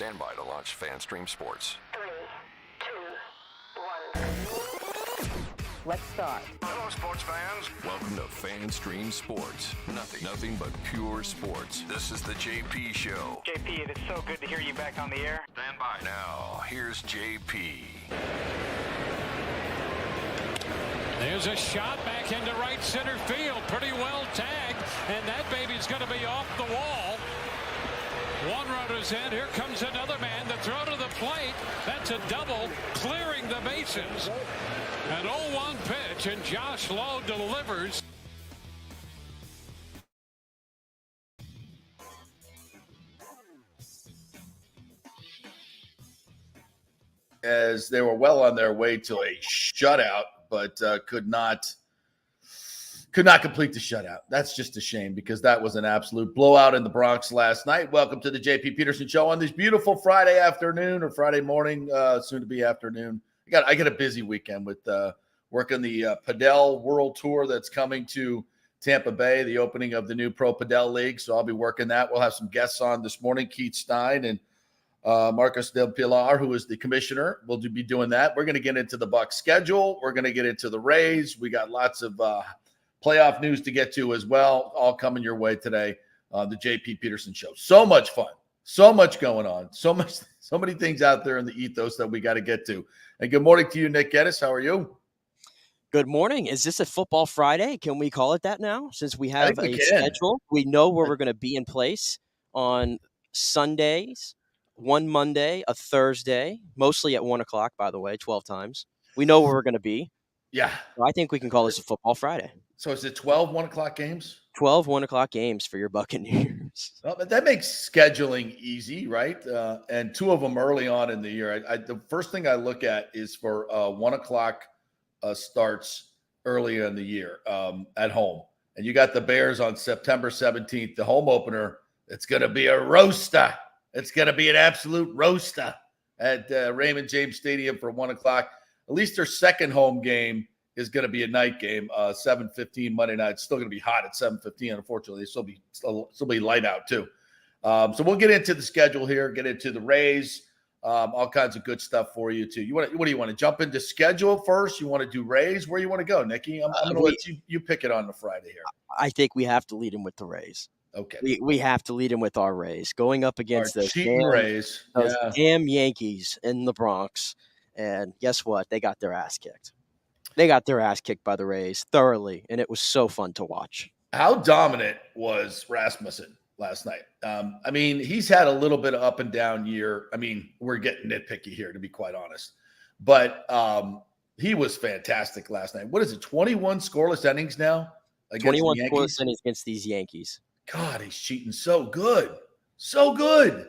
Stand by to launch FanStream Sports. 3, 2, 1. Let's start. Hello, sports fans. Welcome to FanStream Sports. Nothing but pure sports. This is the JP Show. JP, it is so good to hear you back on the air. Stand by. Now, here's JP. There's a shot back into right center field. Pretty well tagged, and that baby's going to be off the wall. One runner's in. Here comes another man. The throw to the plate. That's a double, clearing the bases. An 0-1 pitch, and Josh Lowe delivers. As they were well on their way to a shutout, but could not complete the shutout. That's just a shame because that was an absolute blowout in the Bronx last night. Welcome to the JP Peterson Show on this beautiful Friday afternoon or Friday morning, soon to be afternoon. I got a busy weekend with working the Padel World Tour that's coming to Tampa Bay, the opening of the new Pro Padel League. So I'll be working that. We'll have some guests on this morning, Keith Stein and Marcos Del Pilar, who is the commissioner. We'll be doing that. We're going to get into the Bucs schedule. We're going to get into the Rays. We got lots of playoff news to get to as well, all coming your way today on the JP Peterson Show. So much fun, so much going on, so many things out there in the ethos that we got to get to. And good morning to you, Nick Geddes. How are you? Good morning. Is this a football Friday? Can we call it that now? Since we have a schedule, we know where we're going to be in place on Sundays, one Monday, a Thursday, mostly at 1 o'clock, by the way, 12 times. We know where we're going to be. Yeah. So I think we can call this a football Friday. So is it 12 1 o'clock games? 12 1 o'clock games for your Buccaneers. Well, but that makes scheduling easy, right? And two of them early on in the year. The first thing I look at is for 1 o'clock starts early in the year at home. And you got the Bears on September 17th, the home opener. It's going to be a roaster. It's going to be an absolute roaster at Raymond James Stadium for 1 o'clock. At least their second home game is going to be a night game, 7:15 Monday night. It's still going to be hot at 7:15. Unfortunately, it'll still be light out too. So we'll get into the schedule here, get into the Rays, all kinds of good stuff for you too. What do you want to jump into schedule first? You want to do Rays? Where you want to go, Nikki? I'm going to let you pick it on the Friday here. I think we have to lead him with the Rays. Okay. We have to lead him with our Rays going up against those Rays. Those damn Yankees in the Bronx. And guess what? They got their ass kicked. They got their ass kicked by the Rays thoroughly, and it was so fun to watch. How dominant was Rasmussen last night? I mean, he's had a little bit of up and down year. I mean, we're getting nitpicky here, to be quite honest. But he was fantastic last night. What is it, 21 scoreless innings now? 21 scoreless innings against these Yankees. God, he's cheating so good. So good.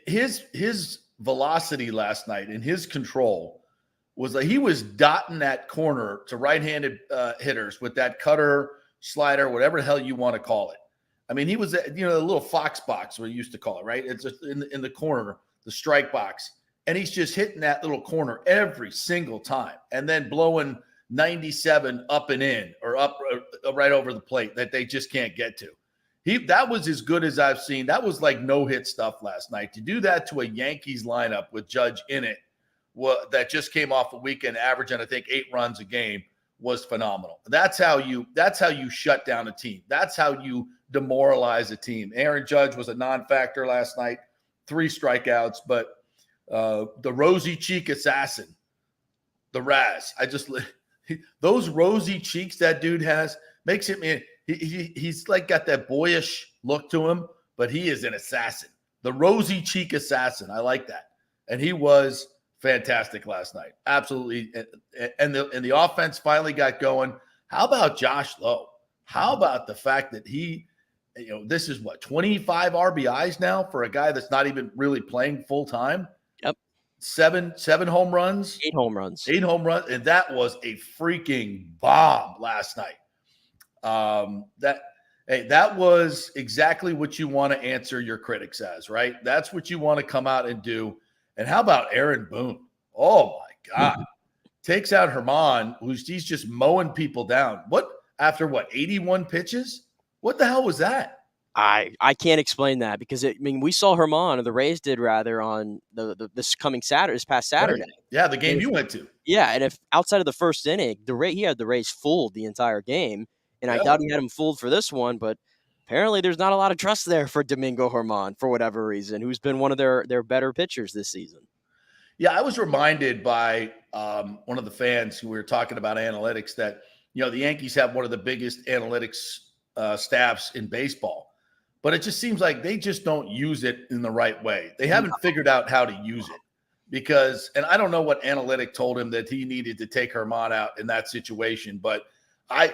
His velocity last night and his control was like he was dotting that corner to right-handed hitters with that cutter, slider, whatever the hell you want to call it. I mean, he was, the little fox box, we used to call it, right? It's just in the corner, the strike box. And he's just hitting that little corner every single time and then blowing 97 up and in or up right over the plate that they just can't get to. That was as good as I've seen. That was like no-hit stuff last night. To do that to a Yankees lineup with Judge in it, that just came off a weekend averaging, I think, 8 runs a game, was phenomenal. That's how you shut down a team. That's how you demoralize a team. Aaron Judge was a non-factor last night, 3 strikeouts, but the rosy cheek assassin, the Raz, those rosy cheeks that dude has makes him he's like got that boyish look to him, but he is an assassin. The rosy cheek assassin. I like that. And he was fantastic last night. Absolutely. And the offense finally got going. How about Josh Lowe? How about the fact that he, this is 25 RBIs now for a guy that's not even really playing full time? Yep. Seven home runs. 8 home runs. 8 home runs. And that was a freaking bomb last night. That was exactly what you want to answer your critics as, right? That's what you want to come out and do. And how about Aaron Boone? Oh my God. Takes out Herman, he's just mowing people down. After 81 pitches? What the hell was that? I can't explain that because we saw Herman, or the Rays did rather, on this past Saturday. Right. Yeah, the game you went to. Yeah, and if outside of the first inning, he had the Rays fooled the entire game, and I doubt he had him fooled for this one. But apparently, there's not a lot of trust there for Domingo Herman for whatever reason, who's been one of their better pitchers this season. Yeah, I was reminded by one of the fans who we were talking about analytics that the Yankees have one of the biggest analytics staffs in baseball. But it just seems like they just don't use it in the right way. They haven't figured out how to use it and I don't know what analytic told him that he needed to take Herman out in that situation, but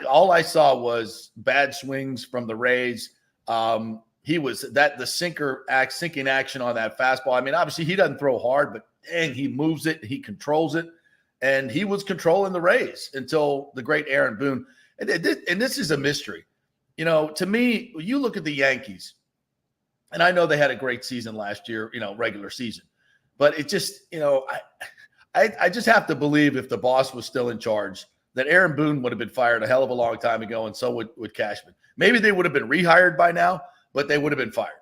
all I saw was bad swings from the Rays. He was the sinking action on that fastball. I mean, obviously he doesn't throw hard, but dang, he moves it, he controls it, and he was controlling the Rays until the great Aaron Boone. And this is a mystery. To me, you look at the Yankees, and I know they had a great season last year, regular season, but it just, I just have to believe if the boss was still in charge, that Aaron Boone would have been fired a hell of a long time ago, and so would Cashman. Maybe they would have been rehired by now, but they would have been fired.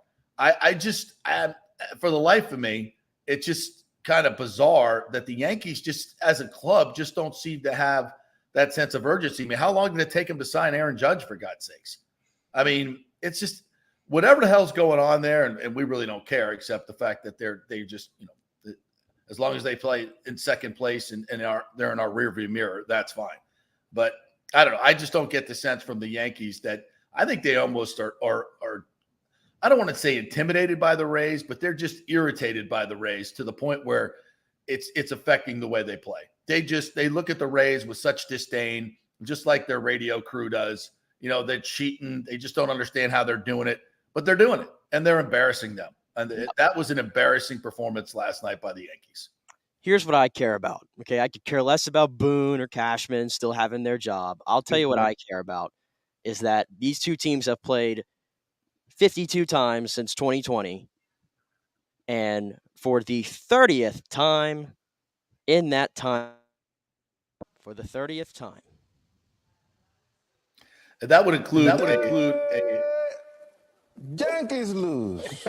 For the life of me, it's just kind of bizarre that the Yankees just, as a club, just don't seem to have that sense of urgency. I mean, how long did it take him to sign Aaron Judge, for God's sakes? I mean, it's just whatever the hell's going on there, and we really don't care, except the fact that they just, as long as they play in second place and they're in our rearview mirror, that's fine. But I don't know. I just don't get the sense from the Yankees that I think they almost are I don't want to say intimidated by the Rays, but they're just irritated by the Rays to the point where it's affecting the way they play. They look at the Rays with such disdain, just like their radio crew does. They're cheating. They just don't understand how they're doing it, but they're doing it, and they're embarrassing them. And that was an embarrassing performance last night by the Yankees. Here's what I care about. Okay, I could care less about Boone or Cashman still having their job. I'll tell you what I care about is that these two teams have played 52 times since 2020, and for the 30th time in that time, That would include a Yankees lose.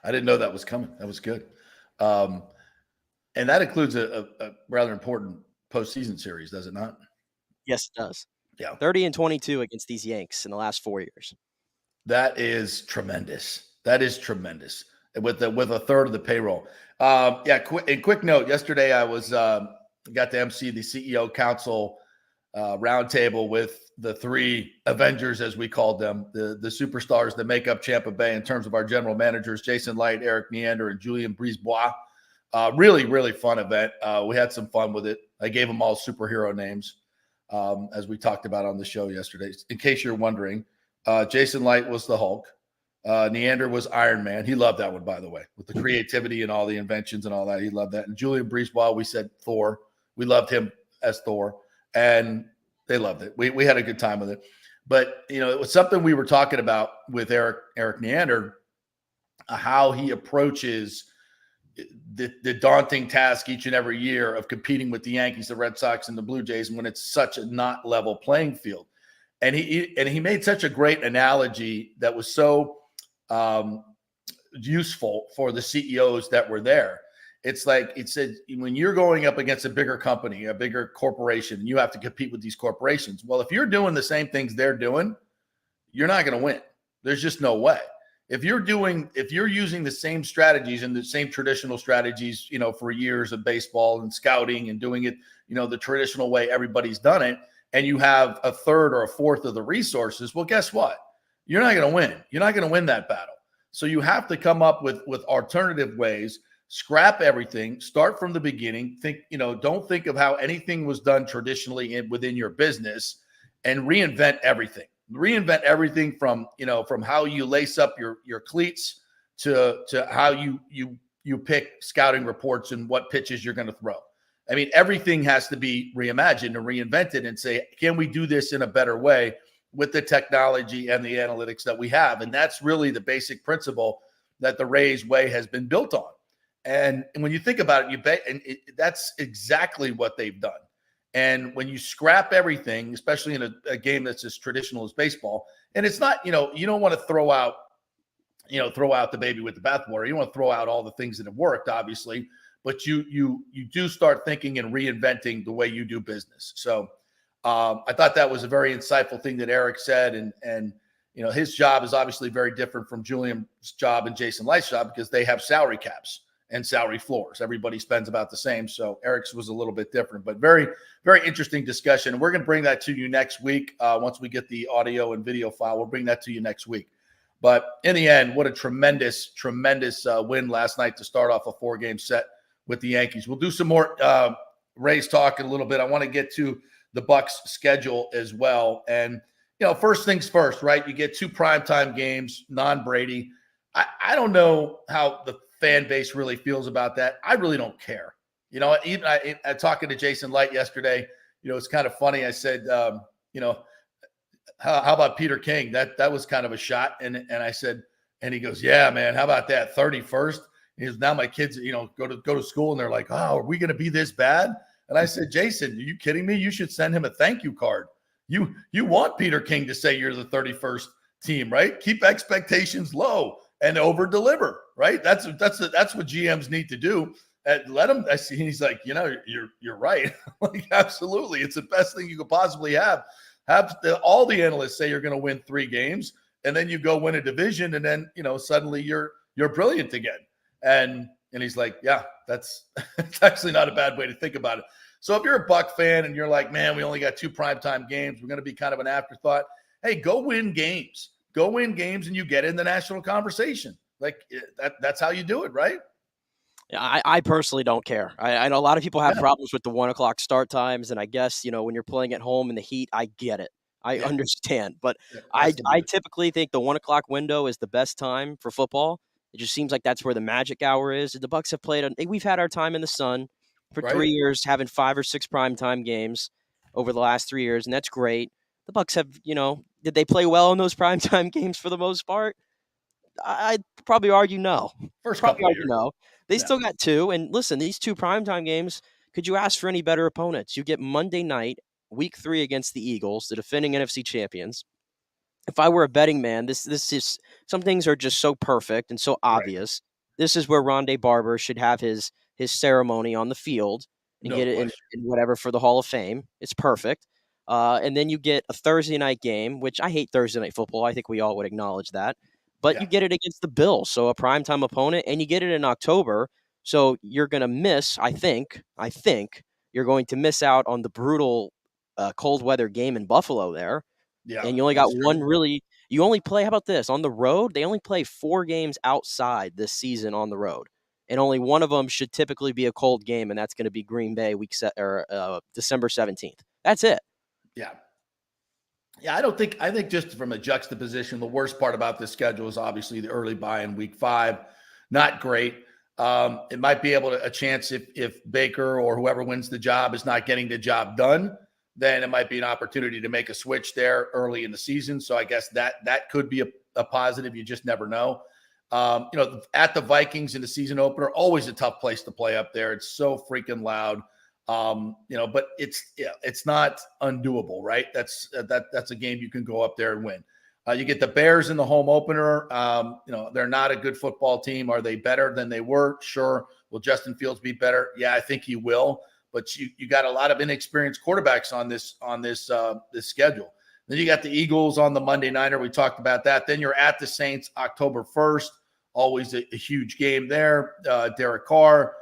I didn't know that was coming. That was good. And that includes a rather important postseason series, does it not? Yes, it does. Yeah. 30-22 against these Yanks in the last 4 years. That is tremendous. With a third of the payroll. Quick note. Yesterday I was got to MC the CEO Council roundtable with the three Avengers, as we called them, the superstars that make up Tampa Bay in terms of our general managers, Jason Light, Eric Neander, and Julien Brisebois. Really, really fun event. We had some fun with it. I gave them all superhero names, as we talked about on the show yesterday. In case you're wondering, Jason Light was the Hulk. Neander was Iron Man. He loved that one, by the way, with the creativity and all the inventions and all that. He loved that. And Julien Brisebois, we said Thor. We loved him as Thor, and they loved it. We had a good time with it. But, it was something we were talking about with Eric Neander, how he approaches the daunting task each and every year of competing with the Yankees, the Red Sox, and the Blue Jays, and when it's such a not level playing field. And he made such a great analogy that was so useful for the CEOs that were there. It's like it said, when you're going up against a bigger company, a bigger corporation, you have to compete with these corporations. Well, if you're doing the same things they're doing, you're not going to win. There's just no way. If you're using the same strategies and the same traditional strategies, for years of baseball and scouting and doing it, the traditional way everybody's done it, and you have a third or a fourth of the resources, well, guess what? You're not going to win. You're not going to win that battle. So you have to come up with alternative ways, scrap everything, start from the beginning. Don't think of how anything was done traditionally within your business, and reinvent everything. Reinvent everything from how you lace up your cleats to how you pick scouting reports and what pitches you're going to throw. I mean, everything has to be reimagined and reinvented and say, can we do this in a better way with the technology and the analytics that we have? And that's really the basic principle that the Rays way has been built on. And when you think about it, that's exactly what they've done. And when you scrap everything, especially in a game that's as traditional as baseball, and it's not, you don't want to throw out the baby with the bathwater. You don't want to throw out all the things that have worked, obviously, but you do start thinking and reinventing the way you do business. So I thought that was a very insightful thing that Eric said. And his job is obviously very different from Julian's job and Jason Light's job because they have salary caps and salary floors. Everybody spends about the same. So Eric's was a little bit different, but very, very interesting discussion. And we're going to bring that to you next week. Once we get the audio and video file, we'll bring that to you next week. But in the end, what a tremendous, tremendous win last night to start off a 4-game set with the Yankees. We'll do some more Rays talk in a little bit. I want to get to the Bucs schedule as well. And, first things first, right? You get 2 primetime games, non-Brady. I don't know how the fan base really feels about that. I really don't care. Even I talking to Jason Light yesterday, it's kind of funny. I said, how about Peter King? That was kind of a shot. And I said, and he goes, yeah, man, how about that? 31st. He goes, now my kids, go to school and they're like, oh, are we going to be this bad? And I said, Jason, are you kidding me? You should send him a thank you card. You want Peter King to say you're the 31st team, right? Keep expectations low and over deliver, right? That's what GMs need to do. And let him. I see. He's like, you're right. Like, absolutely, it's the best thing you could possibly have. All the analysts say you're going to win 3 games, and then you go win a division, and then suddenly you're brilliant again. And he's like, yeah, it's actually not a bad way to think about it. So if you're a Buck fan and you're like, man, we only got 2 primetime games, we're going to be kind of an afterthought. Hey, go win games. Go win games, and you get in the national conversation. Like that's how you do it, right? Yeah, I personally don't care. I know a lot of people have problems with the 1:00 start times, and I guess when you're playing at home in the heat, I get it. I understand, but I typically think the 1:00 window is the best time for football. It just seems like that's where the magic hour is. The Bucs have played. We've had our time in the sun for 3 years, having 5 or 6 primetime games over the last 3 years, and that's great. The Bucs have, did they play well in those primetime games for the most part? I'd probably argue no. No. They still got 2. And listen, these 2 primetime games, could you ask for any better opponents? You get Monday night, week 3 against the Eagles, the defending NFC champions. If I were a betting man, this is some things are just so perfect and so obvious. Right. This is where Rondé Barber should have his ceremony on the field and get it in whatever for the Hall of Fame. It's perfect. And then you get a Thursday night game, which I hate Thursday night football. I think we all would acknowledge that. But you get it against the Bills, so a primetime opponent, and you get it in October. So you're going to miss, I think you're going to miss out on the brutal cold weather game in Buffalo there. Yeah, and you only got one really – you only play – how about this? On the road, they only play 4 games outside this season on the road. And only one of them should typically be a cold game, and that's going to be Green Bay December 17th. That's it. Yeah. Yeah, I think just from a juxtaposition, the worst part about this schedule is obviously the early bye in week 5. Not great. It might be a chance if Baker or whoever wins the job is not getting the job done, then it might be an opportunity to make a switch there early in the season. So I guess that could be a positive. You just never know. At the Vikings in the season opener, always a tough place to play up there. It's so freaking loud. But it's not undoable, right? That's a game you can go up there and win. You get the Bears in the home opener. They're not a good football team. Are they better than they were? Sure. Will Justin Fields be better? Yeah, I think he will. But you got a lot of inexperienced quarterbacks on this schedule. Then you got the Eagles on the Monday nighter. We talked about that. Then you're at the Saints October 1st. Always a huge game there. Derek Carr.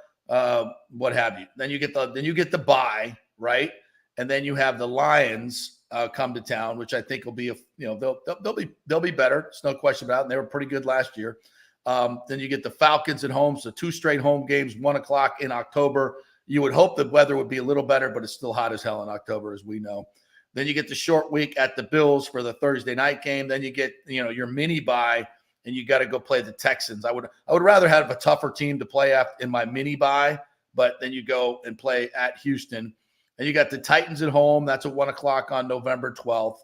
What have you? Then you get the bye, right? And then you have the Lions come to town, which I think will be they'll be better. There's no question about it. And they were pretty good last year. Then you get the Falcons at home, so 2 straight home games, 1:00 in October. You would hope the weather would be a little better, but it's still hot as hell in October, as we know. Then you get the short week at the Bills for the Thursday night game. Then you get your mini bye. And you got to go play the Texans. I would rather have a tougher team to play in my mini bye, but then you go and play at Houston. And you got the Titans at home. That's at 1:00 on November 12th.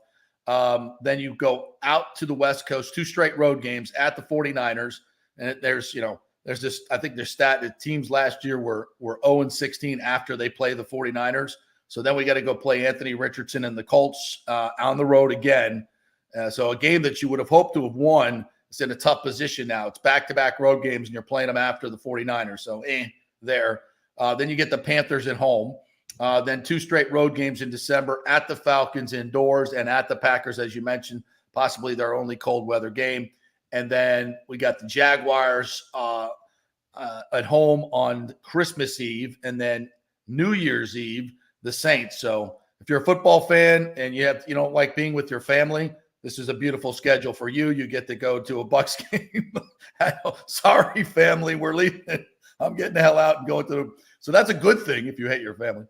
Then you go out to the West Coast, 2 straight road games at the 49ers. And there's this, I think their stat that teams last year were 0-16 after they play the 49ers. So then we got to go play Anthony Richardson and the Colts on the road again. So a game that you would have hoped to have won is in a tough position now. It's back-to-back road games, and you're playing them after the 49ers. So there. Then you get the Panthers at home. Then 2 straight road games in December at the Falcons indoors and at the Packers, as you mentioned, possibly their only cold weather game. And then we got the Jaguars at home on Christmas Eve, and then New Year's Eve, the Saints. So if you're a football fan and you don't like being with your family, this is a beautiful schedule for you. You get to go to a Bucs game. Sorry, family, we're leaving. I'm getting the hell out and going to so that's a good thing if you hate your family.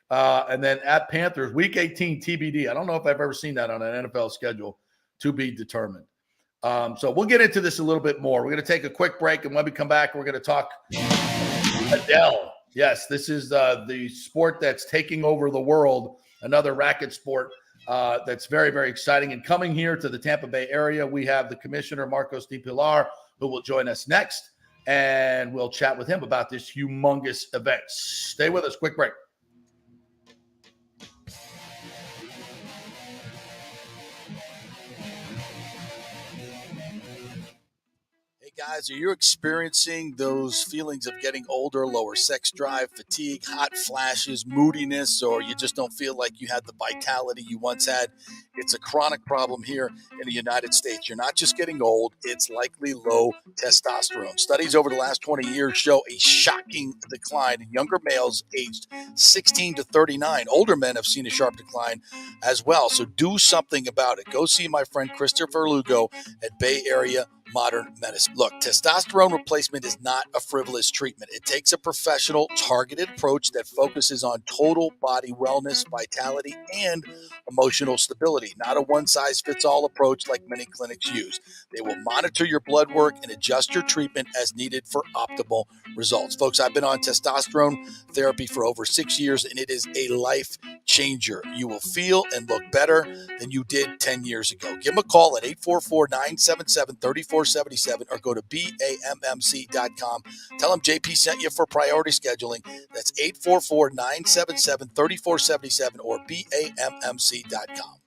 And then at Panthers, Week 18 TBD. I don't know if I've ever seen that on an NFL schedule, to be determined. So we'll get into this a little bit more. We're going to take a quick break, and when we come back, we're going to talk Adele. Yes, this is the sport that's taking over the world, another racket sport that's very, very exciting. And coming here to the Tampa Bay area, we have the commissioner, Marcos Di Pilar, who will join us next, and we'll chat with him about this humongous event. Stay with us. Quick break. Guys, are you experiencing those feelings of getting older, lower sex drive, fatigue, hot flashes, moodiness, or you just don't feel like you had the vitality you once had? It's a chronic problem here in the United States. You're not just getting old, it's likely low testosterone. Studies over the last 20 years show a shocking decline in younger males aged 16 to 39. Older men have seen a sharp decline as well, so do something about it. Go see my friend Christopher Lugo at Bay Area Modern Medicine. Look, testosterone replacement is not a frivolous treatment. It takes a professional, targeted approach that focuses on total body wellness, vitality, and emotional stability, not a one-size-fits-all approach like many clinics use. They will monitor your blood work and adjust your treatment as needed for optimal results. Folks, I've been on testosterone therapy for over 6 years, and it is a life changer. You will feel and look better than you did 10 years ago. Give them a call at 844-977-3477 or go to BAMMC.com. Tell them JP sent you for priority scheduling. That's 844-977-3477 or BAMMC.com.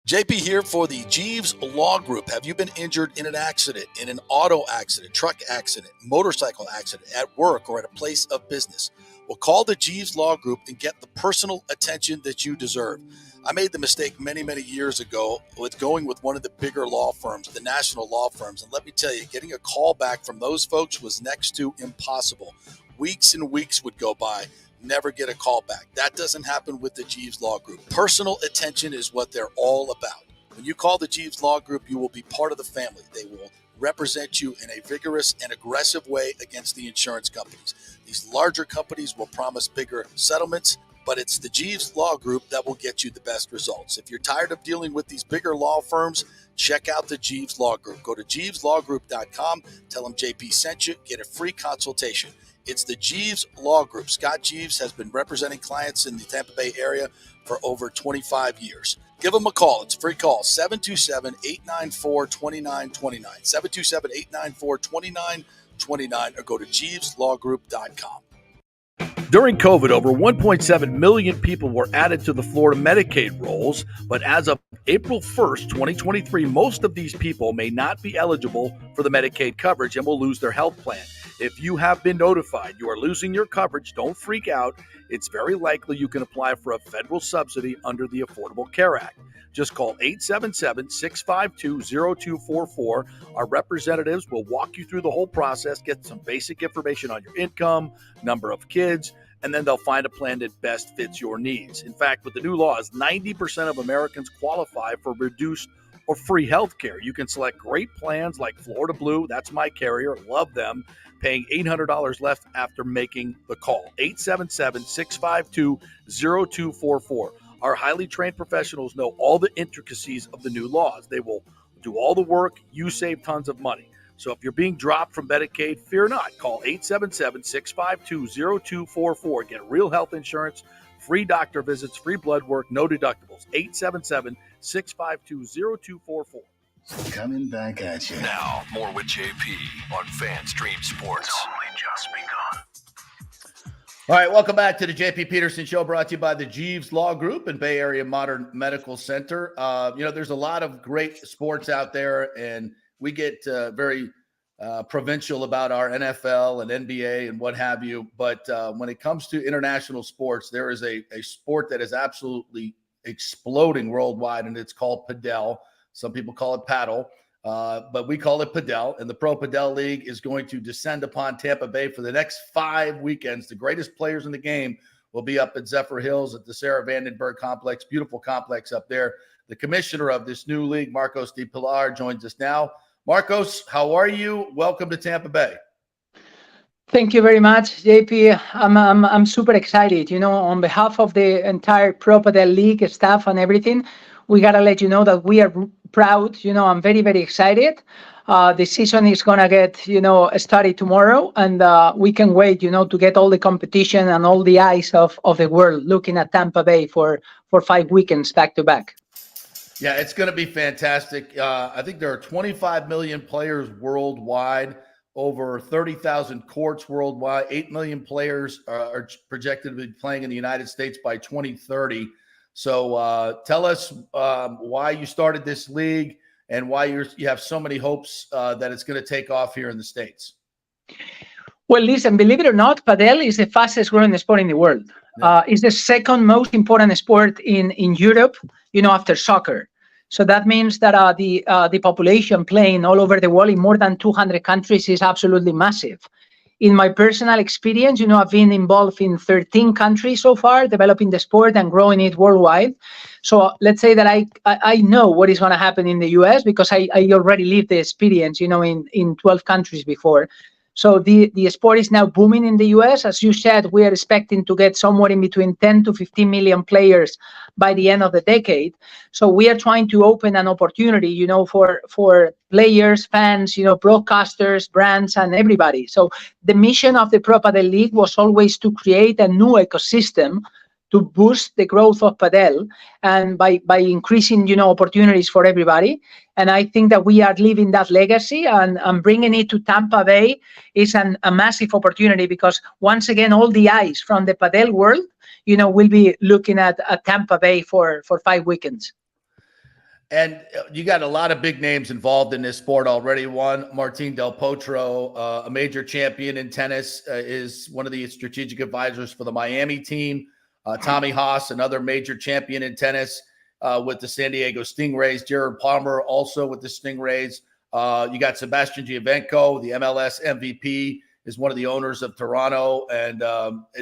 JP here for the Jeeves Law Group. Have you been injured in an accident, in an auto accident, truck accident, motorcycle accident, at work, or at a place of business? Well, call the Jeeves Law Group and get the personal attention that you deserve. I made the mistake many, many years ago with going with one of the bigger law firms, the national law firms. And let me tell you, getting a call back from those folks was next to impossible. Weeks and weeks would go by, never get a call back. That doesn't happen with the Jeeves Law Group. Personal attention is what they're all about. When you call the Jeeves Law Group, you will be part of the family. They will represent you in a vigorous and aggressive way against the insurance companies. These larger companies will promise bigger settlements, but it's the Jeeves Law Group that will get you the best results. If you're tired of dealing with these bigger law firms, check out the Jeeves Law Group. Go to JeevesLawGroup.com, tell them JP sent you, get a free consultation. It's the Jeeves Law Group. Scott Jeeves has been representing clients in the Tampa Bay area for over 25 years. Give them a call. It's a free call, 727-894-2929, 727-894-2929, or go to JeevesLawGroup.com. During COVID, over 1.7 million people were added to the Florida Medicaid rolls, but as of April 1st, 2023, most of these people may not be eligible for the Medicaid coverage and will lose their health plan. If you have been notified you are losing your coverage, don't freak out. It's very likely you can apply for a federal subsidy under the Affordable Care Act. Just call 877-652-0244. Our representatives will walk you through the whole process, get some basic information on your income, number of kids, and then they'll find a plan that best fits your needs. In fact, with the new laws, 90% of Americans qualify for reduced or free health care. You can select great plans like Florida Blue. That's my carrier. Love them. Paying $800 left after making the call. 877-652-0244. Our highly trained professionals know all the intricacies of the new laws. They will do all the work. You save tons of money. So if you're being dropped from Medicaid, fear not. Call 877-652-0244. Get real health insurance, free doctor visits, free blood work, no deductibles. 877-652-0244. Coming back at you. Now, more with JP on FanStream Sports. It's only just begun. All right, welcome back to the JP Peterson Show, brought to you by the Jeeves Law Group and Bay Area Modern Medical Center. There's a lot of great sports out there, and we get very provincial about our NFL and NBA and what have you. But when it comes to international sports, there is a sport that is absolutely exploding worldwide, and it's called padel. Some people call it paddle. But we call it padel, and the Pro Padel League is going to descend upon Tampa Bay for the next 5 weekends. The greatest players in the game will be up at Zephyr Hills at the Sarah Vandenberg Complex, beautiful complex up there. The commissioner of this new league, Marcos de Pilar, joins us now. Marcos, how are you? Welcome to Tampa Bay. Thank you very much, JP. I'm super excited. On behalf of the entire Pro Padel League staff and everything, we got to let you know that we are proud. I'm very, very excited. The season is going to get, started tomorrow, and we can wait, to get all the competition and all the eyes of the world looking at Tampa Bay for 5 weekends back to back. Yeah, it's going to be fantastic. I think there are 25 million players worldwide, over 30,000 courts worldwide. 8 million players are projected to be playing in the United States by 2030. So tell us why you started this league and why you have so many hopes that it's going to take off here in the States. Well, listen, believe it or not, padel is the fastest growing sport in the world. Yeah. It's the second most important sport in Europe, after soccer. So that means that the population playing all over the world in more than 200 countries is absolutely massive. In my personal experience, I've been involved in 13 countries so far, developing the sport and growing it worldwide. So let's say that I know what is going to happen in the US because I already lived the experience, in 12 countries before. So the sport is now booming in the US. As you said, we are expecting to get somewhere in between 10 to 15 million players by the end of the decade. So we are trying to open an opportunity, for players, fans, broadcasters, brands, and everybody. So the mission of the Pro Padel League was always to create a new ecosystem to boost the growth of padel and by increasing, opportunities for everybody. And I think that we are living that legacy and bringing it to Tampa Bay is a massive opportunity because once again, all the eyes from the padel world, will be looking at Tampa Bay for 5 weekends. And you got a lot of big names involved in this sport already. One, Martin Del Potro, a major champion in tennis, is one of the strategic advisors for the Miami team. Tommy Haas, another major champion in tennis with the San Diego Stingrays. Jared Palmer, also with the Stingrays. You got Sebastian Giovenco, the MLS MVP, is one of the owners of Toronto. And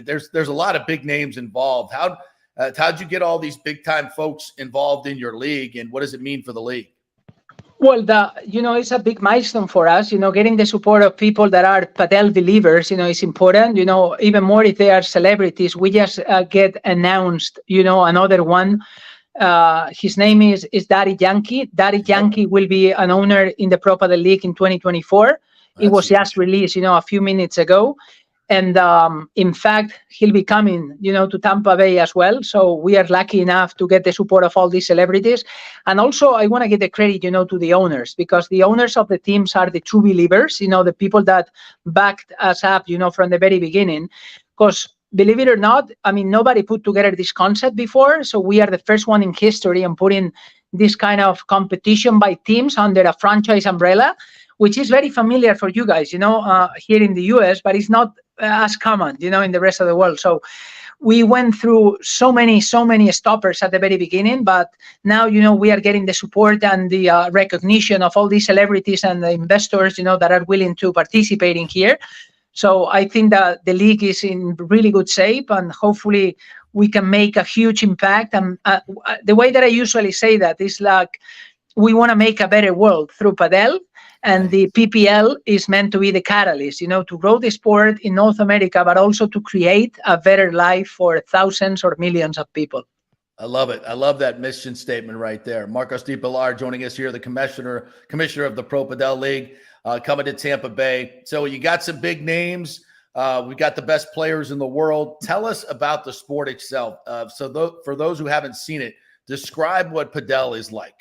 there's a lot of big names involved. How'd you get all these big-time folks involved in your league, and what does it mean for the league? Well, it's a big milestone for us. Getting the support of people that are padel believers, is important. Even more if they are celebrities. We just get announced, another one. His name is Daddy Yankee. Daddy Yankee will be an owner in the Pro Padel League in 2024. It was just released, a few minutes ago. And in fact, he'll be coming, to Tampa Bay as well. So we are lucky enough to get the support of all these celebrities. And also, I want to give the credit, to the owners, because the owners of the teams are the true believers, the people that backed us up, from the very beginning. Because believe it or not, nobody put together this concept before. So we are the first one in history and putting this kind of competition by teams under a franchise umbrella, which is very familiar for you guys, here in the US, but it's not as common, in the rest of the world. So we went through so many stoppers at the very beginning, but now, we are getting the support and the recognition of all these celebrities and the investors, that are willing to participate in here. So I think that the league is in really good shape, and hopefully we can make a huge impact. And the way that I usually say that is like, we want to make a better world through padel. And the PPL is meant to be the catalyst, to grow the sport in North America, but also to create a better life for thousands or millions of people. I love it. I love that mission statement right there. Marcos de Pilar joining us here, the commissioner of the Pro Padel League, coming to Tampa Bay. So you got some big names. We got the best players in the world. Tell us about the sport itself. For those who haven't seen it, describe what padel is like.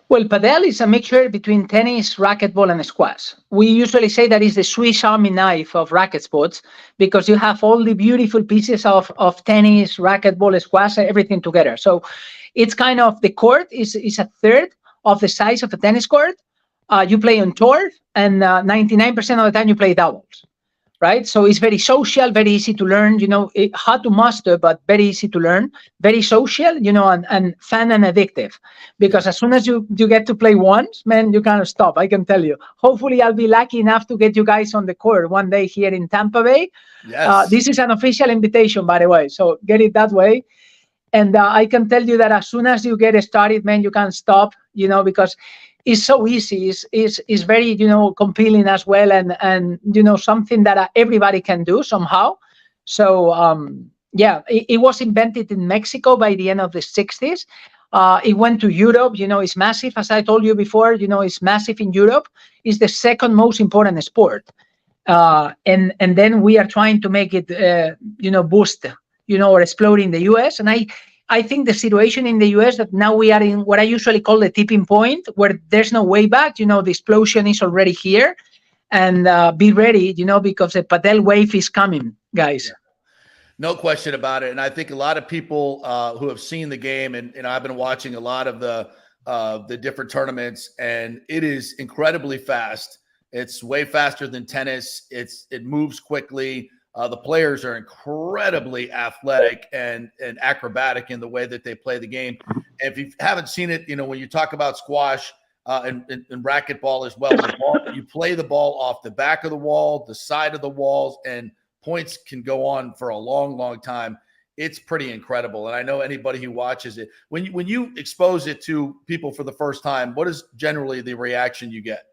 Well, padel is a mixture between tennis, racquetball, and squash. We usually say that is the Swiss Army knife of racket sports because you have all the beautiful pieces of tennis, racquetball, squash, everything together. So it's kind of, the court is a third of the size of a tennis court. You play on tour, and 99% of the time you play doubles. Right? So it's very social, very easy to learn, hard to master, but very easy to learn, very social, and fun and addictive. Because as soon as you get to play once, man, you can't stop, I can tell you. Hopefully I'll be lucky enough to get you guys on the court one day here in Tampa Bay. Yes. This is an official invitation, by the way, so get it that way. And I can tell you that as soon as you get started, man, you can't stop, because it's so easy. It's very, compelling as well, and something that everybody can do somehow. So it was invented in Mexico by the end of the 60s. It went to Europe. It's massive, as I told you before. It's massive in Europe. It's the second most important sport, and then we are trying to make it boost, or explode in the US. And I think the situation in the US that now we are in what I usually call the tipping point, where there's no way back. The explosion is already here, and be ready, because the padel wave is coming, guys. Yeah. No question about it. And I think a lot of people who have seen the game, and I've been watching a lot of the different tournaments, and it is incredibly fast. It's way faster than tennis. It moves quickly. The players are incredibly athletic and acrobatic in the way that they play the game. And if you haven't seen it, when you talk about squash and racquetball as well, you play the ball off the back of the wall, the side of the walls, and points can go on for a long, long time. It's pretty incredible. And I know anybody who watches it, when you expose it to people for the first time, what is generally the reaction you get?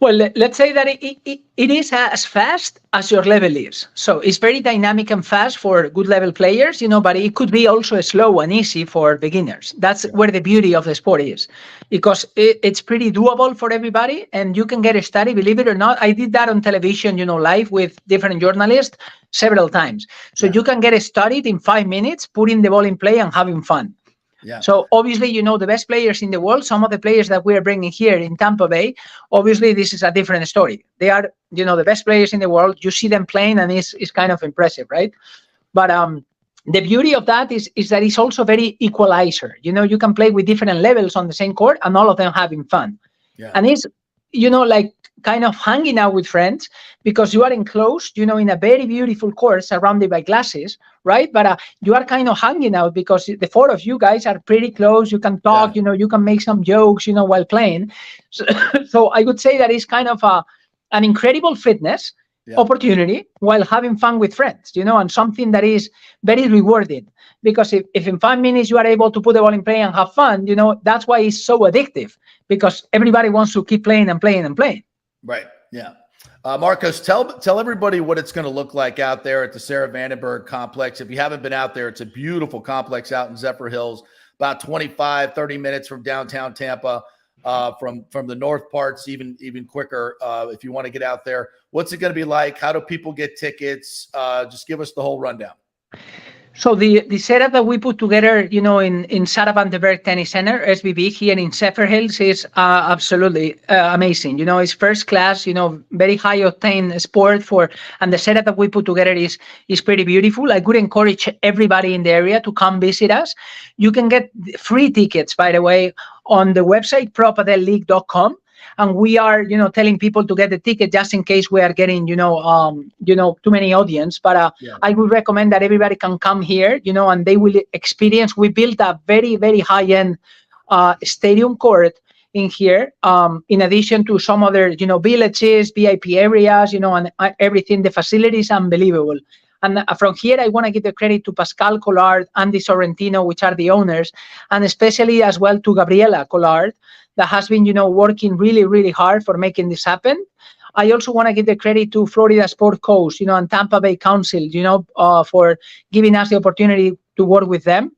Well, let's say that it is as fast as your level is. So it's very dynamic and fast for good level players, but it could be also slow and easy for beginners. That's where the beauty of the sport is, because it's pretty doable for everybody, and you can get started, believe it or not. I did that on television, live with different journalists several times. So you can get started in 5 minutes, putting the ball in play and having fun. Yeah. So obviously, the best players in the world, some of the players that we are bringing here in Tampa Bay, obviously this is a different story. They are, the best players in the world. You see them playing, and it's kind of impressive, right? But the beauty of that is that it's also very equalizer. You can play with different levels on the same court, and all of them having fun. Yeah. And it's, like kind of hanging out with friends, because you are enclosed, in a very beautiful court surrounded by glasses, right? But you are kind of hanging out because the four of you guys are pretty close. You can talk, you can make some jokes, while playing. So I would say that it's kind of an incredible fitness opportunity while having fun with friends, and something that is very rewarding. Because if in 5 minutes you are able to put the ball in play and have fun, that's why it's so addictive, because everybody wants to keep playing and playing and playing. Right. Yeah. Marcos, tell everybody what it's going to look like out there at the Sarah Vandenberg complex. If you haven't been out there, it's a beautiful complex out in Zephyr Hills, about 25, 30 minutes from downtown Tampa, from the north parts, even quicker. If you want to get out there, what's it going to be like? How do people get tickets? Just give us the whole rundown. So the setup that we put together, in Sarah Vandenberg Tennis Center, SVB, here in Zephyr Hills is absolutely amazing. It's first class, very high octane sport and the setup that we put together is pretty beautiful. I would encourage everybody in the area to come visit us. You can get free tickets, by the way, on the website propadelleague.com. And we are, telling people to get the ticket just in case we are getting, too many audience. But I would recommend that everybody can come here, and they will experience. We built a very, very high-end stadium court in here, in addition to some other, villages, VIP areas, and everything. The facility is unbelievable. And from here, I want to give the credit to Pascal Collard, Andy Sorrentino, which are the owners, and especially as well to Gabriela Collard, that has been, working really, really hard for making this happen. I also want to give the credit to Florida Sport Coast, and Tampa Bay Council, for giving us the opportunity to work with them.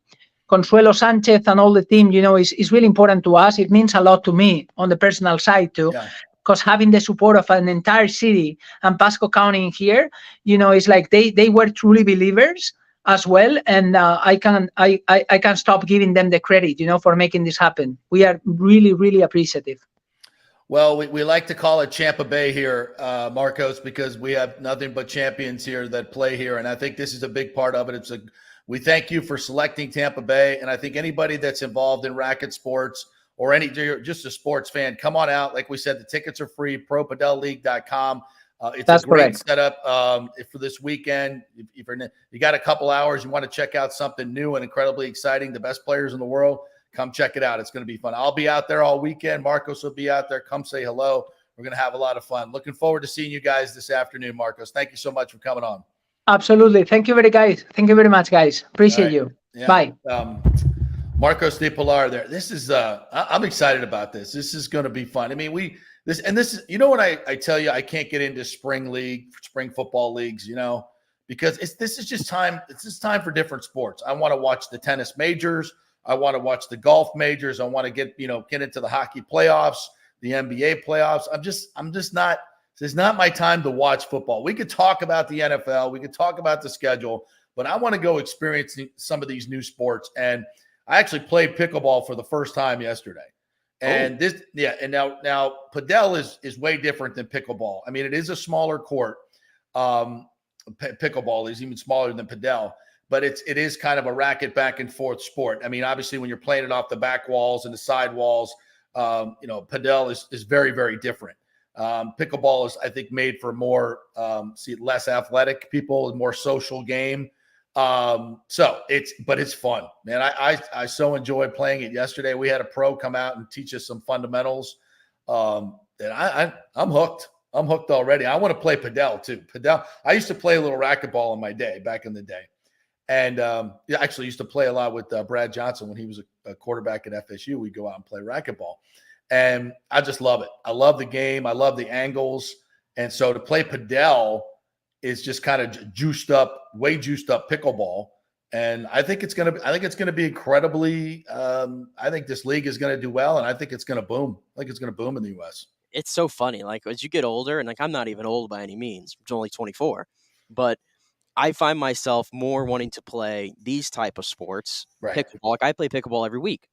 Consuelo Sanchez and all the team, is really important to us. It means a lot to me on the personal side too. Yeah. Because having the support of an entire city and Pasco County in here, it's like they were truly believers. as well, and I can stop giving them the credit, for making this happen. We are really, really appreciative. Well, we like to call it Tampa Bay here, Marcos, because we have nothing but champions here that play here, and I think this is a big part of it. We thank you for selecting Tampa Bay, and I think anybody that's involved in racket sports or just a sports fan, come on out. Like we said, the tickets are free. ProPadelLeague.com. That's a great correct. Setup for this weekend. If you got a couple hours, you want to check out something new and incredibly exciting, the best players in the world, come check it out. It's going to be fun. I'll be out there all weekend. Marcos will be out there. Come say hello. We're going to have a lot of fun. Looking forward to seeing you guys this afternoon, Marcos. Thank you so much for coming on. Absolutely. Thank you very much, guys. Appreciate you. Yeah. Bye. Marcos De Pilar there. This is I'm excited about this. This is going to be fun. I mean, this is, when I tell you I can't get into spring football leagues, because this is just time. It's just time for different sports. I want to watch the tennis majors. I want to watch the golf majors. I want to get into the hockey playoffs, the NBA playoffs. It's not my time to watch football. We could talk about the NFL. We could talk about the schedule, but I want to go experience some of these new sports. And I actually played pickleball for the first time yesterday. And and now padel is way different than pickleball. I mean, it is a smaller court. Pickleball is even smaller than padel, but it is kind of a racket back and forth sport. I mean, obviously when you're playing it off the back walls and the side walls, padel is very, very different. Pickleball is, I think, made for more less athletic people, more social game. But it's fun, man. I so enjoyed playing it yesterday. We had a pro come out and teach us some fundamentals. And I'm hooked. I'm hooked already. I want to play padel too. Padel. I used to play a little racquetball in my day, back in the day. And actually used to play a lot with Brad Johnson when he was a quarterback at FSU. We'd go out and play racquetball. And I just love it. I love the game. I love the angles. And so to play padel is just kind of way juiced up pickleball. And I think it's going to be incredibly, I think this league is going to do well. And I think it's going to boom. I think it's going to boom in the US. It's so funny. Like as you get older, and like, I'm not even old by any means. I'm only 24, but I find myself more wanting to play these type of sports. Right. Pickleball. Like I play pickleball every week.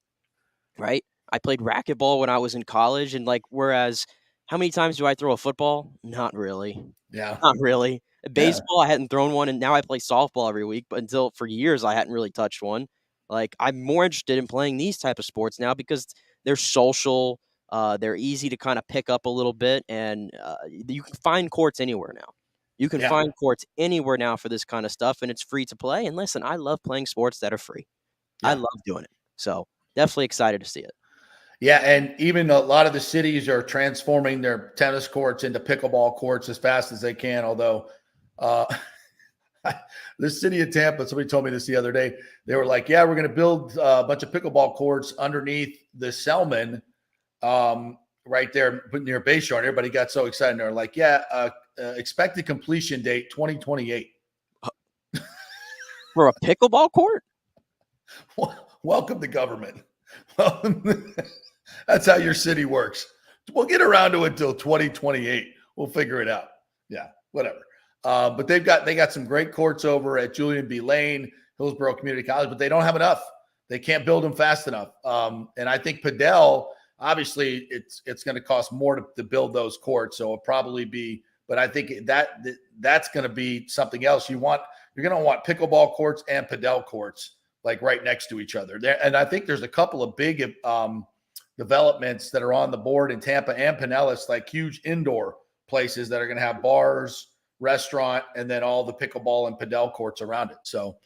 Right. I played racquetball when I was in college, and whereas how many times do I throw a football? Not really. Yeah. Not really. Baseball, I hadn't thrown one, and now I play softball every week, but for years I hadn't really touched one. Like I'm more interested in playing these type of sports now because they're social, they're easy to kind of pick up a little bit, and you can find courts anywhere now. You can find courts anywhere now for this kind of stuff, and it's free to play. And listen, I love playing sports that are free. Yeah. I love doing it. So definitely excited to see it. Yeah, and even a lot of the cities are transforming their tennis courts into pickleball courts as fast as they can, although the city of Tampa, somebody told me this the other day, they were like, yeah, we're going to build a bunch of pickleball courts underneath the Selman right there near Bayshore. And everybody got so excited. They're like, yeah, expected completion date 2028. For a pickleball court? Welcome to government. That's how your city works. We'll get around to it until 2028. We'll figure it out. Yeah, whatever. But they got some great courts over at Julian B. Lane, Hillsborough Community College, but they don't have enough. They can't build them fast enough. And I think padel, obviously, it's going to cost more to build those courts, so it'll probably be. But I think that's going to be something else. You're going to want pickleball courts and padel courts like right next to each other. There, and I think there's a couple of big developments that are on the board in Tampa and Pinellas, like huge indoor places that are going to have bars, restaurant, and then all the pickleball and padel courts around it. So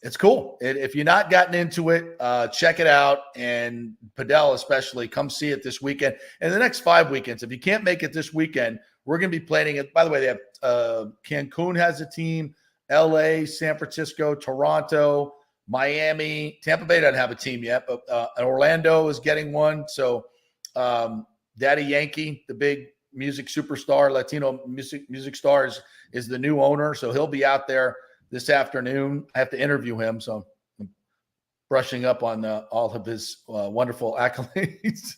it's cool. If you're not gotten into it, check it out. And padel especially, come see it this weekend. And the next 5 weekends, if you can't make it this weekend, we're going to be playing it. By the way, they have Cancun has a team, LA, San Francisco, Toronto, Miami. Tampa Bay doesn't have a team yet, but Orlando is getting one. So Daddy Yankee, the big music superstar, Latino music star, is the new owner. So he'll be out there this afternoon. I have to interview him, so I'm brushing up on all of his wonderful accolades.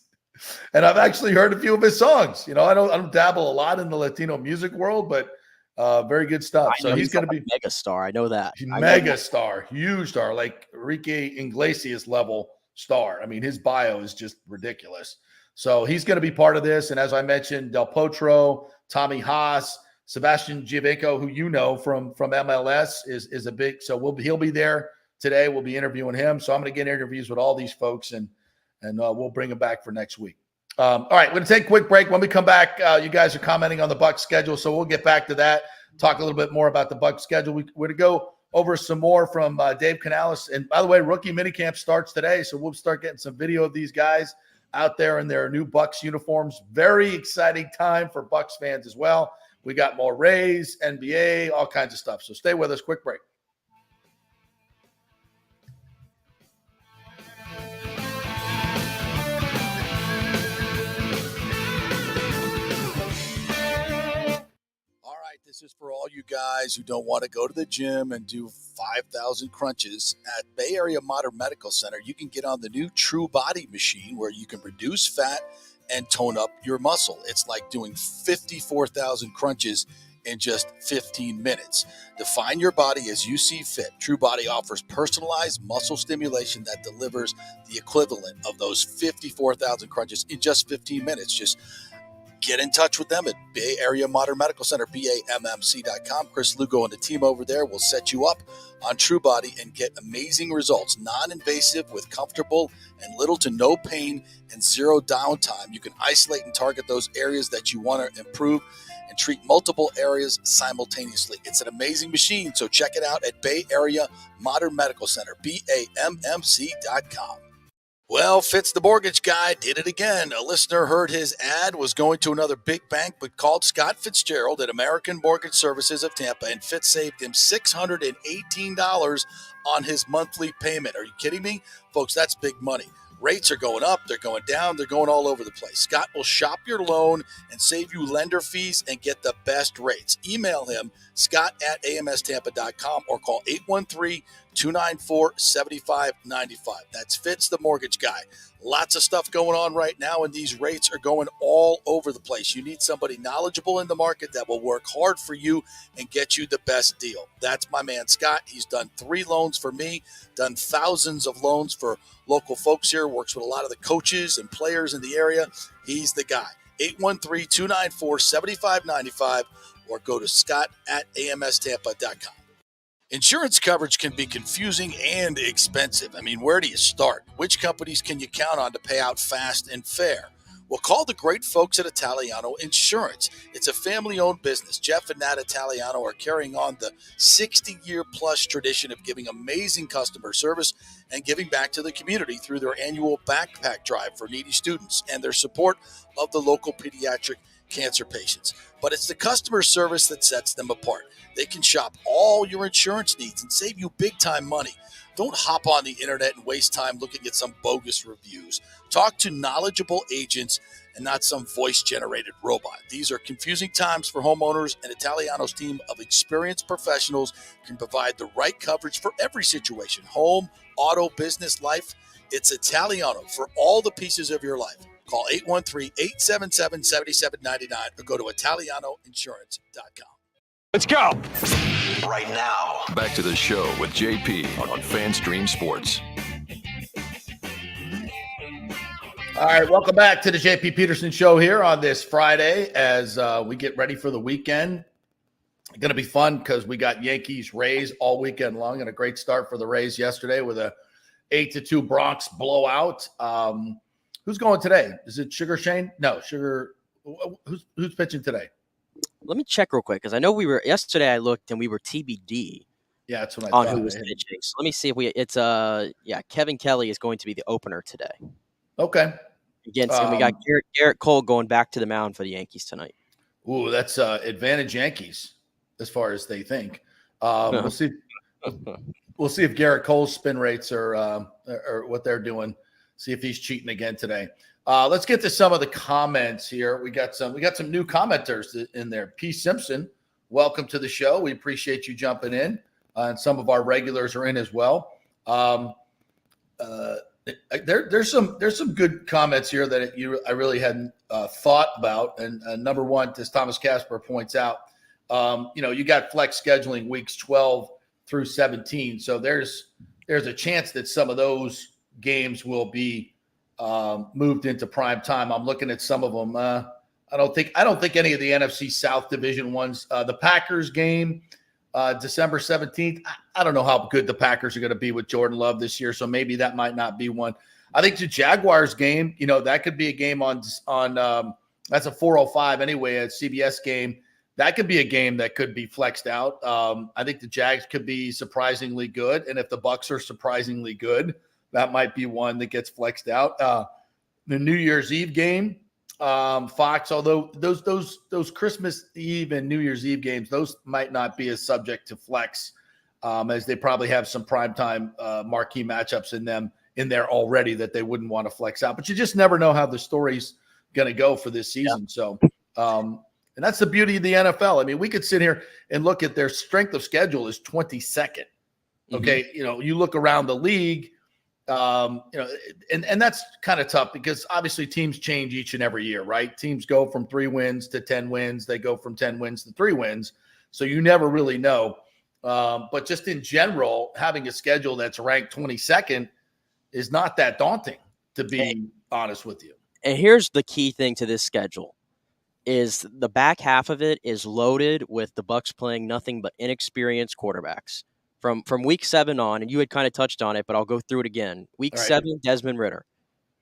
And I've actually heard a few of his songs. I don't dabble a lot in the Latino music world, but Very good stuff. So he's going to be mega star. I know that. Mega star, huge star, like Enrique Iglesias level star. I mean, his bio is just ridiculous. So he's going to be part of this. And as I mentioned, Del Potro, Tommy Haas, Sebastian Giovinco, who you know from MLS, is a big. So he'll be there today. We'll be interviewing him. So I'm going to get interviews with all these folks, and we'll bring them back for next week. All right, we're going to take a quick break. When we come back, you guys are commenting on the Bucs schedule, so we'll get back to that, talk a little bit more about the Bucs schedule. We're going to go over some more from Dave Canales. And by the way, rookie minicamp starts today, so we'll start getting some video of these guys out there in their new Bucs uniforms. Very exciting time for Bucs fans as well. We got more Rays, NBA, all kinds of stuff. So stay with us. Quick break. This is for all you guys who don't want to go to the gym and do 5,000 crunches. At Bay Area Modern Medical Center, you can get on the new True Body machine where you can reduce fat and tone up your muscle. It's like doing 54,000 crunches in just 15 minutes. Define your body as you see fit. True Body offers personalized muscle stimulation that delivers the equivalent of those 54,000 crunches in just 15 minutes. Just get in touch with them at Bay Area Modern Medical Center, BAMMC.com. Chris Lugo and the team over there will set you up on True Body and get amazing results. Non-invasive with comfortable and little to no pain and zero downtime. You can isolate and target those areas that you want to improve and treat multiple areas simultaneously. It's an amazing machine, so check it out at Bay Area Modern Medical Center, BAMMC.com. Well, Fitz the mortgage guy did it again. A listener heard his ad, was going to another big bank, but called Scott Fitzgerald at American Mortgage Services of Tampa, and Fitz saved him $618 on his monthly payment. Are you kidding me? Folks, that's big money. Rates are going up, they're going down, they're going all over the place. Scott will shop your loan and save you lender fees and get the best rates. Email him, scott@amstampa.com, or call 813-294-7595. That's Fitz, the mortgage guy. Lots of stuff going on right now, and these rates are going all over the place. You need somebody knowledgeable in the market that will work hard for you and get you the best deal. That's my man, Scott. He's done 3 loans for me, done thousands of loans for local folks here, works with a lot of the coaches and players in the area. He's the guy. 813-294-7595, or go to scott@amstampa.com. Insurance coverage can be confusing and expensive. I mean, where do you start? Which companies can you count on to pay out fast and fair? Well, call the great folks at Italiano Insurance. It's a family-owned business. Jeff and Nat Italiano are carrying on the 60-year-plus tradition of giving amazing customer service and giving back to the community through their annual backpack drive for needy students and their support of the local pediatric cancer patients. But it's the customer service that sets them apart. They can shop all your insurance needs and save you big-time money. Don't hop on the internet and waste time looking at some bogus reviews. Talk to knowledgeable agents and not some voice-generated robot. These are confusing times for homeowners, and Italiano's team of experienced professionals can provide the right coverage for every situation: home, auto, business, life. It's Italiano for all the pieces of your life. Call 813-877-7799 or go to italianoinsurance.com. Let's go. Right now, back to the show with JP on FanStream Sports. All right, welcome back to the JP Peterson Show here on this Friday as we get ready for the weekend. It's going to be fun because we got Yankees, Rays all weekend long, and a great start for the Rays yesterday with a 8-2 Bronx blowout. Who's going today? Is it Sugar Shane? No, Sugar. Who's pitching today? Let me check real quick because I know yesterday I looked and we were TBD. Yeah, that's what I on thought. Who was pitching. So let me see if Kevin Kelly is going to be the opener today. Okay. And we got Garrett Cole going back to the mound for the Yankees tonight. Ooh, that's advantage Yankees as far as they think. We'll see. We'll see if Garrett Cole's spin rates are what they're doing. See if he's cheating again today. Let's get to some of the comments here. We got some new commenters in there. P. Simpson, welcome to the show. We appreciate you jumping in. And some of our regulars are in as well. There's some good comments here that I really hadn't thought about. And number one, as Thomas Casper points out, You got flex scheduling weeks 12 through 17. So there's a chance that some of those games will be moved into prime time. I'm looking at some of them. I don't think any of the NFC South division ones. The Packers game, December 17th. I don't know how good the Packers are going to be with Jordan Love this year, so maybe that might not be one. I think the Jaguars game, that could be a game on that's a 4:05 anyway, a CBS game. That could be a game that could be flexed out. I think the Jags could be surprisingly good, and if the Bucs are surprisingly good, that might be one that gets flexed out. The New Year's Eve game, Fox, although those Christmas Eve and New Year's Eve games, those might not be as subject to flex, as they probably have some primetime marquee matchups in there already that they wouldn't want to flex out. But you just never know how the story's going to go for this season. Yeah. So, and that's the beauty of the NFL. I mean, we could sit here and look at their strength of schedule is 22nd. Okay. Mm-hmm. You look around the league, and that's kind of tough because obviously teams change each and every year, right? Teams go from 3 wins to 10 wins. They go from 10 wins to 3 wins. So you never really know. But just in general, having a schedule that's ranked 22nd is not that daunting, to be honest with you. And here's the key thing to this schedule is the back half of it is loaded with the Bucs playing nothing but inexperienced quarterbacks. From week 7 on, and you had kind of touched on it, but I'll go through it again. Week 7, Desmond Ridder.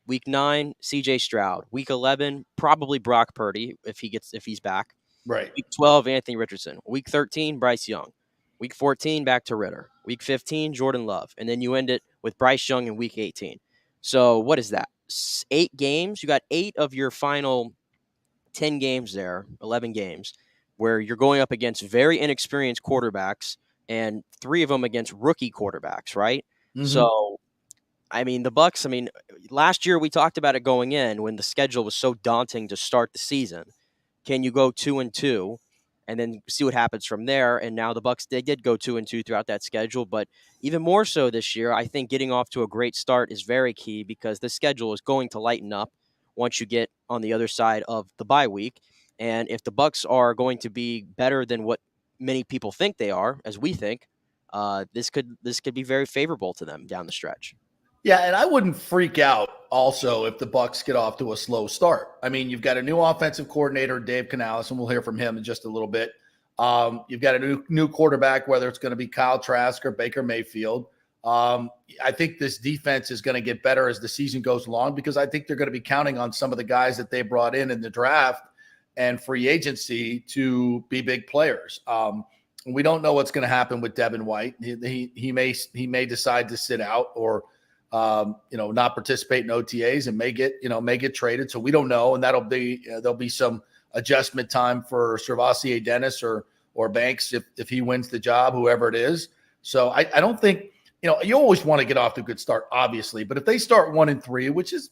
Week 9, CJ Stroud. Week 11, probably Brock Purdy if he's back. Right. Week 12, Anthony Richardson. Week 13, Bryce Young. Week 14, back to Ridder. Week 15, Jordan Love. And then you end it with Bryce Young in week 18. So what is that? 8 games? You got 8 of your final 10 games there, 11 games, where you're going up against very inexperienced quarterbacks, and 3 of them against rookie quarterbacks, right? Mm-hmm. So, I mean, the Bucs, last year we talked about it going in when the schedule was so daunting to start the season. Can you go 2-2 and then see what happens from there? And now the Bucs, they did go 2-2 throughout that schedule, but even more so this year, I think getting off to a great start is very key because the schedule is going to lighten up once you get on the other side of the bye week. And if the Bucs are going to be better than what many people think they are, as we think, this could be very favorable to them down the stretch. Yeah, and I wouldn't freak out also if the Bucs get off to a slow start. I mean, you've got a new offensive coordinator, Dave Canales, and we'll hear from him in just a little bit. You've got a new quarterback, whether it's going to be Kyle Trask or Baker Mayfield. I think this defense is going to get better as the season goes along because I think they're going to be counting on some of the guys that they brought in the draft and free agency to be big players. We don't know what's going to happen with Devin White. He may decide to sit out or not participate in OTAs and may get traded. So we don't know, and there'll be some adjustment time for Servassier Dennis or Banks if he wins the job, whoever it is. So I don't think you always want to get off to a good start, obviously, but if they start 1-3, which is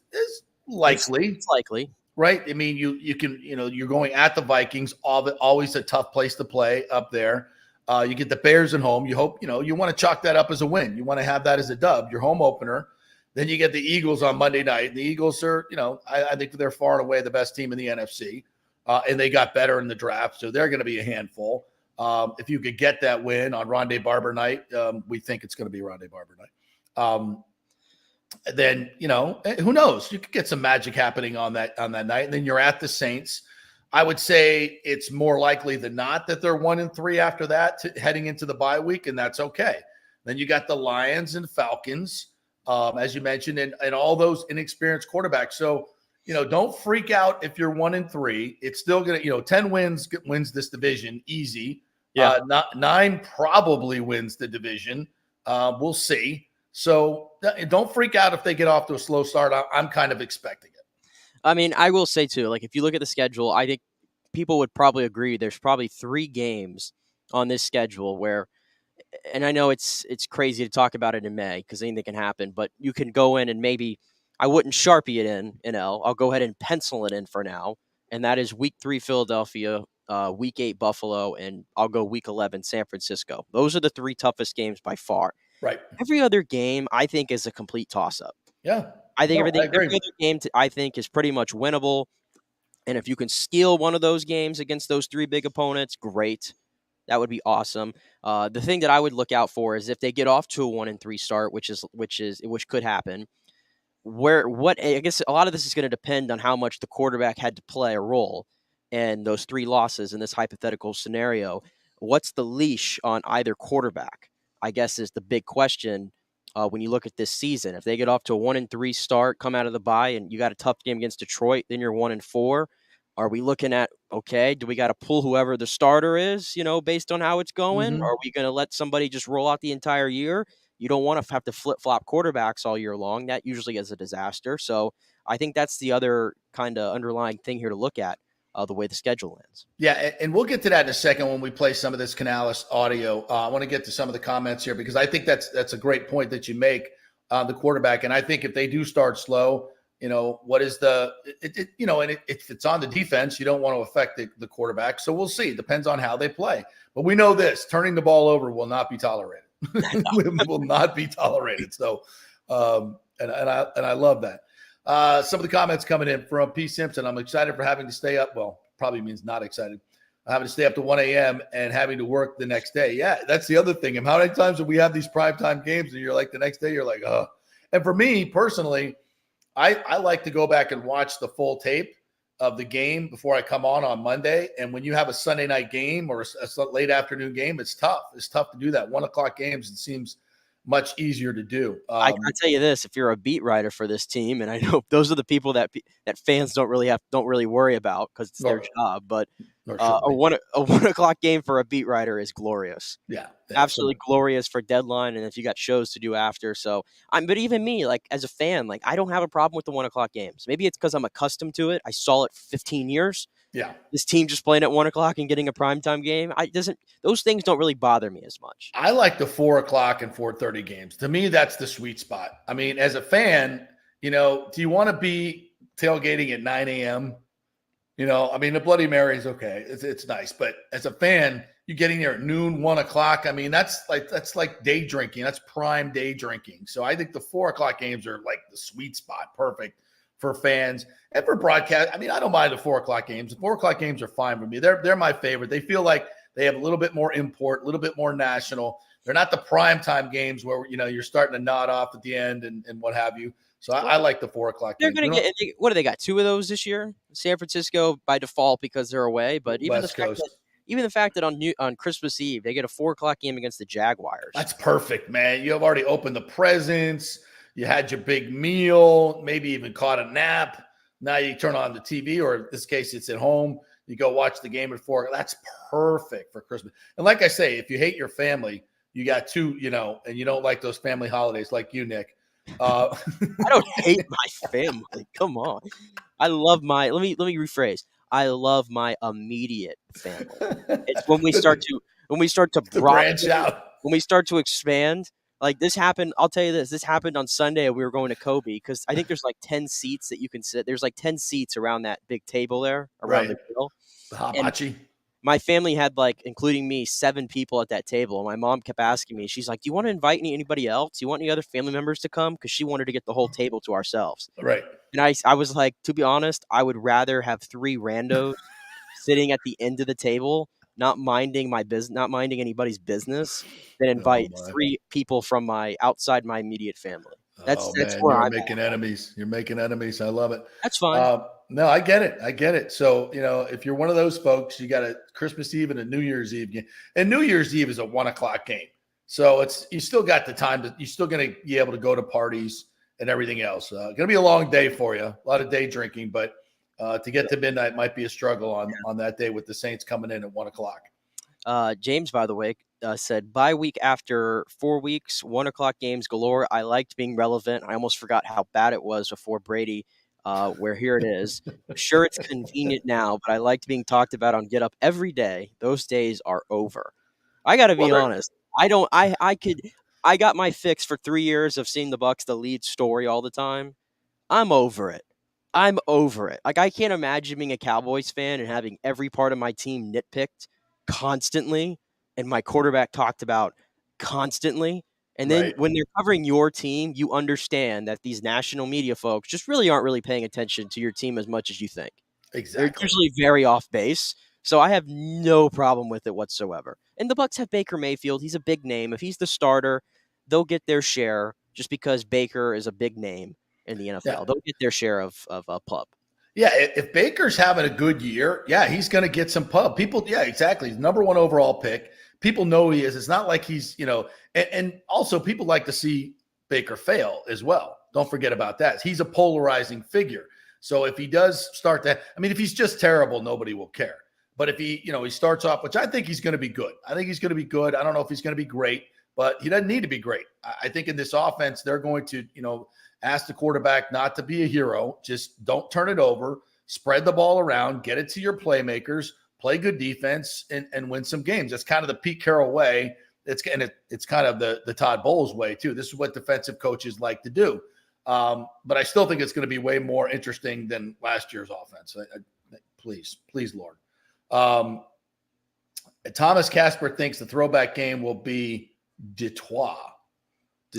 likely, it's likely. Right. I mean, you can, you're going at the Vikings, always a tough place to play up there. You get the Bears at home. You hope, you want to chalk that up as a win. You want to have that as a dub, your home opener. Then you get the Eagles on Monday night. The Eagles are, I think they're far and away the best team in the NFC. And they got better in the draft. So they're going to be a handful. If you could get that win on Rondé Barber night, we think it's going to be Rondé Barber night. Then, who knows? You could get some magic happening on that night. And then you're at the Saints. I would say it's more likely than not that they're 1-3 after that, heading into the bye week, and that's okay. Then you got the Lions and Falcons, as you mentioned, and all those inexperienced quarterbacks. So, don't freak out if you're 1-3. It's still going to, 10 wins this division easy. Yeah. 9 probably wins the division. We'll see. So don't freak out if they get off to a slow start. I'm kind of expecting it. I mean, I will say too, like if you look at the schedule, I think people would probably agree there's probably 3 games on this schedule where, and I know it's crazy to talk about it in May because anything can happen, but you can go in and maybe, I wouldn't Sharpie it in L. I'll go ahead and pencil it in for now. And that is week 3, Philadelphia, week 8, Buffalo, and I'll go week 11, San Francisco. Those are the 3 toughest games by far. Right. Every other game, I think, is a complete toss-up. Yeah. I think every other game, I think, is pretty much winnable. And if you can steal one of those games against those 3 big opponents, great. That would be awesome. The thing that I would look out for is if they get off to a 1-3 start, which could happen. I guess a lot of this is going to depend on how much the quarterback had to play a role in those 3 losses in this hypothetical scenario. What's the leash on either quarterback? I guess is the big question when you look at this season. If they get off to a 1-3 start, come out of the bye, and you got a tough game against Detroit, then you're 1-4. Are we looking at, okay, do we got to pull whoever the starter is, based on how it's going? Mm-hmm. Or are we going to let somebody just roll out the entire year? You don't want to have to flip-flop quarterbacks all year long. That usually is a disaster. So I think that's the other kind of underlying thing here to look at, the way the schedule ends. Yeah, and we'll get to that in a second when we play some of this Canales audio. I want to get to some of the comments here because I think that's a great point that you make, the quarterback. And I think if they do start slow, what is and if it's on the defense, you don't want to affect the quarterback. So we'll see. It depends on how they play. But we know this, turning the ball over will not be tolerated. Will not be tolerated. So, and I love that. Some of the comments coming in from P. Simpson. I'm excited for having to stay up. Well, probably means not excited. Having to stay up to 1 a.m. and having to work the next day. Yeah, that's the other thing. And how many times do we have these primetime games and you're like the next day, you're like, oh. And for me personally, I like to go back and watch the full tape of the game before I come on Monday. And when you have a Sunday night game or a late afternoon game, it's tough. It's tough to do that. 1 o'clock games, it seems much easier to do. I tell you this: if you're a beat writer for this team, and I know those are the people that fans don't really worry about because it's their job, but a 1 o'clock game for a beat writer is glorious. Yeah, absolutely glorious for deadline, and if you got shows to do after. So but even me, like as a fan, like I don't have a problem with the 1 o'clock games. Maybe it's because I'm accustomed to it. I saw it for 15 years. Yeah, this team just playing at 1 o'clock and getting a primetime game. Those things don't really bother me as much. I like the 4 o'clock and 4:30 games. To me, that's the sweet spot. I mean, as a fan, do you want to be tailgating at 9 a.m.? I mean, the Bloody Mary is okay. It's nice. But as a fan, you getting there at noon, 1 o'clock. I mean, that's like day drinking. That's prime day drinking. So I think the 4 o'clock games are like the sweet spot. Perfect for fans and for broadcast. I mean, I don't mind the 4 o'clock games. The 4 o'clock games are fine for me. They're my favorite. They feel like they have a little bit more import, a little bit more national. They're not the primetime games where, you're starting to nod off at the end and what have you. So I like the 4 o'clock They're games. going to get – what do they got, 2 of those this year? San Francisco by default because they're away. But even the fact that on Christmas Eve they get a 4 o'clock game against the Jaguars. That's perfect, man. You have already opened the presents. You had your big meal, maybe even caught a nap. Now you turn on the TV, or in this case, it's at home. You go watch the game at 4. That's perfect for Christmas. And like I say, if you hate your family, you got 2, and you don't like those family holidays like you, Nick. I don't hate my family. Come on. I love my – let me rephrase. I love my immediate family. It's when we start to branch out. When we start to expand. Like this happened, I'll tell you this. This happened on Sunday. We were going to Kobe because I think there's like 10 seats that you can sit. There's like 10 seats around that big table there around the grill. The hibachi. My family had including me, 7 people at that table. And my mom kept asking me, she's like, do you want to invite anybody else? Do you want any other family members to come? Because she wanted to get the whole table to ourselves. Right. And I was like, to be honest, I would rather have 3 randos sitting at the end of the table, not minding anybody's business, than invite 3 people from outside my immediate family. That's where I'm making enemies. You're making enemies. I love it. That's fine. No, I get it. So, if you're one of those folks, you got a Christmas Eve and a New Year's Eve game. And New Year's Eve is a 1 o'clock game. So you still got the time you're still going to be able to go to parties and everything else. Going to be a long day for you. A lot of day drinking, but to get to midnight might be a struggle on that day with the Saints coming in at 1 o'clock. James, by the way, said bye week after 4 weeks, 1 o'clock games galore. I liked being relevant. I almost forgot how bad it was before Brady, where here it is. Sure, it's convenient now, but I liked being talked about on Get Up every day. Those days are over. I got to be honest. I got my fix for 3 years of seeing the Bucs, the lead story all the time. I'm over it. Like, I can't imagine being a Cowboys fan and having every part of my team nitpicked constantly and my quarterback talked about constantly. And then when they're covering your team, you understand that these national media folks just really aren't really paying attention to your team as much as you think. Exactly. They're usually very off base. So I have no problem with it whatsoever. And the Bucs have Baker Mayfield. He's a big name. If he's the starter, they'll get their share just because Baker is a big name in the NFL. Yeah. They'll get their share of pub. Yeah, if Baker's having a good year, yeah, he's going to get some pub. People, yeah, exactly. He's number 1 overall pick. People know he is. It's not like he's, and also people like to see Baker fail as well. Don't forget about that. He's a polarizing figure. So if he does start that, if he's just terrible, nobody will care. But if he starts off, which I think he's going to be good. I think he's going to be good. I don't know if he's going to be great, but he doesn't need to be great. I think in this offense, they're going to, ask the quarterback not to be a hero. Just don't turn it over. Spread the ball around. Get it to your playmakers. Play good defense and win some games. That's kind of the Pete Carroll way. It's kind of the Todd Bowles way too. This is what defensive coaches like to do. But I still think it's going to be way more interesting than last year's offense. Please, Lord. Thomas Casper thinks the throwback game will be Detroit.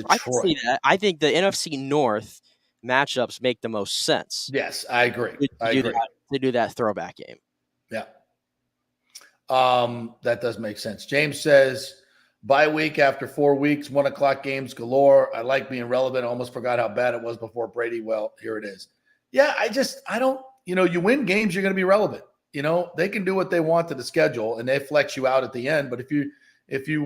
I can see that. I think the NFC North matchups make the most sense. Yes, I agree. To do that throwback game. Yeah. That does make sense. James says, bye week after 4 weeks, 1 o'clock games galore. I like being relevant. I almost forgot how bad it was before Brady. Well, here it is. Yeah, I don't, you win games, you're going to be relevant. They can do what they want to the schedule and they flex you out at the end. But if you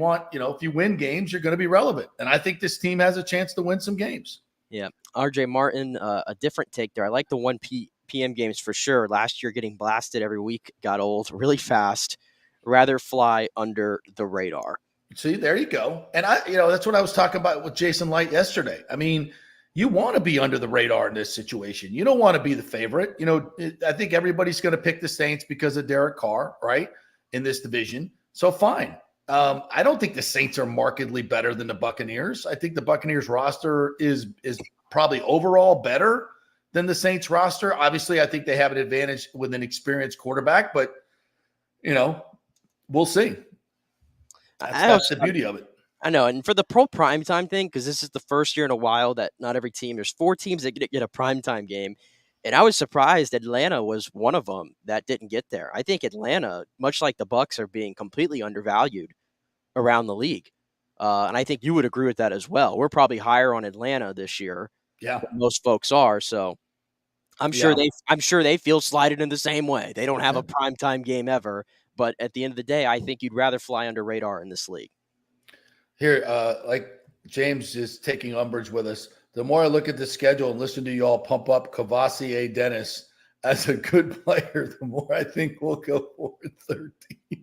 win games, you're going to be relevant. And I think this team has a chance to win some games. Yeah. RJ Martin, a different take there. I like the 1 p.m. games for sure. Last year, getting blasted every week got old really fast. Rather fly under the radar. See, there you go. And that's what I was talking about with Jason Light yesterday. You want to be under the radar in this situation. You don't want to be the favorite. I think everybody's going to pick the Saints because of Derek Carr, right, in this division. So fine. I don't think the Saints are markedly better than the Buccaneers. I think the Buccaneers roster is probably overall better than the Saints roster. Obviously, I think they have an advantage with an experienced quarterback, but, we'll see. That's the beauty of it. I know. And for the pro primetime thing, because this is the first year in a while that not every team, there's 4 teams that get a primetime game. And I was surprised Atlanta was one of them that didn't get there. I think Atlanta, much like the Bucs, are being completely undervalued around the league. And I think you would agree with that as well. We're probably higher on Atlanta this year. Yeah. Than most folks are. So I'm sure they feel slighted in the same way. They don't have a primetime game ever. But at the end of the day, I think you'd rather fly under radar in this league. Here, like James is taking umbrage with us. The more I look at the schedule and listen to you all pump up Cavassier Dennis as a good player, the more I think we'll go 4-13.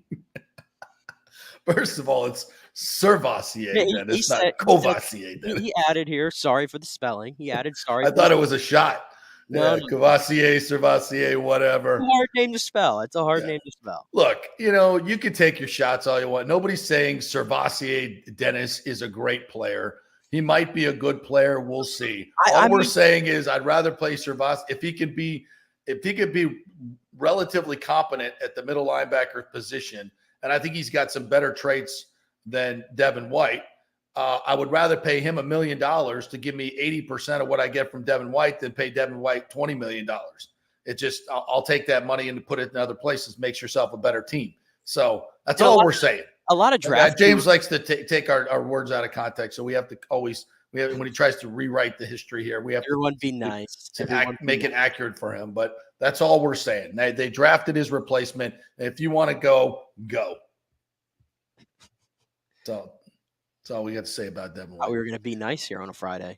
First of all, it's Servassier Dennis, not Covassier Dennis. He added here, sorry for the spelling. He added sorry. I thought it was a shot. No. Cavassier, Servassier, whatever. It's a hard name to spell. It's a hard name to spell. Look, you can take your shots all you want. Nobody's saying Servassier Dennis is a great player. He might be a good player. We'll see. All we're saying is I'd rather play Servassier if he could be relatively competent at the middle linebacker position. And I think he's got some better traits than Devin White. I would rather pay him $1 million to give me 80% of what I get from Devin White than pay Devin White $20 million. It just, I'll take that money and put it in other places. Makes yourself a better team. So that's all we're saying. A lot of draft. James likes to take our words out of context. So we have to always, when he tries to rewrite the history here, we have everyone be nice to make it accurate for him. But that's all we're saying. They drafted his replacement. If you want to go, go. So that's all we have to say about Devin White. We were going to be nice here on a Friday.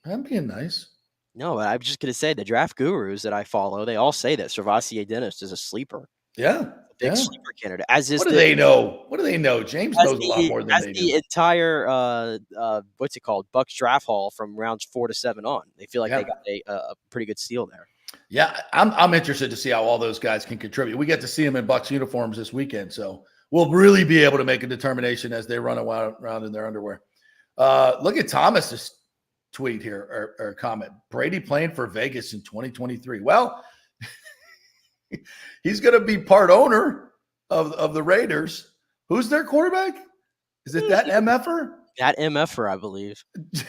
I'm being nice. No, I'm just going to say the draft gurus that I follow, they all say that Servassier Dennis is a sleeper. Yeah. A big sleeper candidate. As is what do they know? What do they know? James knows a lot more than they do. The entire, what's it called? Bucs draft haul from rounds 4 to 7 on. They feel like they got a pretty good steal there. Yeah. I'm interested to see how all those guys can contribute. We get to see them in Bucs uniforms this weekend. So we'll really be able to make a determination as they run around in their underwear. Look at Thomas's tweet here or comment. Brady playing for Vegas in 2023. Well, he's going to be part owner of the Raiders. Who's their quarterback? Is it that MFer? That MFer, I believe.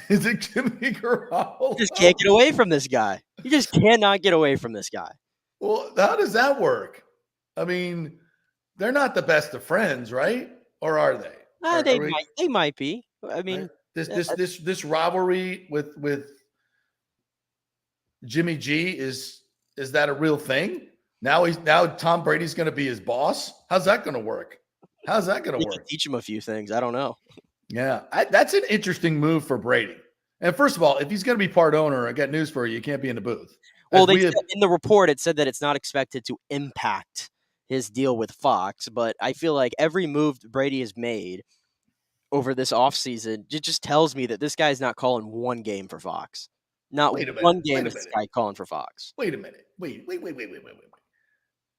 Is it Jimmy Garoppolo? You just can't get away from this guy. You just cannot get away from this guy. Well, how does that work? I mean, they're not the best of friends, right? or are they? They might be. I mean, this rivalry with Jimmy G is that a real thing? Now Tom Brady's going to be his boss. How's that going to work? How's that going to work? Teach him a few things. I don't know. Yeah, that's an interesting move for Brady. And first of all, if he's going to be part owner, I got news for you. You can't be in the booth. Well, in the report, it said that it's not expected to impact his deal with Fox. But I feel like every move Brady has made over this offseason, it just tells me that this guy's not calling one game for Fox. Not one game is this guy calling for Fox. Wait a minute. Wait.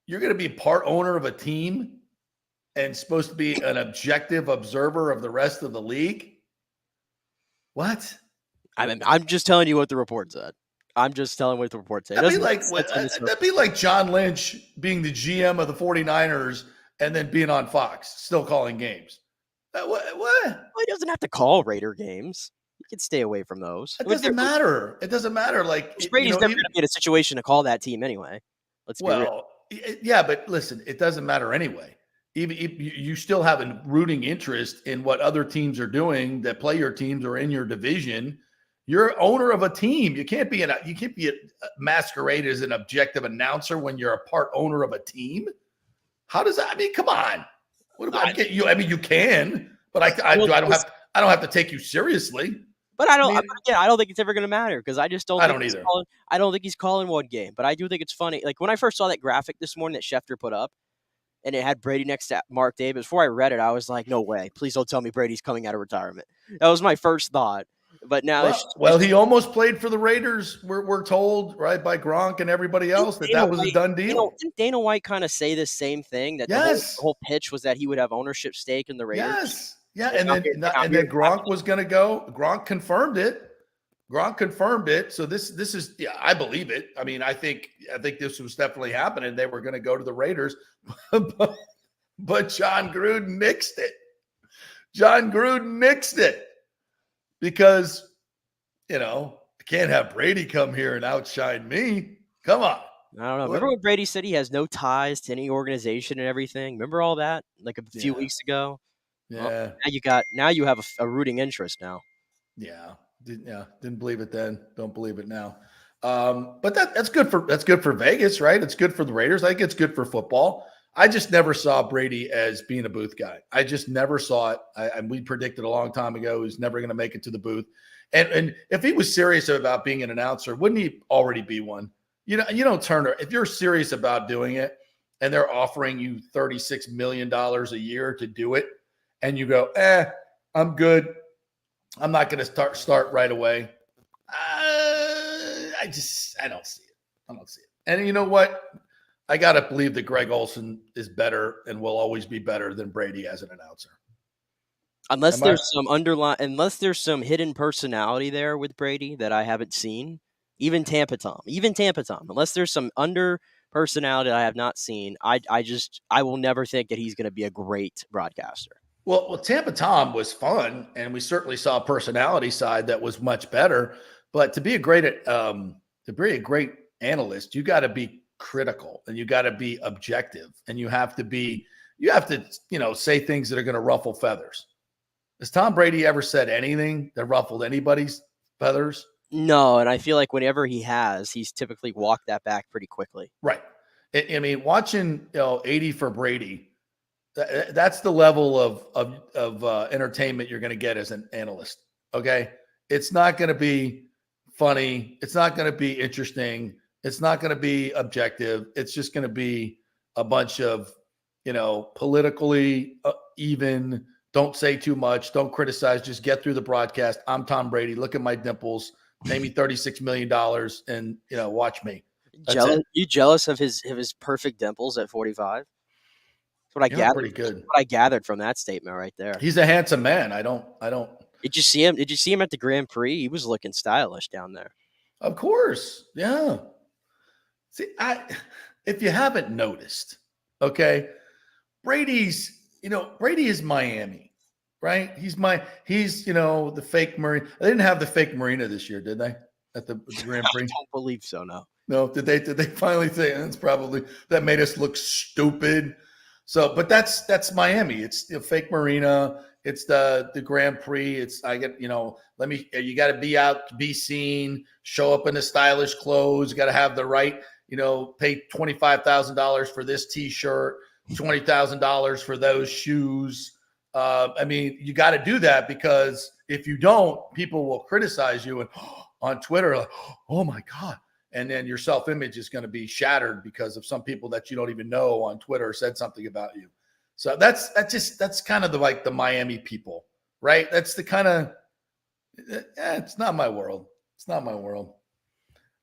You're going to be part owner of a team and supposed to be an objective observer of the rest of the league? What? I'm just telling you what the report said. I'm just telling what the report said. That'd be like John Lynch being the GM of the 49ers and then being on Fox, still calling games. What? Well, he doesn't have to call Raider games. You can stay away from those. It doesn't matter. It doesn't matter. Like Brady's never going to be in a situation to call that team anyway. Let's be real. Yeah, but listen, it doesn't matter anyway. Even if you still have a rooting interest in what other teams are doing that play your teams or in your division. You're owner of a team. You can't be masquerade as an objective announcer when you're a part owner of a team. How does that? I mean, come on. What about you? I mean, you can, but I don't have to take you seriously. But I don't think it's ever going to matter because I just don't. I don't either. I don't think he's calling one game, but I do think it's funny. Like when I first saw that graphic this morning that Schefter put up, and it had Brady next to Mark Davis. Before I read it, I was like, "No way! Please don't tell me Brady's coming out of retirement." That was my first thought. But now, he almost played for the Raiders. We're told, right, by Gronk and everybody else that was a done deal. Didn't Dana White kind of say the same thing? That the whole pitch was that he would have ownership stake in the Raiders. Yes, yeah, and then Gronk was going to go. Gronk confirmed it. So this is, I believe it. I mean, I think this was definitely happening. They were going to go to the Raiders, but John Gruden nixed it. Because, I can't have Brady come here and outshine me. Come on. I don't know. Remember when Brady said he has no ties to any organization and everything? Remember all that? Like a few weeks ago? Yeah. Well, now you have a rooting interest now. Yeah. Didn't believe it then. Don't believe it now. But that's good for Vegas, right? It's good for the Raiders. I think it's good for football. I just never saw Brady as being a booth guy. I just never saw it. And we predicted a long time ago he's never going to make it to the booth. And if he was serious about being an announcer, wouldn't he already be one? You don't turn – if you're serious about doing it and they're offering you $36 million a year to do it and you go, I'm good. I'm not going to start right away. I don't see it. I don't see it. And you know what? I got to believe that Greg Olsen is better and will always be better than Brady as an announcer. Unless there's some hidden personality there with Brady that I haven't seen. Even Tampa Tom. Unless there's some under personality that I have not seen, I will never think that he's going to be a great broadcaster. Well, Tampa Tom was fun, and we certainly saw a personality side that was much better. But to be a great analyst, you got to be critical and you got to be objective and you have to say things that are going to ruffle feathers. Has Tom Brady ever said anything that ruffled anybody's feathers? No, and I feel like whenever he has, he's typically walked that back pretty quickly. Right. I mean, watching 80 for Brady, that's the level of entertainment you're going to get as an analyst. Okay, it's not going to be funny. It's not going to be interesting. It's not going to be objective. It's just going to be a bunch of, politically even. Don't say too much. Don't criticize. Just get through the broadcast. I'm Tom Brady. Look at my dimples. Pay me $36 million and, watch me. You jealous of his perfect dimples at 45? That's what I gathered. Pretty good. What I gathered from that statement right there. He's a handsome man. I don't. Did you see him? Did you see him at the Grand Prix? He was looking stylish down there. Of course. Yeah. See, if you haven't noticed, okay, Brady is Miami, right? He's the fake marina. They didn't have the fake marina this year, did they? At the Grand Prix? I don't believe so, no. No, did they finally say that's probably that made us look stupid? So, but that's Miami. It's the fake marina. It's the Grand Prix. You got to be out, be seen, show up in the stylish clothes. You got to have the right, pay $25,000 for this T-shirt, $20,000 for those shoes. You got to do that, because if you don't, people will criticize you and on Twitter, like, oh my God. And then your self-image is going to be shattered because of some people that you don't even know on Twitter said something about you. So that's kind of the Miami people, right? That's the kind of, it's not my world. It's not my world.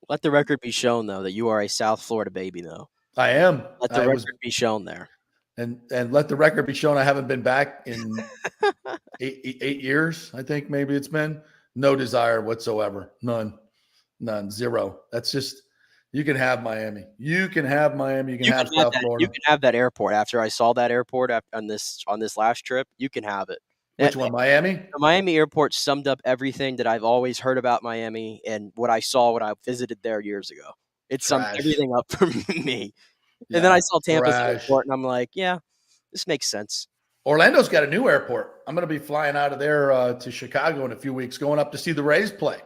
Let the record be shown, though, that you are a South Florida baby, though. I am. Let the record be shown there. And let the record be shown I haven't been back in 8 years, I think maybe it's been. No desire whatsoever. None, zero. That's just, you can have Miami. You can have Miami. You can have South Florida. You can have that airport. After I saw that airport on this last trip, you can have it. Which one, Miami? The Miami airport summed up everything that I've always heard about Miami and what I saw when I visited there years ago. It summed everything up for me. Yeah, and then I saw Tampa's airport, and I'm like, yeah, this makes sense. Orlando's got a new airport. I'm going to be flying out of there to Chicago in a few weeks, going up to see the Rays play.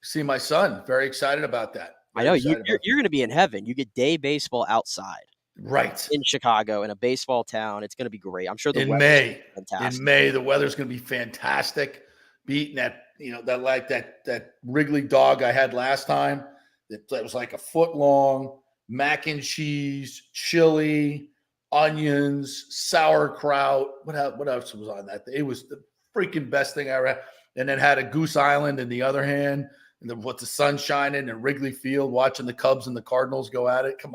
See my son. Very excited about that. I know you're going to be in heaven. You get day baseball outside, right, in Chicago, in a baseball town. It's going to be great. I'm sure the weather's fantastic. In May, the weather's going to be fantastic. Beating that Wrigley dog I had last time. That was like a foot long. Mac and cheese, chili, onions, sauerkraut. What else was on that? It was the freaking best thing I ever had. And then had a Goose Island in the other hand. And then with the sun shining in Wrigley Field, watching the Cubs and the Cardinals go at it. Come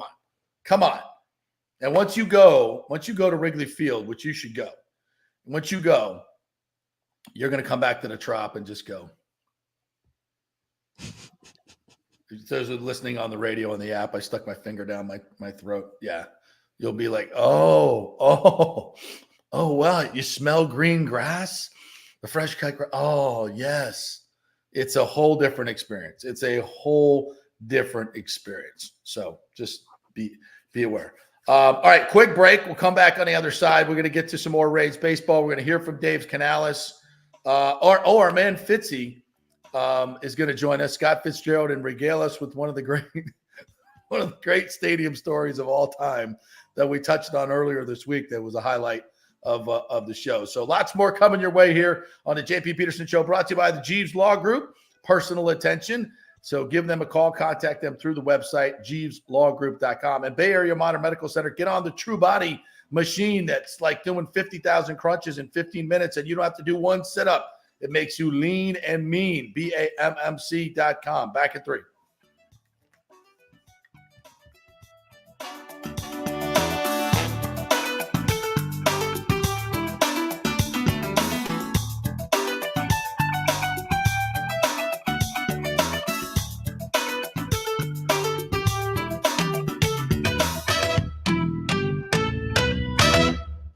on. And once you go to Wrigley Field, which you should go, once you go, you're going to come back to the Trop and just go. Those are listening on the radio and the app. I stuck my finger down my throat. Yeah. You'll be like, oh, wow. You smell green grass? The fresh cut grass. Oh, yes. It's a whole different experience. So just be aware. All right, quick break. We'll come back on the other side. We're going to get to some more Rays baseball. We're going to hear from Dave Canales. Our man Fitzy is going to join us. Scott Fitzgerald, and regale us with one of the great stadium stories of all time that we touched on earlier this week. That was a highlight of the show. So lots more coming your way here on the JP Peterson Show, brought to you by the Jeeves Law Group, personal attention. So give them a call, contact them through the website, jeeveslawgroup.com. And Bay Area Modern Medical Center, get on the True Body machine that's like doing 50,000 crunches in 15 minutes, and you don't have to do one sit-up. It makes you lean and mean, BAMMC.com. Back at 3.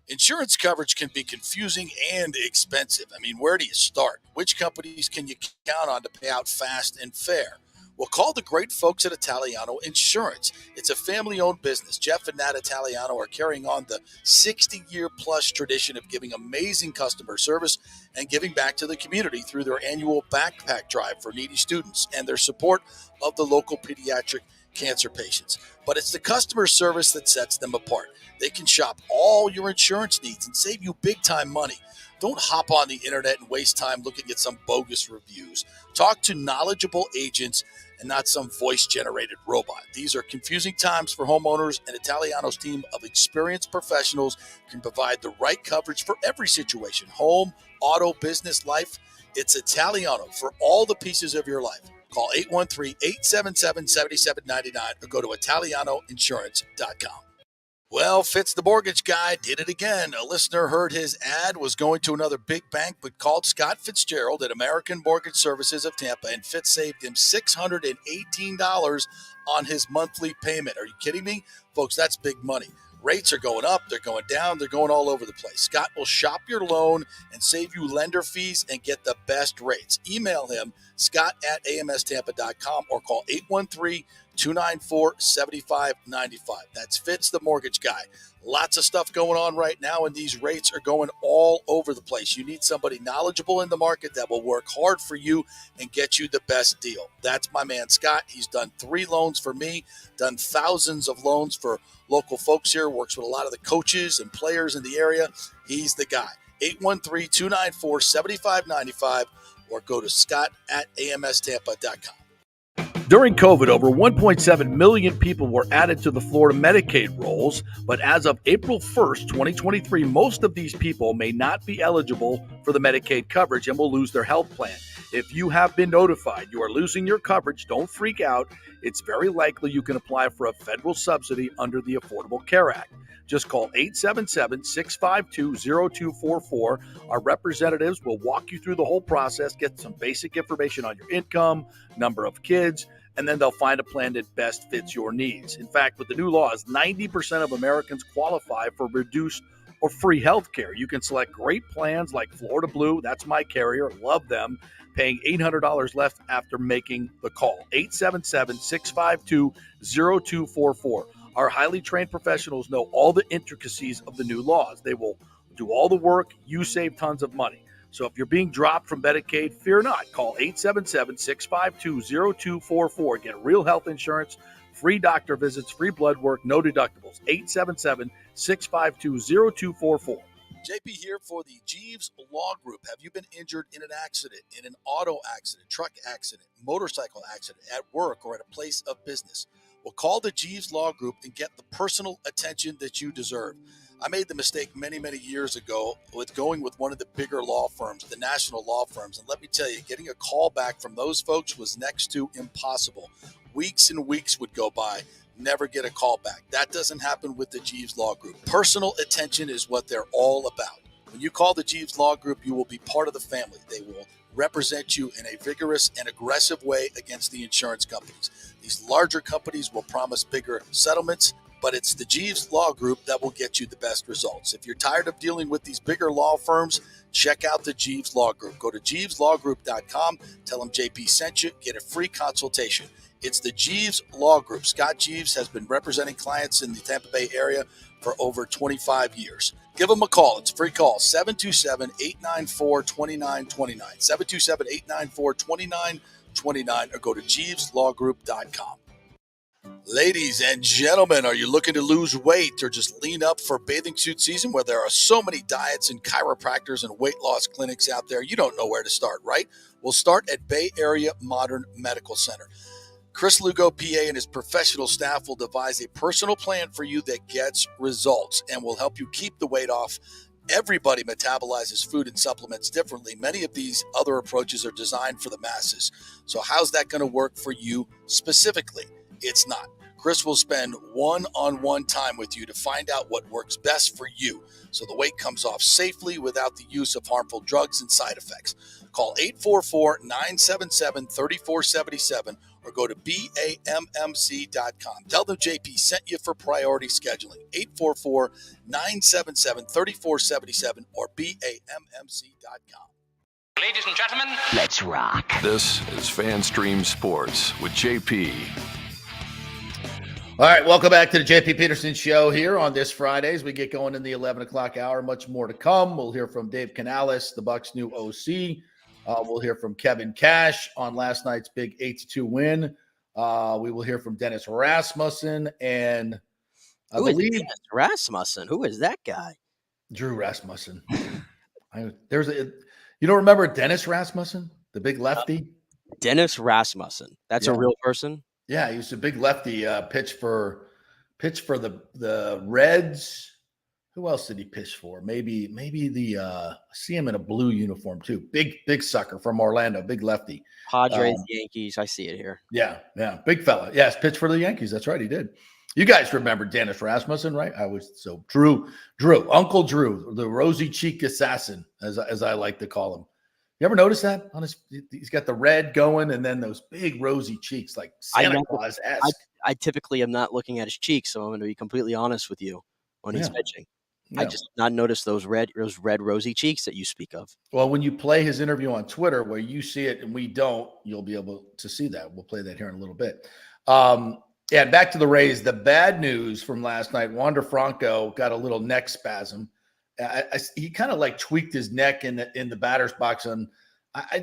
Insurance coverage can be confusing and expensive. I mean, where do you start? Which companies can you count on to pay out fast and fair? Well, call the great folks at Italiano Insurance. It's a family-owned business. Jeff and Nat Italiano are carrying on the 60-year-plus tradition of giving amazing customer service and giving back to the community through their annual backpack drive for needy students and their support of the local pediatric cancer patients. But it's the customer service that sets them apart. They can shop all your insurance needs and save you big-time money. Don't hop on the internet and waste time looking at some bogus reviews. Talk to knowledgeable agents and not some voice-generated robot. These are confusing times for homeowners, and Italiano's team of experienced professionals can provide the right coverage for every situation: home, auto, business, life. It's Italiano for all the pieces of your life. Call 813-877-7799 or go to italianoinsurance.com. Well, Fitz the mortgage guy did it again. A listener heard his ad, was going to another big bank, but called Scott Fitzgerald at American Mortgage Services of Tampa, and Fitz saved him $618 on his monthly payment. Are you kidding me? Folks, that's big money. Rates are going up, they're going down, they're going all over the place. Scott will shop your loan and save you lender fees and get the best rates. Email him, scott@amstampa.com, or call 813 813-294-7595. That's Fitz, the mortgage guy. Lots of stuff going on right now, and these rates are going all over the place. You need somebody knowledgeable in the market that will work hard for you and get you the best deal. That's my man, Scott. He's done 3 loans for me, done thousands of loans for local folks here, works with a lot of the coaches and players in the area. He's the guy. 813-294-7595 or go to scott@amstampa.com. During COVID, over 1.7 million people were added to the Florida Medicaid rolls, but as of April 1st, 2023, most of these people may not be eligible for the Medicaid coverage and will lose their health plan. If you have been notified you are losing your coverage, don't freak out. It's very likely you can apply for a federal subsidy under the Affordable Care Act. Just call 877-652-0244. Our representatives will walk you through the whole process, get some basic information on your income, number of kids, and then they'll find a plan that best fits your needs. In fact, with the new laws, 90% of Americans qualify for reduced or free health care. You can select great plans like Florida Blue, that's my carrier, love them, paying $800 less after making the call. 877-652-0244. Our highly trained professionals know all the intricacies of the new laws. They will do all the work. You save tons of money. So if you're being dropped from Medicaid, fear not. Call 877-652-0244. Get real health insurance, free doctor visits, free blood work, no deductibles. 877-652-0244. JP here for the Jeeves Law Group. Have you been injured in an accident, in an auto accident, truck accident, motorcycle accident, at work, or at a place of business? Well, call the Jeeves Law Group and get the personal attention that you deserve. I made the mistake many, many years ago with going with one of the bigger law firms, the national law firms. And let me tell you, getting a call back from those folks was next to impossible. Weeks and weeks would go by, never get a call back. That doesn't happen with the Jeeves Law Group. Personal attention is what they're all about. When you call the Jeeves Law Group, you will be part of the family. They will represent you in a vigorous and aggressive way against the insurance companies. These larger companies will promise bigger settlements, but it's the Jeeves Law Group that will get you the best results. If you're tired of dealing with these bigger law firms, check out the Jeeves Law Group. Go to jeeveslawgroup.com, tell them JP sent you, get a free consultation. It's the Jeeves Law Group. Scott Jeeves has been representing clients in the Tampa Bay area for over 25 years. Give them a call. It's a free call, 727-894-2929, 727-894-2929, or go to jeeveslawgroup.com. Ladies and gentlemen, are you looking to lose weight or just lean up for bathing suit season where there are so many diets and chiropractors and weight loss clinics out there? You don't know where to start, right? We'll start at Bay Area Modern Medical Center. Chris Lugo, PA, and his professional staff will devise a personal plan for you that gets results and will help you keep the weight off. Everybody metabolizes food and supplements differently. Many of these other approaches are designed for the masses. So how's that going to work for you specifically? It's not. Chris will spend one-on-one time with you to find out what works best for you so the weight comes off safely without the use of harmful drugs and side effects. Call 844-977-3477 or go to BAMMC.com. Tell them JP sent you for priority scheduling. 844-977-3477 or BAMMC.com. Ladies and gentlemen, Let's rock. This is FanStream Sports with JP. All right, welcome back to the JP Peterson Show here on this Friday as we get going in the 11 o'clock hour. Much more to come. We'll hear from Dave Canales, the Bucs' new OC. We'll hear from Kevin Cash on last night's big 8-2 win. We will hear from Dennis Rasmussen and Who is Dennis Rasmussen? Who is that guy? Drew Rasmussen. You don't remember Dennis Rasmussen, the big lefty? Dennis Rasmussen. That's a real person? Yeah, he was a big lefty. Pitch for the Reds. Who else did he pitch for? Maybe I see him in a blue uniform too. Big sucker from Orlando, big lefty. Padres, Yankees. I see it here. Yeah, big fella. Yes, pitched for the Yankees. That's right, he did. You guys remember Dennis Rasmussen, right? Drew, Uncle Drew, the rosy cheek assassin, as I like to call him. You ever notice that on he's got the red going and then those big rosy cheeks like Santa Claus-esque. I typically am not looking at his cheeks, so I'm going to be completely honest with you when he's pitching. Yeah. I just not noticed those red rosy cheeks that you speak of. Well, when you play his interview on Twitter where you see it and we don't, you'll be able to see that. We'll play that here in a little bit. Yeah, back to the Rays. The bad news from last night, Wander Franco got a little neck spasm. He kind of like tweaked his neck in the batter's box. And I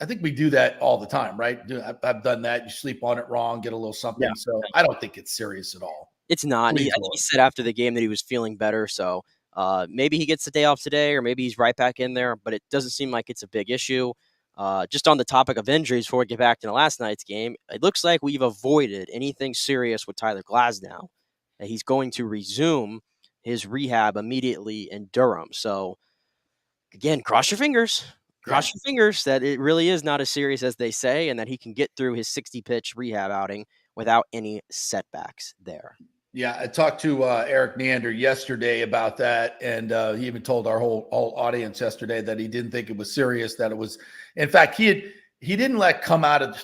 think we do that all the time, right? I've done that. You sleep on it wrong, get a little something. Yeah. So I don't think it's serious at all. It's not. He said after the game that he was feeling better. So maybe he gets the day off today, or maybe he's right back in there. But it doesn't seem like it's a big issue. Just on the topic of injuries, before we get back to last night's game, it looks like we've avoided anything serious with Tyler Glasnow. And he's going to resume his rehab immediately in Durham. So, again, cross your fingers. Cross your fingers that it really is not as serious as they say, and that he can get through his 60-pitch rehab outing without any setbacks there. Yeah, I talked to Eric Neander yesterday about that, and he even told our whole audience yesterday that he didn't think it was serious, that it was – in fact, he didn't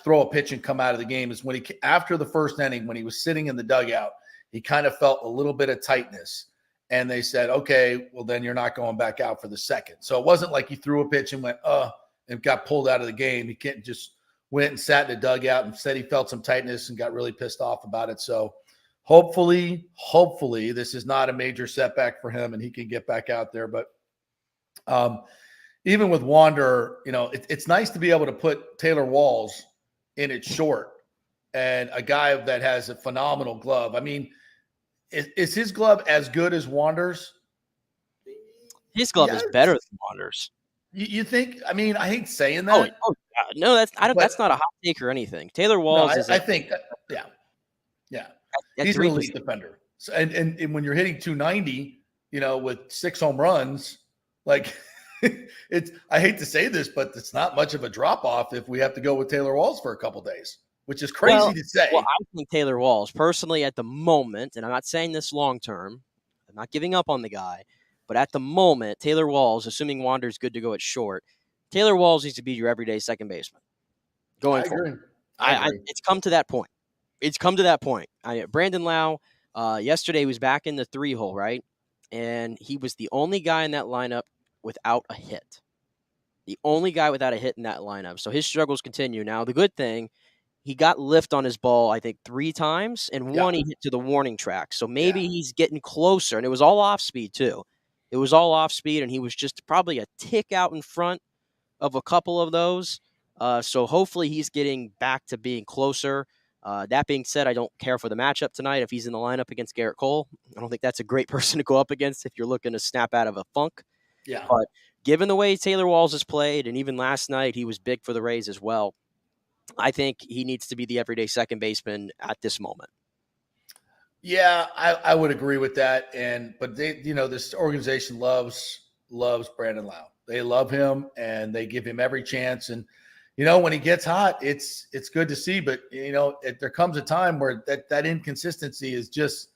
throw a pitch and come out of the game. Is when after the first inning, when he was sitting in the dugout, he kind of felt a little bit of tightness. And they said, okay, well, then you're not going back out for the second. So it wasn't like he threw a pitch and went, and got pulled out of the game. He can't just went and sat in the dugout and said he felt some tightness and got really pissed off about it. So hopefully this is not a major setback for him and he can get back out there. But even with Wander, it's nice to be able to put Taylor Walls in it short, and a guy that has a phenomenal glove. I mean, is his glove as good as Wander's? His glove is better than Wander's. You think? I mean, I hate saying that. No, that's not a hot take or anything. Taylor Walls is. I think, yeah. He's an elite defender. So, and when you're hitting 290, with 6 home runs, like it's. I hate to say this, but it's not much of a drop off if we have to go with Taylor Walls for a couple days. Which is crazy to say. Well, I think Taylor Walls, personally, at the moment, and I'm not saying this long term, I'm not giving up on the guy, but at the moment, Taylor Walls, assuming Wander's good to go at short, Taylor Walls needs to be your everyday second baseman. Going forward. I agree. It's come to that point. Brandon Lau, yesterday was back in the 3-hole, right? And he was the only guy in that lineup without a hit. The only guy without a hit in that lineup. So his struggles continue. Now, the good thing, he got lift on his ball, I think, 3 times, and one he hit to the warning track. So maybe he's getting closer, and it was all off speed too. It was all off speed, and he was just probably a tick out in front of a couple of those. So hopefully he's getting back to being closer. That being said, I don't care for the matchup tonight if he's in the lineup against Garrett Cole. I don't think that's a great person to go up against if you're looking to snap out of a funk. Yeah. But given the way Taylor Walls has played, and even last night he was big for the Rays as well, I think he needs to be the everyday second baseman at this moment. Yeah, I would agree with that. But they, this organization loves Brandon Lau. They love him and they give him every chance. And when he gets hot, it's good to see. But there comes a time where that inconsistency is just,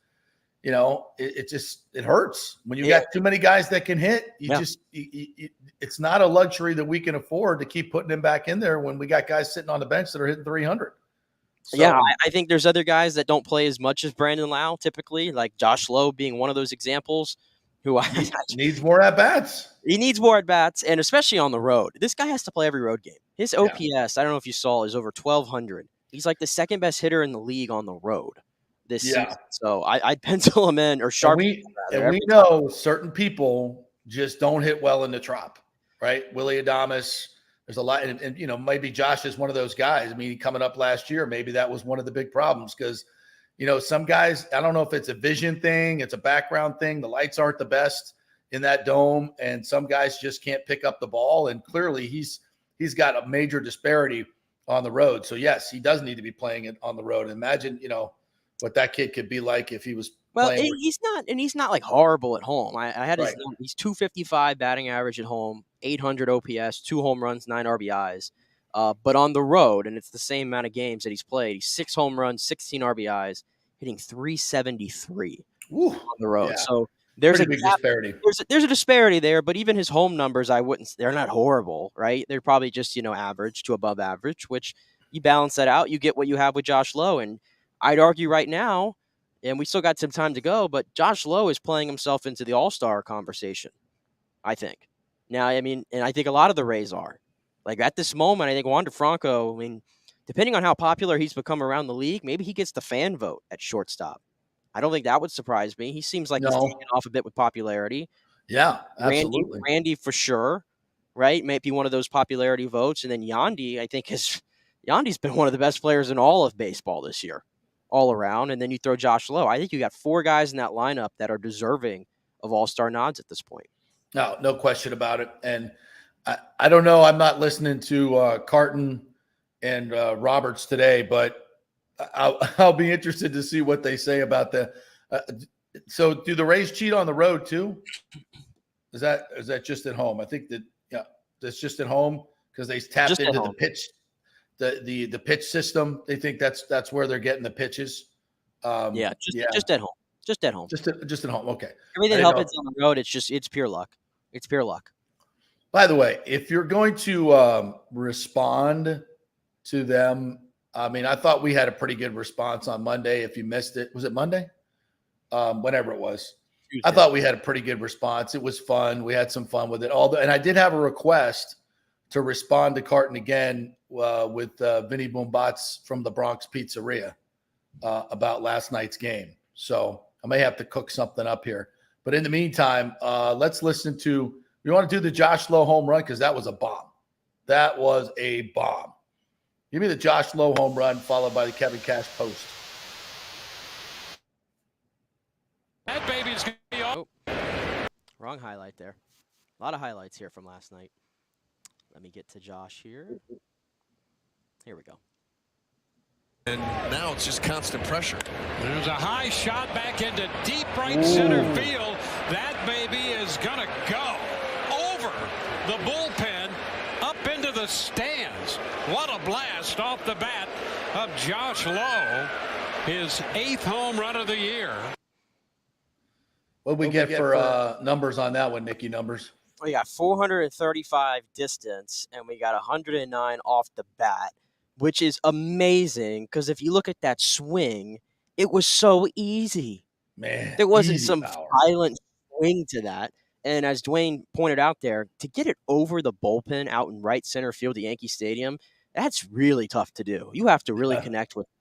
it hurts when you got too many guys that can hit. It's not a luxury that we can afford to keep putting him back in there when we got guys sitting on the bench that are hitting 300. So, I think there's other guys that don't play as much as Brandon Lau typically, like Josh Lowe being one of those examples. Who needs more at bats. He needs more at bats, and especially on the road. This guy has to play every road game. His OPS, I don't know if you saw, is over 1,200. He's like the second best hitter in the league on the road this season. So I'd pencil him in or sharp. We know certain people just don't hit well in the trop, right? Willie Adames. There's a lot, and maybe Josh is one of those guys. I mean, coming up last year, maybe that was one of the big problems because, some guys, I don't know if it's a vision thing, it's a background thing. The lights aren't the best in that dome, and some guys just can't pick up the ball. And clearly, he's got a major disparity on the road. So yes, he does need to be playing it on the road. Imagine, what that kid could be like if he was. Well, he's not like horrible at home. I had he's 255 batting average at home, 800 OPS, 2 home runs, 9 RBIs. But on the road, and it's the same amount of games that he's played, he's 6 home runs, 16 RBIs, hitting 373 on the road. Yeah. So there's a big disparity. There's a disparity there, but even his home numbers, they're not horrible, right? They're probably just, average to above average, which you balance that out, you get what you have with Josh Lowe. And I'd argue right now, and we still got some time to go, but Josh Lowe is playing himself into the all-star conversation, I think. Now, and I think a lot of the Rays are. Like, at this moment, I think Wander Franco, depending on how popular he's become around the league, maybe he gets the fan vote at shortstop. I don't think that would surprise me. He seems like he's taken off a bit with popularity. Yeah, absolutely. Randy for sure, right? Might be one of those popularity votes. And then Yandy, I think Yandy's been one of the best players in all of baseball this year, all around. And then you throw Josh Lowe. I think you got 4 guys in that lineup that are deserving of all-star nods at this point. No question about it. And I don't know. I'm not listening to Carton and Roberts today, but I'll be interested to see what they say about the. So, do the Rays cheat on the road too? Is that just at home? I think that's just at home because they tapped Just into at the home. pitch, the pitch system. They think that's where they're getting the pitches. Just at home. Just at home. Just at home. Okay. Everything happens on the road. It's pure luck. It's pure luck. By the way, if you're going to respond to them, I mean, I thought we had a pretty good response on Monday. If you missed it, was it Monday? Whenever it was. Tuesday. I thought we had a pretty good response. It was fun. We had some fun with it. And I did have a request to respond to Carton again with Vinny Boombatz from the Bronx Pizzeria about last night's game. So I may have to cook something up here. But in the meantime, let's listen to – you want to do the Josh Lowe home run? Because that was a bomb. That was a bomb. Give me the Josh Lowe home run followed by the Kevin Cash post. That baby's going to be off. Wrong highlight there. A lot of highlights here from last night. Let me get to Josh here. Here we go. And now it's just constant pressure. There's a high shot back into deep right center field. That baby is going to go over the bullpen up into the stands. What a blast off the bat of Josh Lowe. His 8th home run of the year. What we get for numbers on that one, Nikki? Numbers? We got 435 distance, and we got 109 off the bat, which is amazing because if you look at that swing, it was so easy. Man, there wasn't some violent swing to that. And as Dwayne pointed out there, to get it over the bullpen out in right center field at Yankee Stadium, that's really tough to do. You have to really connect with that.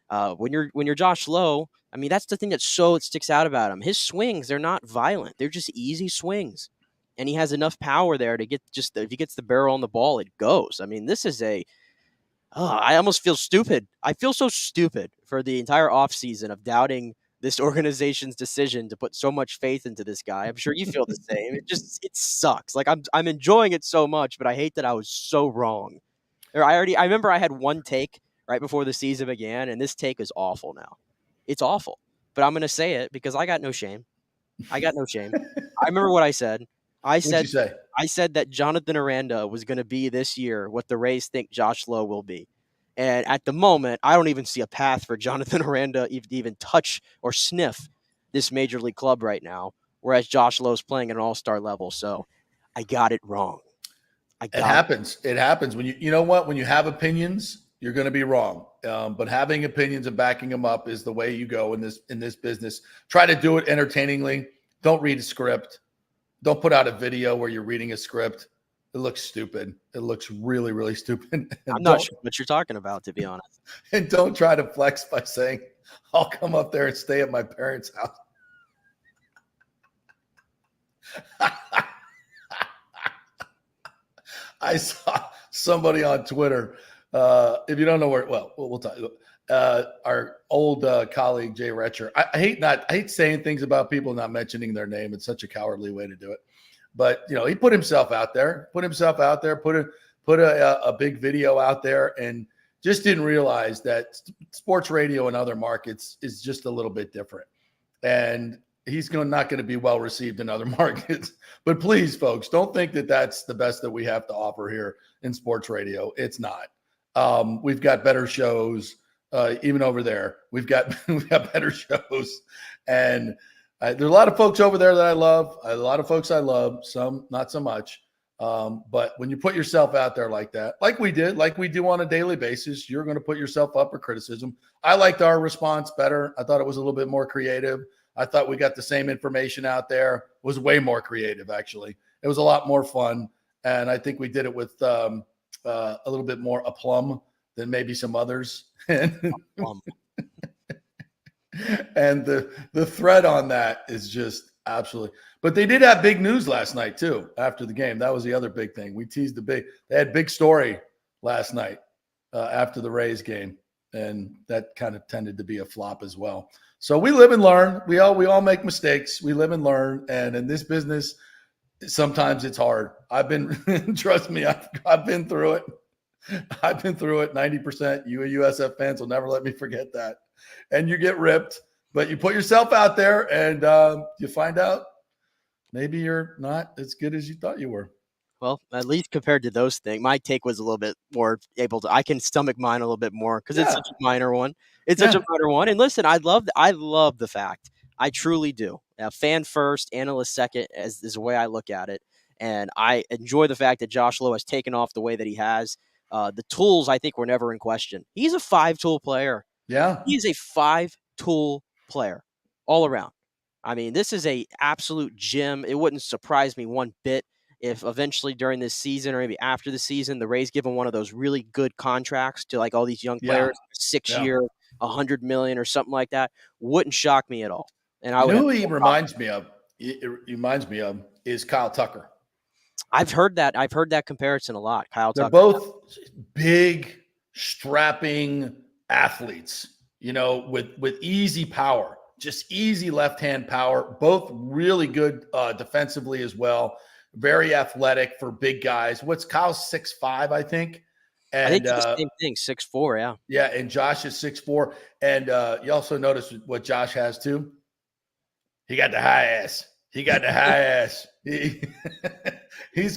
But when you're Josh Lowe, I mean, that's the thing that sticks out about him. His swings, they're not violent. They're just easy swings. And he has enough power there to get if he gets the barrel on the ball, it goes. I mean, this is I almost feel stupid. I feel so stupid for the entire offseason of doubting this organization's decision to put so much faith into this guy. I'm sure you feel the same. It sucks. Like I'm enjoying it so much, but I hate that I was so wrong. I remember I had one take right before the season began, and this take is awful now. It's awful. But I'm going to say it because I got no shame. I remember what I said. I said that Jonathan Aranda was going to be this year what the Rays think Josh Lowe will be. And at the moment, I don't even see a path for Jonathan Aranda to even touch or sniff this major league club right now, whereas Josh Lowe's playing at an all-star level. So I got it wrong. It happens. It happens. When you know what? When you have opinions, you're going to be wrong. But having opinions and backing them up is the way you go in this business. Try to do it entertainingly. Don't read a script. Don't put out a video where you're reading a script. It looks stupid. It looks really, really stupid. I'm not sure what you're talking about, to be honest. And don't try to flex by saying, I'll come up there and stay at my parents' house. I saw somebody on Twitter. If you don't know we'll talk. Our old colleague Jay Retcher. I hate saying things about people not mentioning their name. It's such a cowardly way to do it. But he put himself out there. Put a big video out there, and just didn't realize that sports radio in other markets is just a little bit different. And he's not going to be well received in other markets. But please, folks, don't think that that's the best that we have to offer here in sports radio. It's not. We've got better shows. Even over there, we've got better shows, and there's a lot of folks over there that I love. A lot of folks I love, some not so much. But when you put yourself out there like that, like we do on a daily basis, you're going to put yourself up for criticism. I liked our response better. I thought it was a little bit more creative. I thought we got the same information out there. It was way more creative, actually. It was a lot more fun, and I think we did it with a little bit more aplomb than maybe some others. And the thread on that is just absolutely. But they did have big news last night too. After the game, that was the other big thing. We teased they had big story last night after the Rays game, and that kind of tended to be a flop as well. So we live and learn. We all make mistakes. We live and learn, and in this business, sometimes it's hard. I've been, trust me, I've been through it. I've been through it 90%. You USF fans will never let me forget that. And you get ripped, but you put yourself out there and you find out maybe you're not as good as you thought you were. Well, at least compared to those things, my take was a little bit more able to. I can stomach mine a little bit more because it's such a minor one. It's such a minor one. And listen, I love the fact. I truly do. Fan first, analyst second is the way I look at it. And I enjoy the fact that Josh Lowe has taken off the way that he has. The tools, I think, were never in question. He's a 5-tool player. Yeah. He's a 5-tool player all around. I mean, this is a absolute gem. It wouldn't surprise me one bit if eventually during this season or maybe after the season, the Rays give him one of those really good contracts to like all these young players, 6-year, $100 million or something like that. Wouldn't shock me at all. And I who he reminds me of is Kyle Tucker. I've heard that comparison a lot. Kyle Tucker. They're both big, strapping athletes, with easy power, just easy left-hand power, both really good defensively as well. Very athletic for big guys. What's Kyle's 6'5", I think. And I think it's the same thing, 6'4", yeah. Yeah, and Josh is 6'4". And you also notice what Josh has too. He got the high ass. He's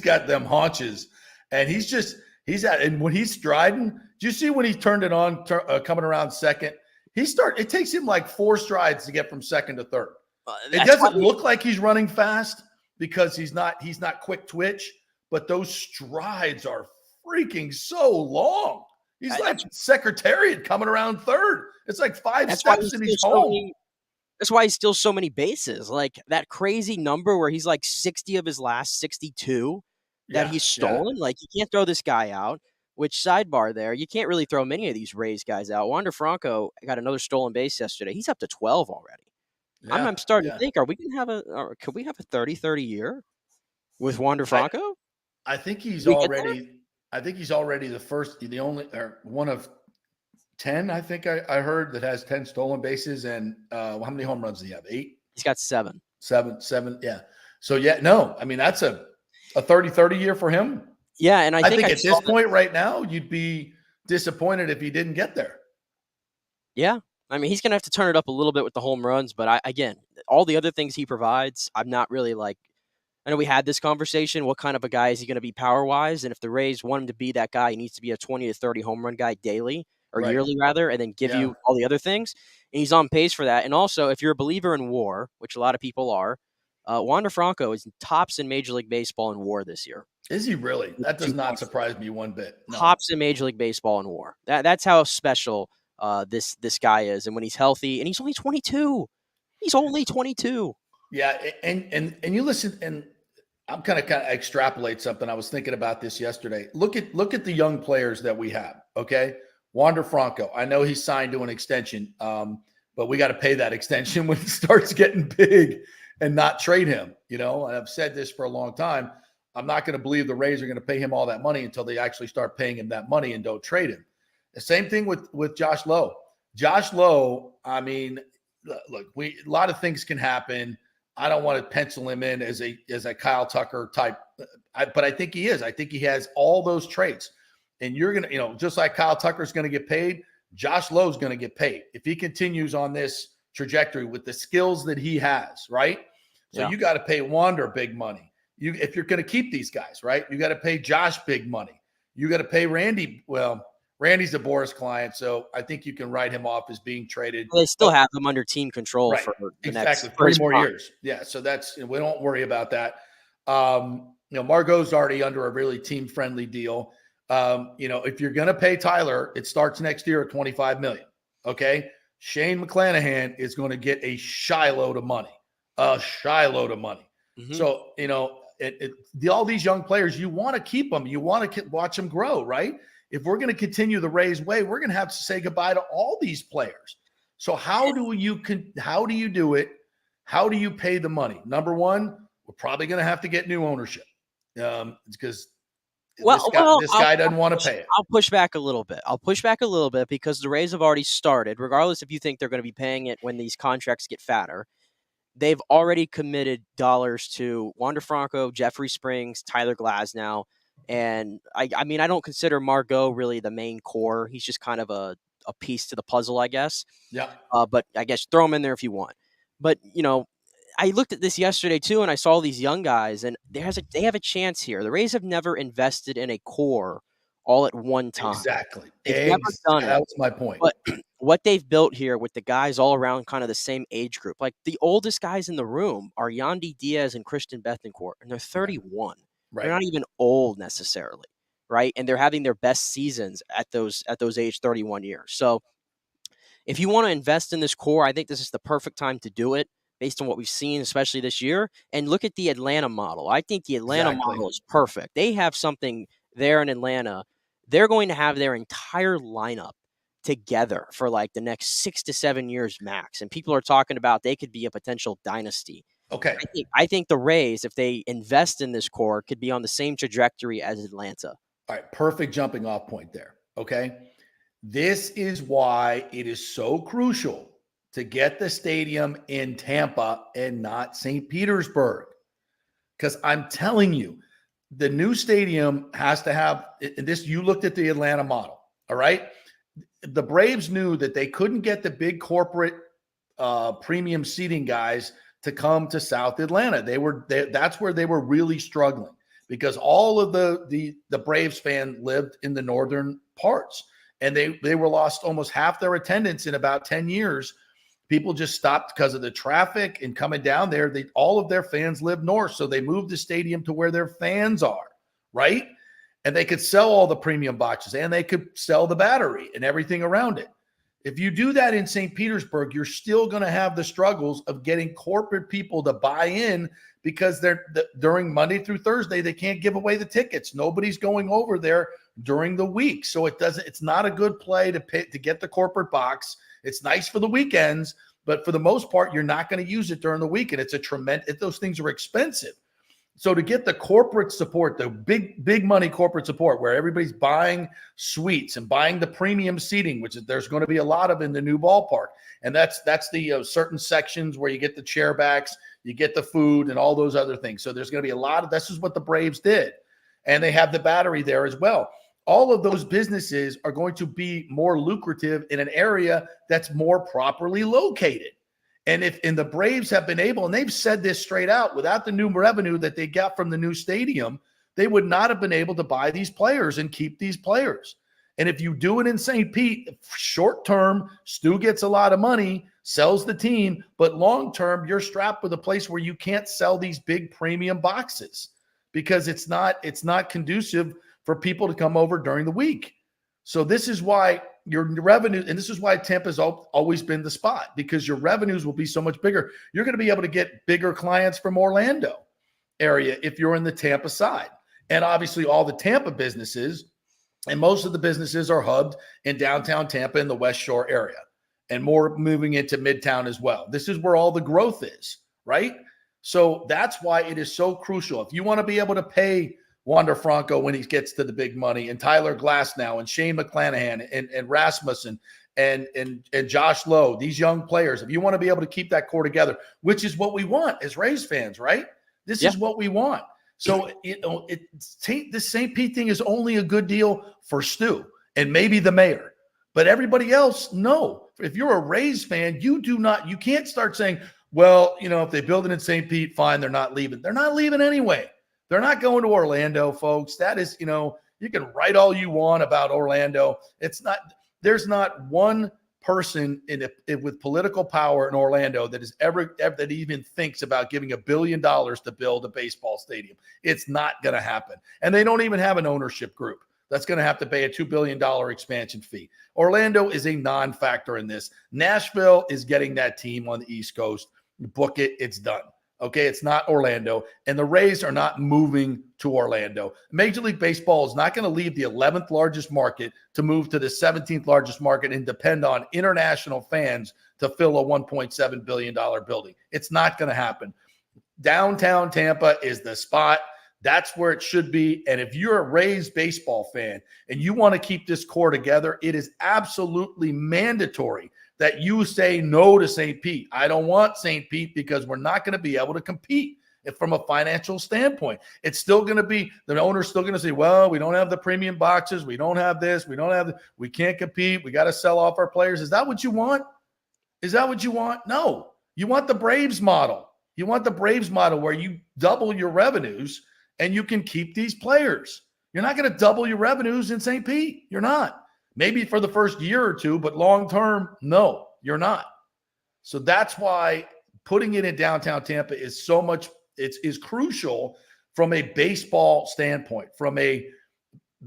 got them haunches, and and when he's striding, do you see when he turned it on coming around second? It takes him like 4 strides to get from second to third. It doesn't look like he's running fast because he's not quick twitch, but those strides are freaking so long. He's like Secretariat coming around third. It's like 5 steps and he's home. That's why he steals so many bases. Like that crazy number where he's like 60 of his last 62 that he's stolen. Like you can't throw this guy out. Which sidebar there, you can't really throw many of these Rays guys out. Wander Franco got another stolen base yesterday. He's up to 12 already. Yeah, I'm starting to think, could we have a 30-30 year with Wander Franco? I think he's already the only one of 10, I think I heard, that has 10 stolen bases. And how many home runs does he have? 8? He's got 7. 7, yeah. So, I mean, that's a 30-30 year for him. Yeah, and I think at this point right now, you'd be disappointed if he didn't get there. Yeah. I mean, he's going to have to turn it up a little bit with the home runs. But, again, all the other things he provides, I'm not really like – I know we had this conversation. What kind of a guy is he going to be power-wise? And if the Rays want him to be that guy, he needs to be a 20 to 30 home run guy daily. Or yearly, rather, and then give you all the other things. And he's on pace for that. And also, if you're a believer in WAR, which a lot of people are, Wander Franco is tops in Major League Baseball in WAR this year. Is he really? That does not surprise me one bit. No. Tops in Major League Baseball in WAR. That's how special this guy is. And when he's healthy, and he's only 22. He's only 22. Yeah, and you listen, and I'm kind of extrapolate something. I was thinking about this yesterday. Look at the young players that we have, okay? Wander Franco, I know he's signed to an extension, but we got to pay that extension when it starts getting big and not trade him. And I've said this for a long time. I'm not going to believe the Rays are going to pay him all that money until they actually start paying him that money and don't trade him. The same thing with Josh Lowe. Josh Lowe, I mean, look, a lot of things can happen. I don't want to pencil him in as a Kyle Tucker type, but I think he is. I think he has all those traits. And you're going to, just like Kyle Tucker's going to get paid, Josh Lowe's going to get paid if he continues on this trajectory with the skills that he has, right? So you got to pay Wander big money. If you're going to keep these guys, right? You got to pay Josh big money. You got to pay Randy. Well, Randy's a Boris client, so I think you can write him off as being traded. Well, they still have him under team control for the next 3 more years. Yeah, so we don't worry about that. Margot's already under a really team-friendly deal. If you're going to pay Tyler, it starts next year at $25 million. Okay. Shane McClanahan is going to get a shy load of money. Mm-hmm. So, all these young players, you want to keep them. You want to watch them grow, right? if we're going to continue the Rays way, we're going to have to say goodbye to all these players. So how do you do it? How do you pay the money? Number one, we're probably going to have to get new ownership because this guy doesn't want to pay it. I'll push back a little bit because the Rays have already started, regardless if you think they're going to be paying it when these contracts get fatter. They've already committed dollars to Wander Franco, Jeffrey Springs, Tyler Glasnow. And I mean, I don't consider Margot really the main core. He's just kind of a piece to the puzzle, I guess. Yeah. But I guess throw him in there if you want. But, I looked at this yesterday too, and I saw these young guys, and they have a chance here. The Rays have never invested in a core all at one time. Exactly. They've never done it. That was my point. But what they've built here with the guys all around kind of the same age group, like the oldest guys in the room are Yandy Diaz and Christian Bethancourt, and they're 31. Right. They're not even old necessarily, right? And they're having their best seasons at those age 31 years. So if you want to invest in this core, I think this is the perfect time to do it based on what we've seen, especially this year. And look at the Atlanta model. I think the Atlanta model is perfect. They have something there in Atlanta. They're going to have their entire lineup together for like the next 6 to 7 years max. And people are talking about they could be a potential dynasty. Okay. I think the Rays, if they invest in this core, could be on the same trajectory as Atlanta. All right. Perfect jumping off point there. Okay. This is why it is so crucial to get the stadium in Tampa and not St. Petersburg. Because I'm telling you, the new stadium has to have this. You looked at the Atlanta model. All right. The Braves knew that they couldn't get the big corporate premium seating guys to come to South Atlanta. That's where they were really struggling because all of the Braves fan lived in the northern parts, and they were lost almost half their attendance in about 10 years. People just stopped because of the traffic and coming down there. All of their fans live north, so they moved the stadium to where their fans are, right? And they could sell all the premium boxes, and they could sell the battery and everything around it. If you do that in St. Petersburg, you're still going to have the struggles of getting corporate people to buy in because during Monday through Thursday, they can't give away the tickets. Nobody's going over there during the week. So it's not a good play to get the corporate box. It's nice for the weekends, but for the most part, you're not going to use it during the week. And those things are expensive. So to get the corporate support, the big money corporate support, where everybody's buying suites and buying the premium seating, which there's going to be a lot of in the new ballpark, and that's the certain sections where you get the chair backs, you get the food, and all those other things. So there's going to be a lot of this is what the Braves did, and they have the battery there as well. All of those businesses are going to be more lucrative in an area that's more properly located. And the Braves have been able, and they've said this straight out, without the new revenue that they got from the new stadium, they would not have been able to buy these players and keep these players. And if you do it in St. Pete, short term, Stu gets a lot of money, sells the team, but long term, you're strapped with a place where you can't sell these big premium boxes because it's not conducive for people to come over during the week. So this is why your revenue, and this is why Tampa's always been the spot, because your revenues will be so much bigger. You're going to be able to get bigger clients from Orlando area if you're in the Tampa side. And obviously all the Tampa businesses, and most of the businesses are hubbed in downtown Tampa in the West Shore area, and more moving into Midtown as well. This is where all the growth is, right? So that's why it is so crucial. If you want to be able to pay Wander Franco when he gets to the big money, and Tyler Glasnow and Shane McClanahan and Rasmussen and Josh Lowe, these young players, if you want to be able to keep that core together, which is what we want as Rays fans, right? This is what we want. So, this St. Pete thing is only a good deal for Stu and maybe the mayor, but everybody else, no. If you're a Rays fan, you can't start saying, well, if they build it in St. Pete, fine, they're not leaving. They're not leaving anyway. They're not going to Orlando, folks. That is, you can write all you want about Orlando. There's not one person with political power in Orlando that even thinks about giving $1 billion to build a baseball stadium. It's not going to happen. And they don't even have an ownership group that's going to have to pay a $2 billion expansion fee. Orlando is a non-factor in this. Nashville is getting that team on the East Coast. You book it, it's done. Okay, it's not Orlando, and the Rays are not moving to Orlando. Major League Baseball is not going to leave the 11th largest market to move to the 17th largest market and depend on international fans to fill a $1.7 billion building. It's not going to happen. Downtown Tampa is the spot. That's where it should be. And if you're a Rays baseball fan and you want to keep this core together, it is absolutely mandatory that you say no to St. Pete. I don't want St. Pete because we're not going to be able to compete from a financial standpoint. It's still going to be, the owner's still going to say, well, we don't have the premium boxes. We don't have this. We can't compete. We got to sell off our players. Is that what you want? Is that what you want? No. You want the Braves model. You want the Braves model where you double your revenues and you can keep these players. You're not going to double your revenues in St. Pete. You're not. Maybe for the first year or two, but long-term, no, you're not. So that's why putting it in downtown Tampa is so much, is crucial from a baseball standpoint, from a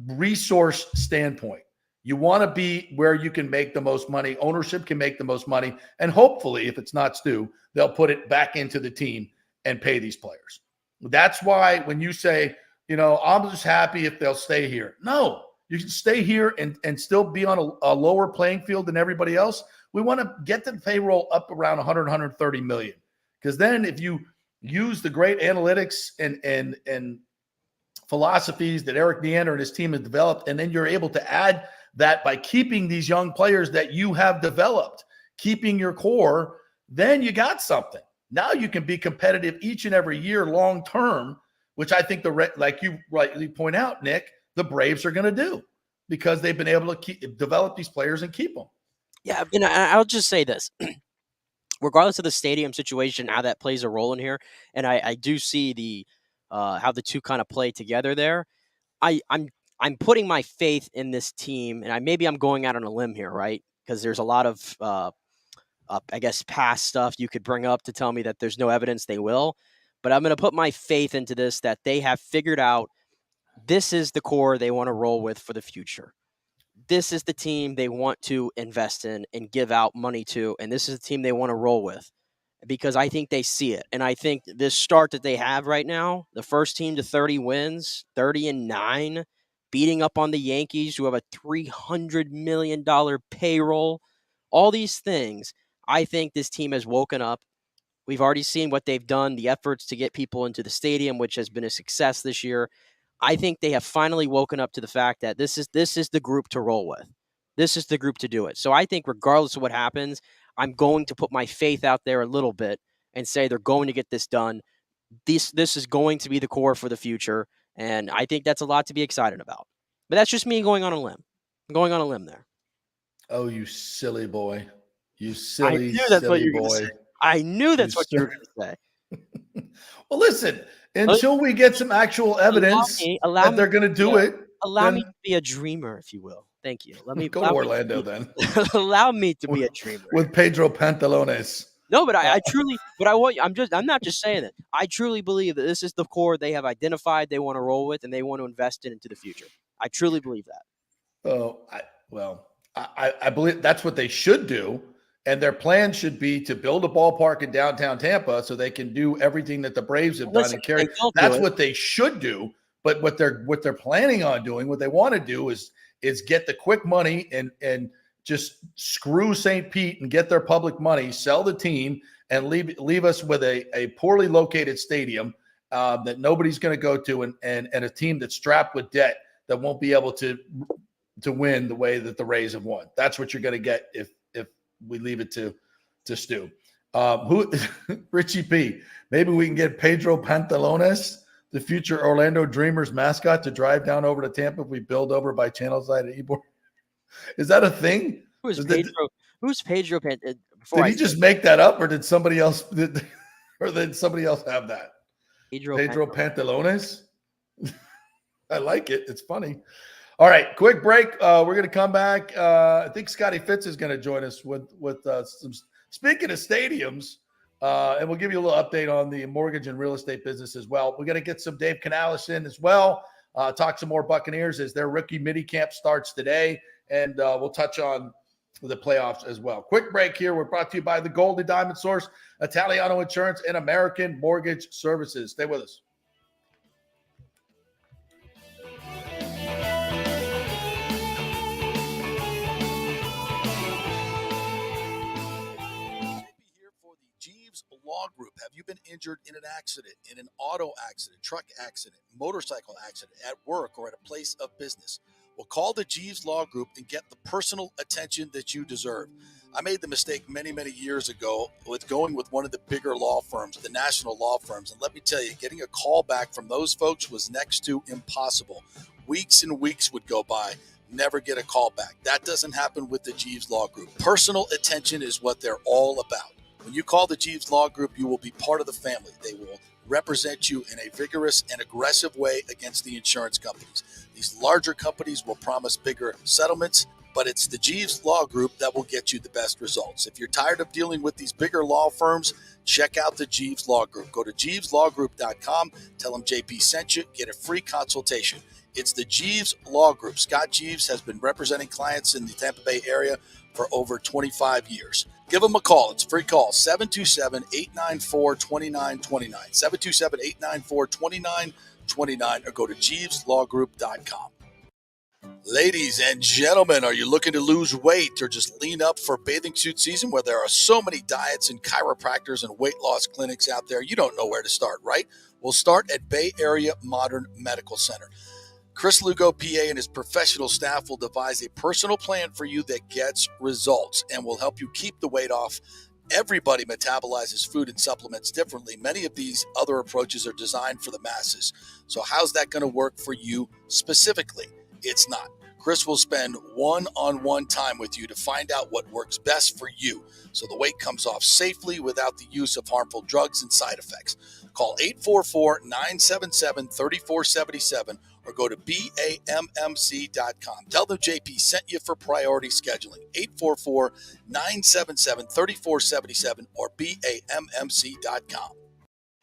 resource standpoint. You want to be where you can make the most money. Ownership can make the most money. And hopefully, if it's not Stu, they'll put it back into the team and pay these players. That's why when you say, I'm just happy if they'll stay here. No. You can stay here and still be on a lower playing field than everybody else. We want to get the payroll up around 100, 130 million. Because then if you use the great analytics and philosophies that Eric Neander and his team have developed, and then you're able to add that by keeping these young players that you have developed, keeping your core, then you got something. Now you can be competitive each and every year long term, which I think like you rightly point out, Nick, the Braves are going to do because they've been able to develop these players and keep them. Yeah, I'll just say this. Regardless of the stadium situation, how that plays a role in here, and I do see the how the two kind of play together there. I'm putting my faith in this team, and maybe I'm going out on a limb here, right? Because there's a lot of I guess past stuff you could bring up to tell me that there's no evidence they will, but I'm going to put my faith into this, that they have figured out this is the core they want to roll with for the future. This is the team they want to invest in and give out money to, and this is the team they want to roll with because I think they see it. And I think this start that they have right now, the first team to 30 wins, 30-9, beating up on the Yankees who have a $300 million payroll, all these things, I think this team has woken up. We've already seen what they've done, the efforts to get people into the stadium, which has been a success this year. I think they have finally woken up to the fact that this is the group to roll with. This is the group to do it. So I think regardless of what happens, I'm going to put my faith out there a little bit and say they're going to get this done. This is going to be the core for the future, and I think that's a lot to be excited about. But that's just me going on a limb. I'm going on a limb there. Oh, you silly boy. You silly, boy. I knew that's what you were going to say. Well, listen, until we get some actual evidence that they're going to do it. Allow me to be a dreamer, if you will. Thank you. Let me go to Orlando then. Allow me to be a dreamer. With Pedro Pantalones. No, but I truly, but I'm not just saying that. I truly believe that this is the core they have identified they want to roll with and they want to invest in into the future. I truly believe that. Oh, I believe that's what they should do. And their plan should be to build a ballpark in downtown Tampa so they can do everything that the Braves have done and carry. That's what they should do. But what they're planning on doing, what they want to do is get the quick money and just screw St. Pete and get their public money, sell the team, and leave us with a poorly located stadium that nobody's going to go to and a team that's strapped with debt that won't be able to win the way that the Rays have won. That's what you're going to get if we leave it to Stu. Richie P. Maybe we can get Pedro Pantalones, the future Orlando Dreamers mascot, to drive down over to Tampa if we build over by Channelside at Ybor. Is that a thing? Who's Pedro? Did he just make that up, or did somebody else? Or did somebody else have that? Pedro Pantalones. I like it. It's funny. All right, quick break. We're going to come back. I think Scotty Fitz is going to join us with some. Speaking of stadiums, and we'll give you a little update on the mortgage and real estate business as well. We're going to get some Dave Canales in as well. Talk some more Buccaneers as their rookie mini camp starts today, and we'll touch on the playoffs as well. Quick break here. We're brought to you by the Golden Diamond Source, Italiano Insurance, and American Mortgage Services. Stay with us. Jeeves Law Group. Have you been injured in an accident, in an auto accident, truck accident, motorcycle accident, at work, or at a place of business? Well, call the Jeeves Law Group and get the personal attention that you deserve. I made the mistake many, many years ago with going with one of the bigger law firms, the national law firms. And let me tell you, getting a call back from those folks was next to impossible. Weeks and weeks would go by, never get a call back. That doesn't happen with the Jeeves Law Group. Personal attention is what they're all about. When you call the Jeeves Law Group, you will be part of the family. They will represent you in a vigorous and aggressive way against the insurance companies. These larger companies will promise bigger settlements, but it's the Jeeves Law Group that will get you the best results. If you're tired of dealing with these bigger law firms, check out the Jeeves Law Group. Go to JeevesLawGroup.com, tell them JP sent you, get a free consultation. It's the Jeeves Law Group. Scott Jeeves has been representing clients in the Tampa Bay area for over 25 years. Give them a call. It's a free call, 727-894-2929, 727-894-2929, or go to JeevesLawGroup.com. Ladies and gentlemen, are you looking to lose weight or just lean up for bathing suit season where there are so many diets and chiropractors and weight loss clinics out there? You don't know where to start, right? We'll start at Bay Area Modern Medical Center. Chris Lugo, PA, and his professional staff will devise a personal plan for you that gets results and will help you keep the weight off. Everybody metabolizes food and supplements differently. Many of these other approaches are designed for the masses. So how's that going to work for you specifically? It's not. Chris will spend one-on-one time with you to find out what works best for you so the weight comes off safely without the use of harmful drugs and side effects. Call 844-977-3477 or go to BAMMC.com. Tell them JP sent you for priority scheduling. 844-977-3477 or BAMMC.com.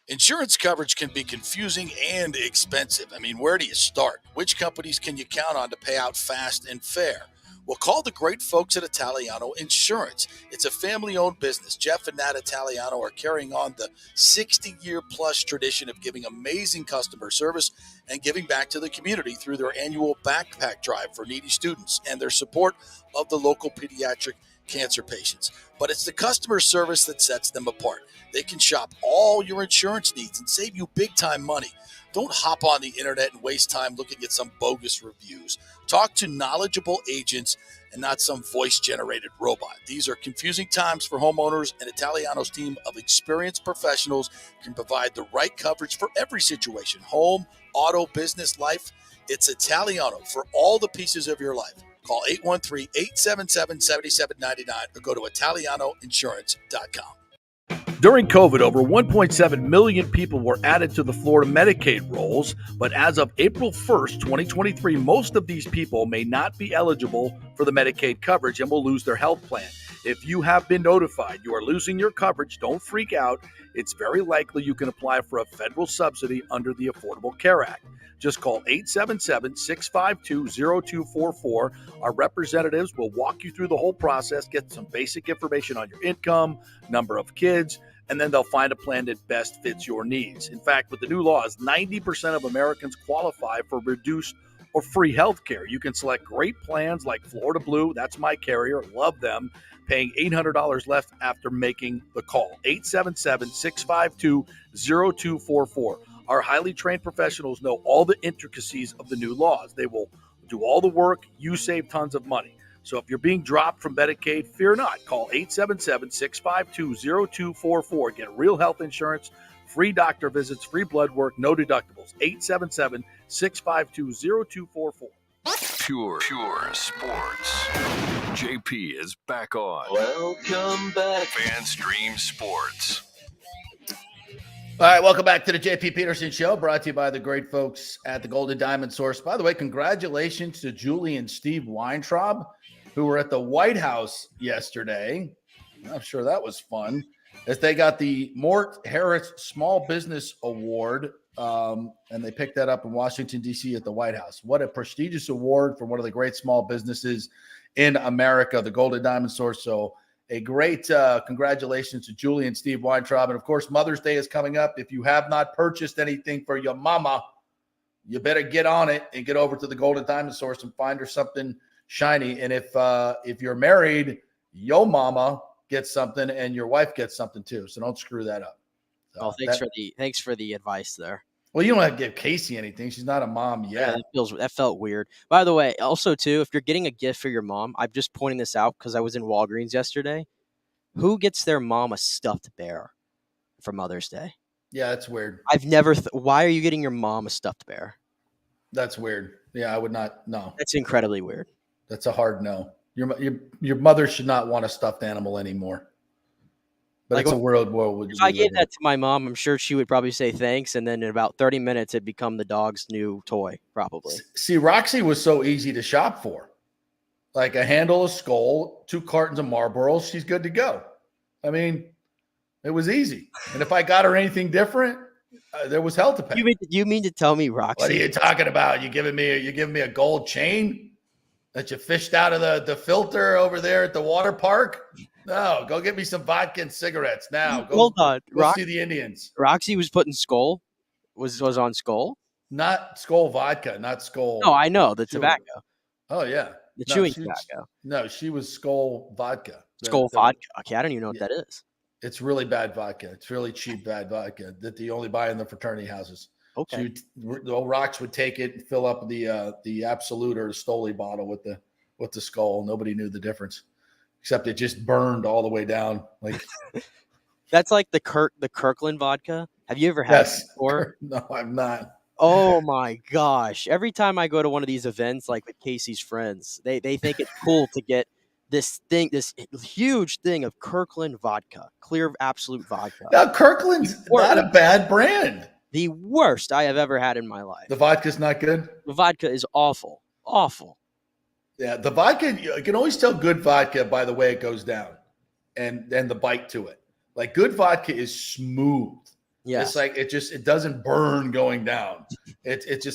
Insurance coverage can be confusing and expensive. I mean, where do you start? Which companies can you count on to pay out fast and fair? Well, call the great folks at Italiano Insurance. It's a family-owned business. Jeff and Nat Italiano are carrying on the 60-year-plus tradition of giving amazing customer service and giving back to the community through their annual backpack drive for needy students and their support of the local pediatric cancer patients. But it's the customer service that sets them apart. They can shop all your insurance needs and save you big-time money. Don't hop on the internet and waste time looking at some bogus reviews. Talk to knowledgeable agents and not some voice-generated robot. These are confusing times for homeowners, and Italiano's team of experienced professionals can provide the right coverage for every situation: home, auto, business, life. It's Italiano for all the pieces of your life. Call 813-877-7799 or go to ItalianoInsurance.com. During COVID, over 1.7 million people were added to the Florida Medicaid rolls, but as of April 1st, 2023, most of these people may not be eligible for the Medicaid coverage and will lose their health plan. If you have been notified you are losing your coverage, don't freak out. It's very likely you can apply for a federal subsidy under the Affordable Care Act. Just call 877-652-0244. Our representatives will walk you through the whole process, get some basic information on your income, number of kids, and then they'll find a plan that best fits your needs. In fact, with the new laws, 90% of Americans qualify for reduced or free health care. You can select great plans like Florida Blue. That's my carrier. Love them. Paying $800 left after making the call. 877-652-0244. Our highly trained professionals know all the intricacies of the new laws. They will do all the work. You save tons of money. So if you're being dropped from Medicaid, fear not. Call 877-652-0244. Get real health insurance, free doctor visits, free blood work, no deductibles. 877-652-0244. Pure sports. JP is back on. Welcome back. FanStream Sports. All right, welcome back to the JP Peterson Show, brought to you by the great folks at the Golden Diamond Source. By the way, congratulations to Julie and Steve Weintraub, who were at the White House yesterday. I'm sure that was fun, as they got the Mort Harris Small Business Award, and they picked that up in Washington, D.C. at the White House. What a prestigious award for one of the great small businesses in America, the Golden Diamond Source. So a great congratulations to Julie and Steve Weintraub. And, of course, Mother's Day is coming up. If you have not purchased anything for your mama, you better get on it and get over to the Golden Diamond Source and find her something shiny. And if you're married, your mama gets something and your wife gets something too. So don't screw that up. So thanks for the advice there. Well, you don't have to give Casey anything. She's not a mom yet. Yeah, that felt weird. By the way, also too, if you're getting a gift for your mom, I'm just pointing this out because I was in Walgreens yesterday. Who gets their mom a stuffed bear for Mother's Day? Yeah, that's weird. I've never. Why are you getting your mom a stuffed bear? That's weird. Yeah, I would not. No, that's incredibly weird. That's a hard no. Your mother should not want a stuffed animal anymore. But like, it's a world. If I gave that to my mom, I'm sure she would probably say thanks, and then in about 30 minutes, it'd become the dog's new toy, probably. See, Roxy was so easy to shop for. Like a handle of Skull, 2 cartons of Marlboros, she's good to go. I mean, it was easy. And if I got her anything different, there was hell to pay. You mean to tell me, Roxy? What are you talking about? You giving me a gold chain that you fished out of the filter over there at the water park? No, go get me some vodka and cigarettes now. Hold on. Go see the Indians. Roxy was putting Skull. Was on Skull? Not Skull vodka, not Skull. No, I know. The tobacco. Oh, yeah. Chewing tobacco. No, she was Skull vodka. Skull vodka. Okay, I don't even know what that is. It's really bad vodka. It's really cheap, bad vodka that you only buy in the fraternity houses. Okay. The old Rox would take it and fill up the Absolute or the Stoli bottle with the Skull. Nobody knew the difference. Except it just burned all the way down. Like that's like the Kirkland vodka. Have you ever had it before? No, I'm not. Oh my gosh! Every time I go to one of these events, like with Casey's friends, they think it's cool to get this huge thing of Kirkland vodka, clear Absolute vodka. Now Kirkland's not a bad brand. The worst I have ever had in my life. The vodka's not good. The vodka is awful. Yeah, the vodka, you can always tell good vodka by the way it goes down and the bite to it. Like good vodka is smooth. Yeah. It's like it doesn't burn going down. It has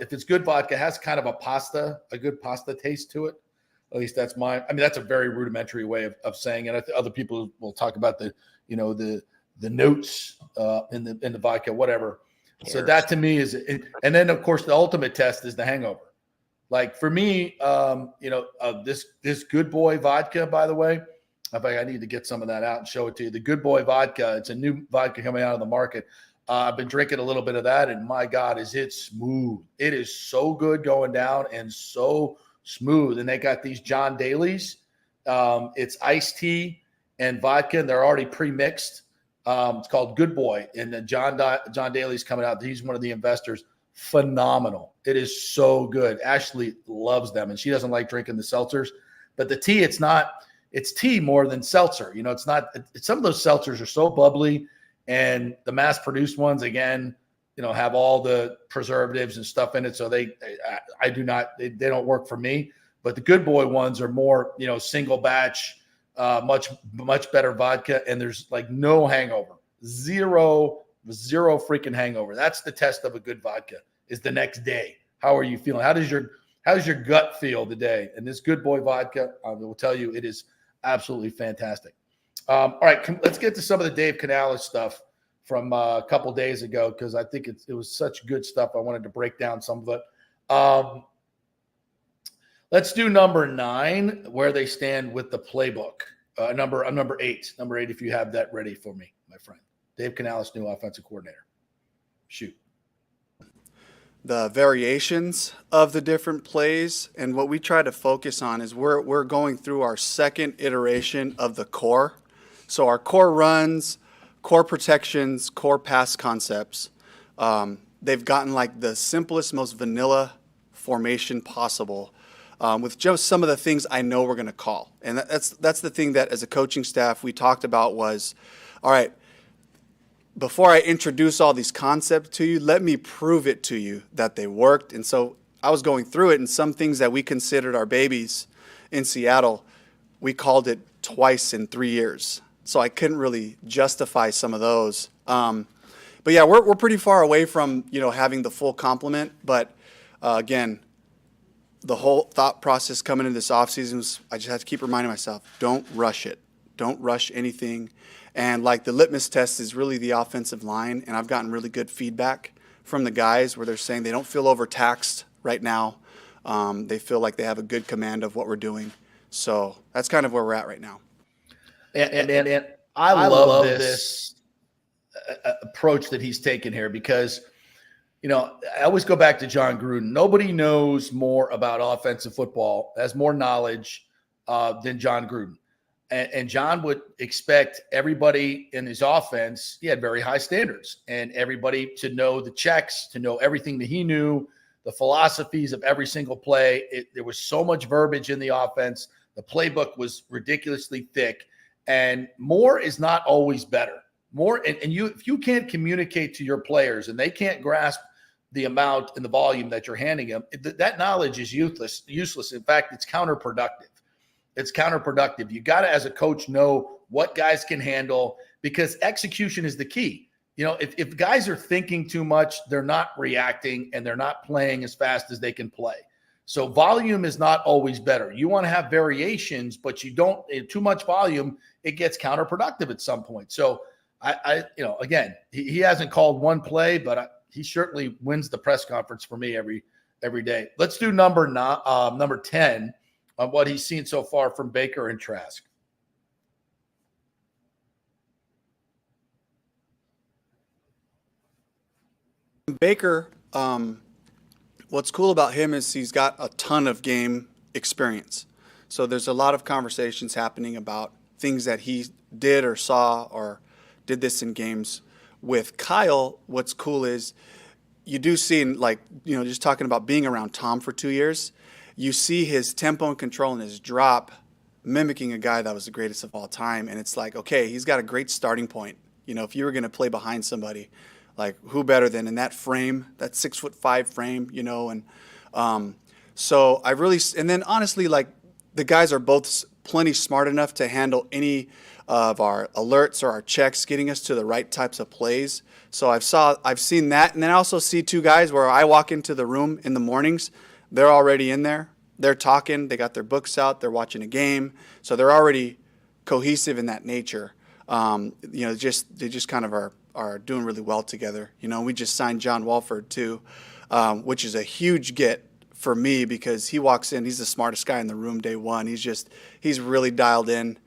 if it's good vodka, it has kind of a good pasta taste to it. At least that's that's a very rudimentary way of saying it. Other people will talk about the notes in the vodka, whatever. So that to me is, and then of course the ultimate test is the hangover. Like for me, this Good Boy vodka, by the way, I think I need to get some of that out and show it to you. The Good Boy vodka, it's a new vodka coming out of the market. I've been drinking a little bit of that, and my God, is it smooth. It is so good going down and so smooth. And they got these John Daly's. It's iced tea and vodka, and they're already pre-mixed. It's called Good Boy, and then John Daly's coming out. He's one of the investors. Phenomenal. It is so good. Ashley loves them, and she doesn't like drinking the seltzers. But the tea, it's tea more than seltzer. It's not. Some of those seltzers are so bubbly, and the mass-produced ones, again, have all the preservatives and stuff in it. So they don't work for me. But the Good Boy ones are more, single batch. Much better vodka, and there's like no hangover, zero freaking hangover. That's the test of a good vodka. Is the next day. How are you feeling? How does your gut feel today? And this Good Boy vodka, I will tell you, it is absolutely fantastic. All right, let's get to some of the Dave Canales stuff from a couple days ago because I think it was such good stuff. I wanted to break down some of it. Let's do number 9, where they stand with the playbook. Number 8. Number 8, if you have that ready for me, my friend. Dave Canales, new offensive coordinator. Shoot. The variations of the different plays, and what we try to focus on is we're going through our second iteration of the core. So our core runs, core protections, core pass concepts. They've gotten like the simplest, most vanilla formation possible. With just some of the things I know we're going to call. And that's the thing that as a coaching staff we talked about was, all right, before I introduce all these concepts to you, let me prove it to you that they worked. And so I was going through it, and some things that we considered our babies in Seattle, we called it twice in 3 years. So I couldn't really justify some of those. But yeah, we're pretty far away from having the full complement. But again, the whole thought process coming into this offseason was I just have to keep reminding myself, don't rush it. Don't rush anything. And like the litmus test is really the offensive line. And I've gotten really good feedback from the guys where they're saying they don't feel overtaxed right now. They feel like they have a good command of what we're doing. So that's kind of where we're at right now. And I love this approach that he's taken here because, you know, I always go back to John Gruden. Nobody knows more about offensive football, has more knowledge than John Gruden. And John would expect everybody in his offense, he had very high standards, and everybody to know the checks, to know everything that he knew, the philosophies of every single play. There was so much verbiage in the offense. The playbook was ridiculously thick, and more is not always better. More, and you, if you can't communicate to your players and they can't grasp the amount and the volume that you're handing them, that knowledge is useless. In fact, it's counterproductive. It's counterproductive. You got to, as a coach, know what guys can handle because execution is the key. You know, if guys are thinking too much, they're not reacting and they're not playing as fast as they can play. So volume is not always better. You want to have variations, but you don't, too much volume, it gets counterproductive at some point. So I you know, again, he hasn't called one play, but he certainly wins the press conference for me every day. Let's do number 10 on what he's seen so far from Baker and Trask. Baker, what's cool about him is he's got a ton of game experience. So there's a lot of conversations happening about things that he did or saw or did this in games. With Kyle, what's cool is you do see, like, you know, just talking about being around Tom for 2 years, you see his tempo and control and his drop mimicking a guy that was the greatest of all time. And it's like, okay, he's got a great starting point. You know, if you were going to play behind somebody, like who better than in that frame, that 6'5" frame, you know? And so I really, and then honestly, like the guys are both plenty smart enough to handle any of our alerts or our checks, getting us to the right types of plays. So I've seen that. And then I also see two guys where I walk into the room in the mornings, they're already in there. They're talking. They got their books out. They're watching a game. So they're already cohesive in that nature. You know, they just kind of are doing really well together. You know, we just signed John Walford too, which is a huge get for me because he walks in. He's the smartest guy in the room day one. He's really dialed in,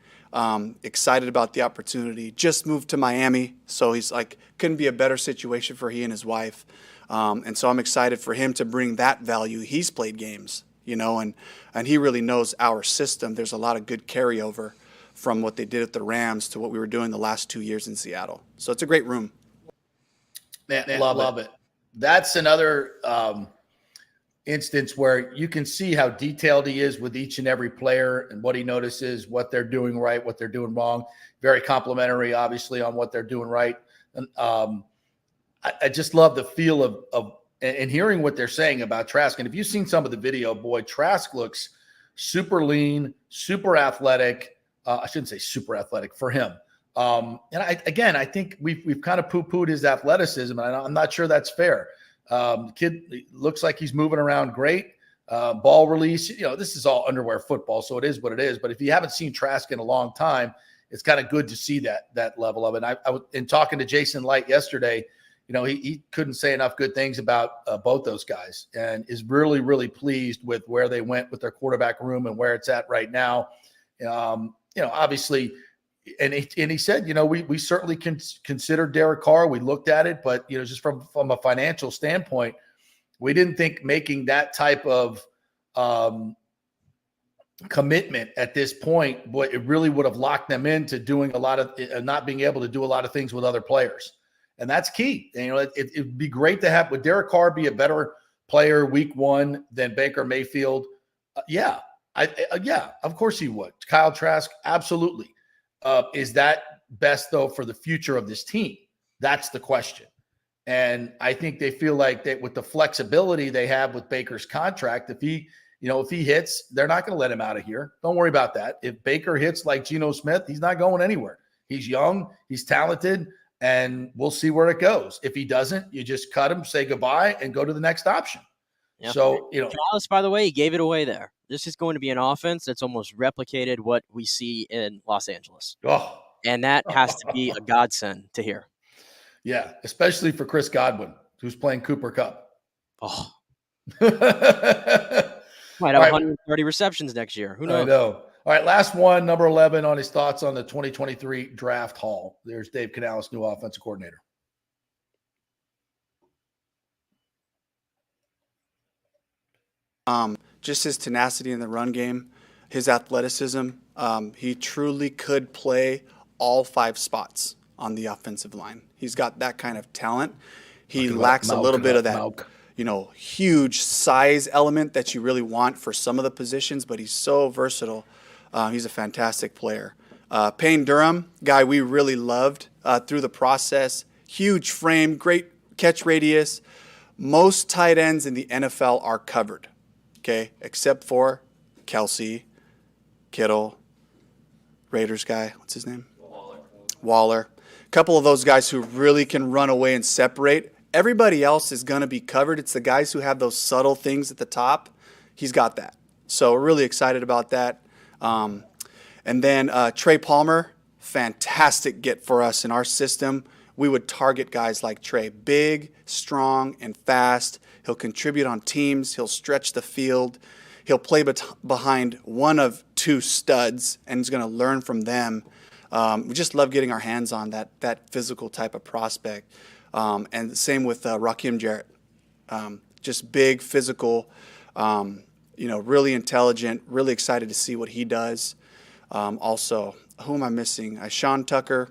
excited about the opportunity. Just moved to Miami, so he's like, couldn't be a better situation for he and his wife. And so I'm excited for him to bring that value. He's played games, you know, and he really knows our system. There's a lot of good carryover from what they did at the Rams to what we were doing the last 2 years in Seattle. So it's a great room. Man, love it. That's another instance where you can see how detailed he is with each and every player and what he notices, what they're doing right, what they're doing wrong. Very complimentary, obviously, on what they're doing right. And I just love the feel of and hearing what they're saying about Trask. And if you've seen some of the video, boy, Trask looks super lean, super athletic. I shouldn't say super athletic for him. And I think we've kind of poo-pooed his athleticism, and I'm not sure that's fair. The kid looks like he's moving around great. Ball release, you know, this is all underwear football, so it is what it is. But if you haven't seen Trask in a long time, it's kind of good to see that level of it. And I was in talking to Jason Light yesterday. You know, he couldn't say enough good things about both those guys, and is really, really pleased with where they went with their quarterback room and where it's at right now. You know, obviously, and he said, you know, we certainly considered Derek Carr. We looked at it, but, you know, just from a financial standpoint, we didn't think making that type of commitment at this point, boy, it really would have locked them into doing a lot of not being able to do a lot of things with other players. And that's key. And, you know, it'd be great to have, would Derek Carr be a better player week one than Baker Mayfield? Yeah, of course he would. Kyle Trask, absolutely. Is that best, though, for the future of this team? That's the question. And I think they feel like that with the flexibility they have with Baker's contract, if he hits, they're not going to let him out of here. Don't worry about that. If Baker hits like Geno Smith, he's not going anywhere. He's young, he's talented, and we'll see where it goes. If he doesn't, you just cut him, say goodbye, and go to the next option. Yep. So, Canales, by the way, he gave it away there. This is going to be an offense that's almost replicated what we see in Los Angeles. Oh. And that has to be a godsend to hear. Yeah, especially for Chris Godwin, who's playing Cooper Kupp. Oh. Might have 130 receptions next year. Who knows? I know. All right, last one, number 11, on his thoughts on the 2023 draft haul. There's Dave Canales, new offensive coordinator. Just his tenacity in the run game, his athleticism. He truly could play all 5 spots on the offensive line. He's got that kind of talent. He lacks a little bit of that, huge size element that you really want for some of the positions, but he's so versatile. He's a fantastic player. Payne Durham, guy we really loved through the process. Huge frame, great catch radius. Most tight ends in the NFL are covered, okay, except for Kelsey, Kittle, Raiders guy, what's his name? Waller. A couple of those guys who really can run away and separate. Everybody else is going to be covered. It's the guys who have those subtle things at the top. He's got that. So we're really excited about that. And then Trey Palmer, fantastic get for us in our system. We would target guys like Trey. Big, strong, and fast. He'll contribute on teams. He'll stretch the field. He'll play behind one of 2 studs, and he's going to learn from them. We just love getting our hands on that physical type of prospect. And the same with Raheem Jarrett. Just big, physical, really intelligent, really excited to see what he does. Also, who am I missing? Sean Tucker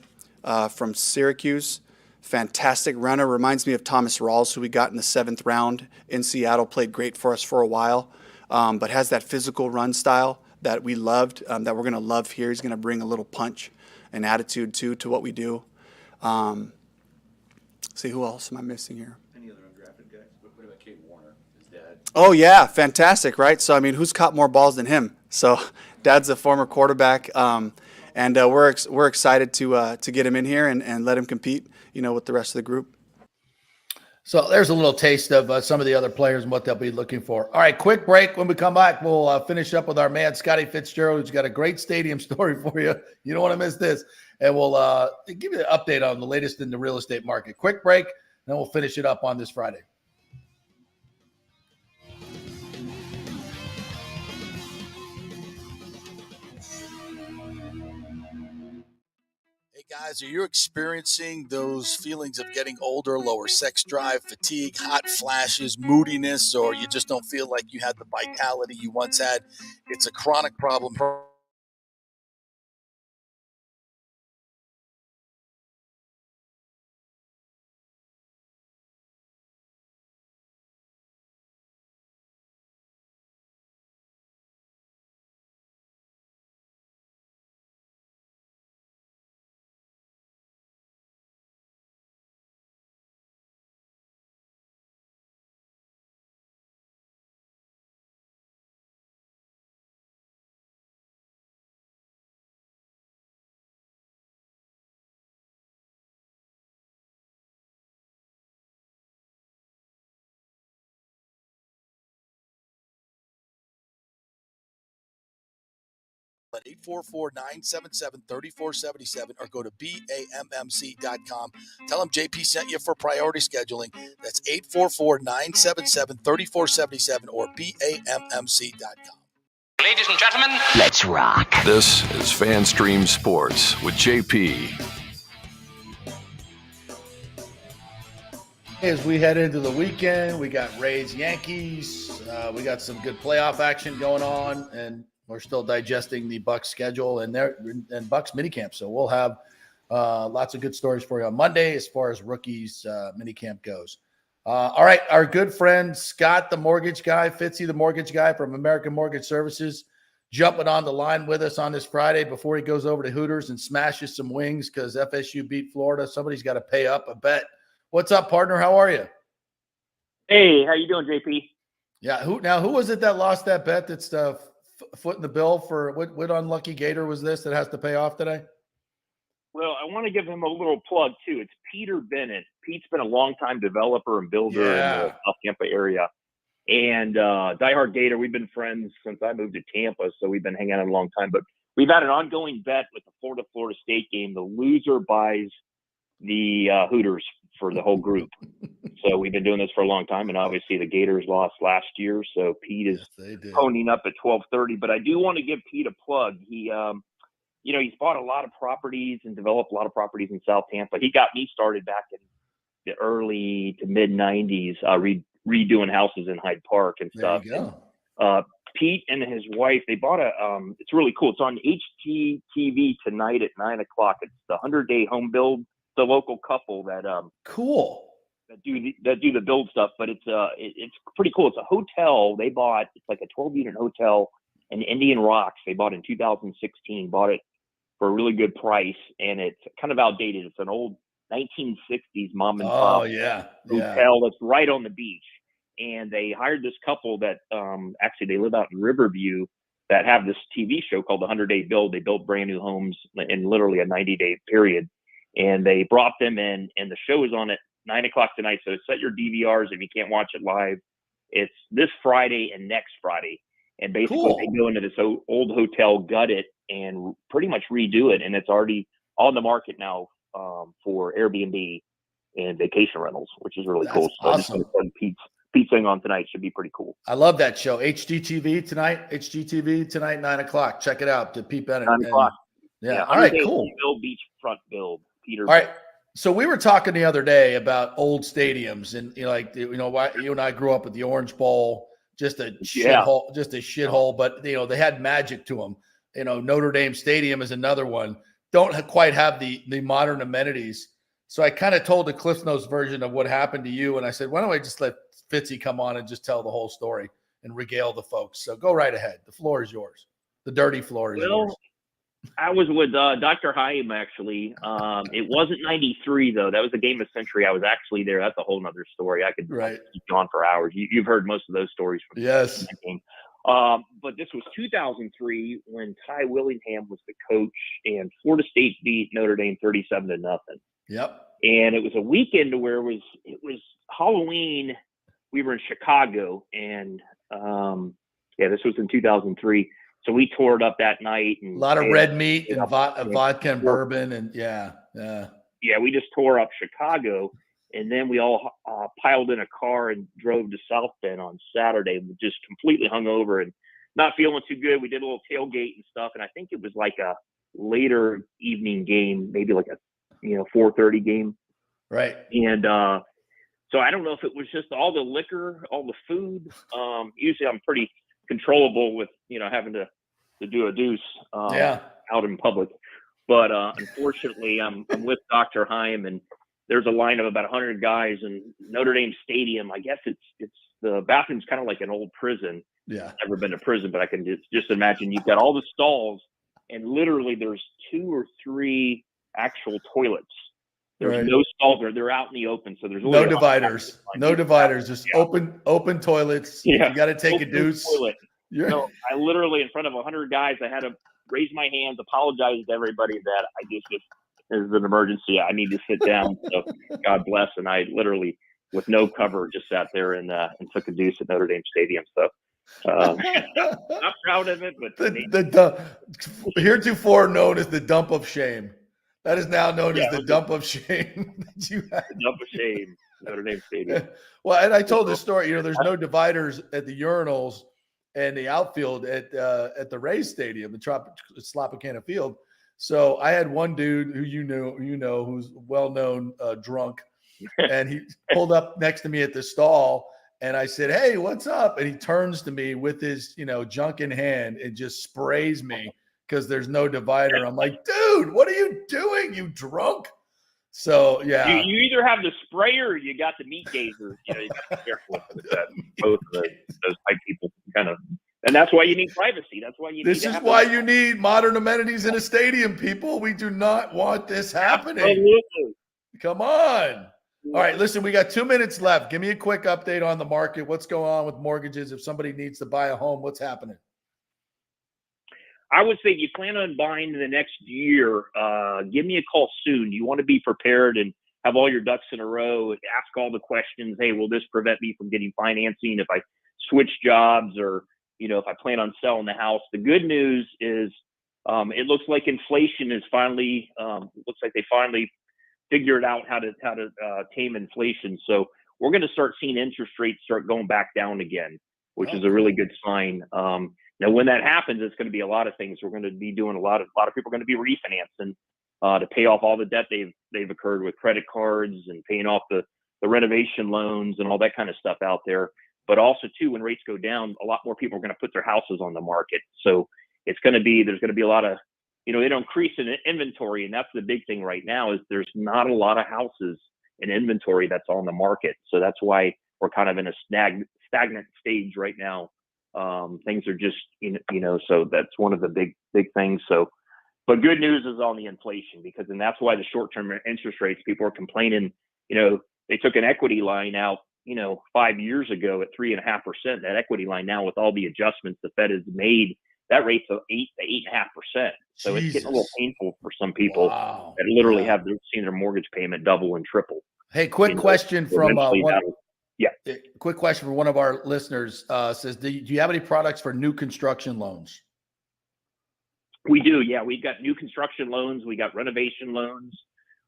from Syracuse. Fantastic runner. Reminds me of Thomas Rawls, who we got in the 7th round in Seattle. Played great for us for a while, but has that physical run style that we loved, that we're going to love here. He's going to bring a little punch and attitude, too, to what we do. See, who else am I missing here? Any other undrafted guys? What about Kate Warner, his dad? Oh, yeah, fantastic, right? So, I mean, who's caught more balls than him? So, Dad's a former quarterback, and we're excited to get him in here and let him compete, with the rest of the group. So there's a little taste of some of the other players and what they'll be looking for. All right, quick break. When we come back, we'll finish up with our man, Scotty Fitzgerald, who's got a great stadium story for you. You don't want to miss this. And we'll give you an update on the latest in the real estate market. Quick break, then we'll finish it up on this Friday. Hey guys, are you experiencing those feelings of getting older, lower sex drive, fatigue, hot flashes, moodiness, or you just don't feel like you had the vitality you once had? It's a chronic problem. At 844-977-3477 or go to BAMMC.com. Tell them JP sent you for priority scheduling. That's 844-977-3477 or BAMMC.com. Ladies and gentlemen, Let's rock. This is FanStream Sports with JP. As we head into the weekend, we got Rays, Yankees. We got some good playoff action going on, and we're still digesting the Bucs schedule and Bucs minicamp. So we'll have lots of good stories for you on Monday as far as rookies minicamp goes. All right, our good friend Scott, the mortgage guy, Fitzy, the mortgage guy from American Mortgage Services, jumping on the line with us on this Friday before he goes over to Hooters and smashes some wings because FSU beat Florida. Somebody's got to pay up a bet. What's up, partner? How are you? Hey, how you doing, JP? Yeah. Who was it that lost that bet? That's the foot in the bill for what unlucky Gator was this that has to pay off today? Well, I want to give him a little plug too. It's Peter Bennett. Pete's been a longtime developer and builder in the South Tampa area, and diehard Gator. We've been friends since I moved to Tampa, so we've been hanging out a long time. But we've had an ongoing bet with the Florida State game. The loser buys the Hooters for the whole group. So we've been doing this for a long time, and obviously the Gators lost last year, so Pete is ponying up at 12:30. But I do want to give Pete a plug. He, he's bought a lot of properties and developed a lot of properties in South Tampa. He got me started back in the early to mid 90s, redoing houses in Hyde Park and stuff. There you go. Pete and his wife, they bought it's really cool. It's on HGTV tonight at 9:00. It's the 100-day home build. The local couple that cool that do the build stuff, but it's pretty cool. It's a hotel they bought. It's like a 12-unit hotel in Indian Rocks. They bought in 2016. Bought it for a really good price, and it's kind of outdated. It's an old 1960s mom and pop hotel that's right on the beach. And they hired this couple that actually they live out in Riverview that have this TV show called the 100-Day Build. They build brand new homes in literally a 90-day period. And they brought them in, and the show is on at 9:00 tonight. So set your DVRs if you can't watch it live. It's this Friday and next Friday. And basically they go into this old hotel, gut it, and pretty much redo it. And it's already on the market now for Airbnb and vacation rentals, which is really cool. So awesome. Pete's thing on tonight should be pretty cool. I love that show. HGTV tonight, 9:00. Check it out. To Pete Bennett. 9:00. Yeah. All right, cool. Beachfront build. Peter. All right. So we were talking the other day about old stadiums, and why you and I grew up with the Orange Bowl, just a shithole, but they had magic to them. Notre Dame Stadium is another one. Don't quite have the modern amenities. So I kind of told the Cliff Notes version of what happened to you, and I said, why don't I just let Fitzy come on and just tell the whole story and regale the folks? So go right ahead. The floor is yours. The dirty floor is yours. I was with Dr. Haim, actually. It wasn't 93, though. That was the game of the century. I was actually there. That's a whole nother story. I could keep going for hours. You've heard most of those stories from that game. But this was 2003 when Ty Willingham was the coach, and Florida State beat Notre Dame 37-0. Yep. And it was a weekend where it was Halloween. We were in Chicago, and this was in 2003. So we tore it up that night. And a lot of red meat and vodka and bourbon. And we just tore up Chicago. And then we all piled in a car and drove to South Bend on Saturday, just completely hungover and not feeling too good. We did a little tailgate and stuff. And I think it was like a later evening game, maybe like a 4:30 game. Right. And so I don't know if it was just all the liquor, all the food. Usually I'm pretty controllable with having to do a deuce out in public, but unfortunately I'm with Dr. Haim, and there's a line of about 100 guys in Notre Dame Stadium. I guess it's the bathroom's kind of like an old prison. Yeah, never been to prison, but I can just imagine you've got all the stalls, and literally there's 2 or 3 actual toilets. There's no stalls. They're out in the open, so there's no dividers. No dividers. Just open toilets. Yeah. You got to take a deuce. So I literally, in front of 100 guys, I had to raise my hands, apologize to everybody that I just this is an emergency. I need to sit down. So God bless. And I literally, with no cover, just sat there and took a deuce at Notre Dame Stadium. So not proud of it, but the heretofore known as the dump of shame. That is now known as the dump of shame. Dump of shame, Notre Dame Stadium. Well, and I told this story. There's no dividers at the urinals and the outfield at the Rays Stadium, the Tropicana Field. So I had one dude who who's well-known drunk, and he pulled up next to me at the stall, and I said, "Hey, what's up?" And he turns to me with his junk in hand and just sprays me because there's no divider. I'm like, dude, what are you doing, you drunk? So yeah, you either have the sprayer or you got the meat gazer. You got to be careful with that. Both of those type people kind of, and that's why you need privacy. That's why you. This is why you need modern amenities in a stadium, people. We do not want this happening. Absolutely. Come on. All right, listen, we got 2 minutes left. Give me a quick update on the market. What's going on with mortgages? If somebody needs to buy a home, what's happening? I would say if you plan on buying in the next year, give me a call soon. You want to be prepared and have all your ducks in a row. Ask all the questions. Hey, will this prevent me from getting financing if I switch jobs or, if I plan on selling the house. The good news is it looks like inflation is finally looks like they finally figured out how to tame inflation. So we're going to start seeing interest rates start going back down again, which is a really good sign. Now, when that happens, it's going to be a lot of things. We're going to be doing a lot of people are going to be refinancing to pay off all the debt they've incurred with credit cards and paying off the renovation loans and all that kind of stuff out there. But also too, when rates go down, a lot more people are going to put their houses on the market. So there's going to be a lot of, it'll increase in inventory. And that's the big thing right now is there's not a lot of houses in inventory that's on the market. So that's why we're kind of in a stagnant stage right now. Things are just, so that's one of the big things. So, but good news is on the inflation and that's why the short-term interest rates, people are complaining, they took an equity line out, 5 years ago at 3.5%. That equity line now with all the adjustments the Fed has made, that rate's 8 to 8.5%. So it's getting a little painful for some people that literally have seen their mortgage payment double and triple. Hey, quick question from quick question for one of our listeners says, do you have any products for new construction loans? We do. Yeah. We've got new construction loans. We got renovation loans.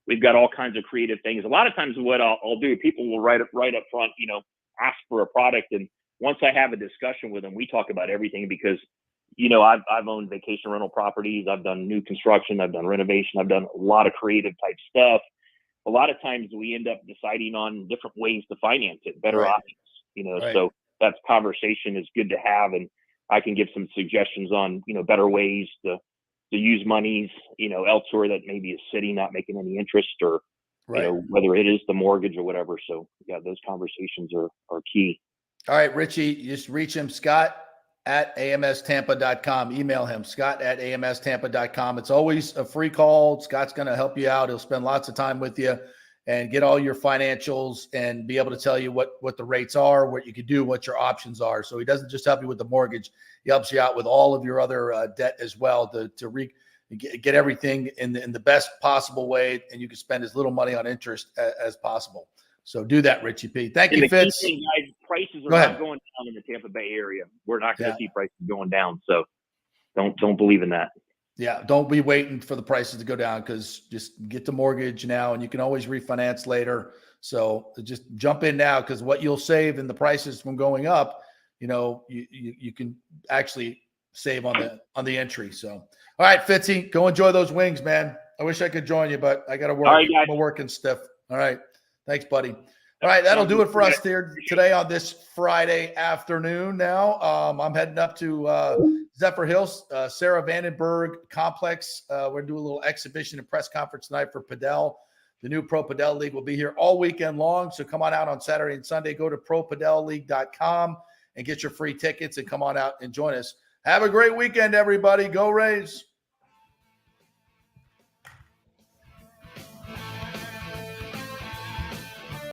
We've got all kinds of creative things. A lot of times what I'll do, people will write up front, ask for a product. And once I have a discussion with them, we talk about everything because, I've owned vacation rental properties. I've done new construction. I've done renovation. I've done a lot of creative type stuff. A lot of times we end up deciding on different ways to finance it, better options, so that conversation is good to have. And I can give some suggestions on, better ways to use monies, elsewhere that maybe is sitting, not making any interest or, whether it is the mortgage or whatever. So yeah, those conversations are key. All right, Richie, you just reach him, Scott@amstampa.com. Email him, Scott@amstampa.com. It's always a free call. Scott's going to help you out. He'll spend lots of time with you and get all your financials and be able to tell you what the rates are, what you can do, what your options are. So he doesn't just help you with the mortgage. He helps you out with all of your other debt as well to get everything in the best possible way, and you can spend as little money on interest as possible. So do that, Richie P. Thank you, Fitz. Guys, prices are not going down in the Tampa Bay area. We're not going to see prices going down. So don't believe in that. Yeah, don't be waiting for the prices to go down because just get the mortgage now and you can always refinance later. So just jump in now because what you'll save in the prices from going up, you can actually save on the entry. So, all right, Fitzy, go enjoy those wings, man. I wish I could join you, but I got to work. All right, guys. I'm working stiff. All right. Thanks, buddy. All right, that'll do it for us here today on this Friday afternoon. Now, I'm heading up to Zephyr Hills, Sarah Vandenberg Complex. We're going to do a little exhibition and press conference tonight for Padel. The new Pro Padel League will be here all weekend long. So come on out on Saturday and Sunday. Go to ProPadelLeague.com and get your free tickets and come on out and join us. Have a great weekend, everybody. Go Rays.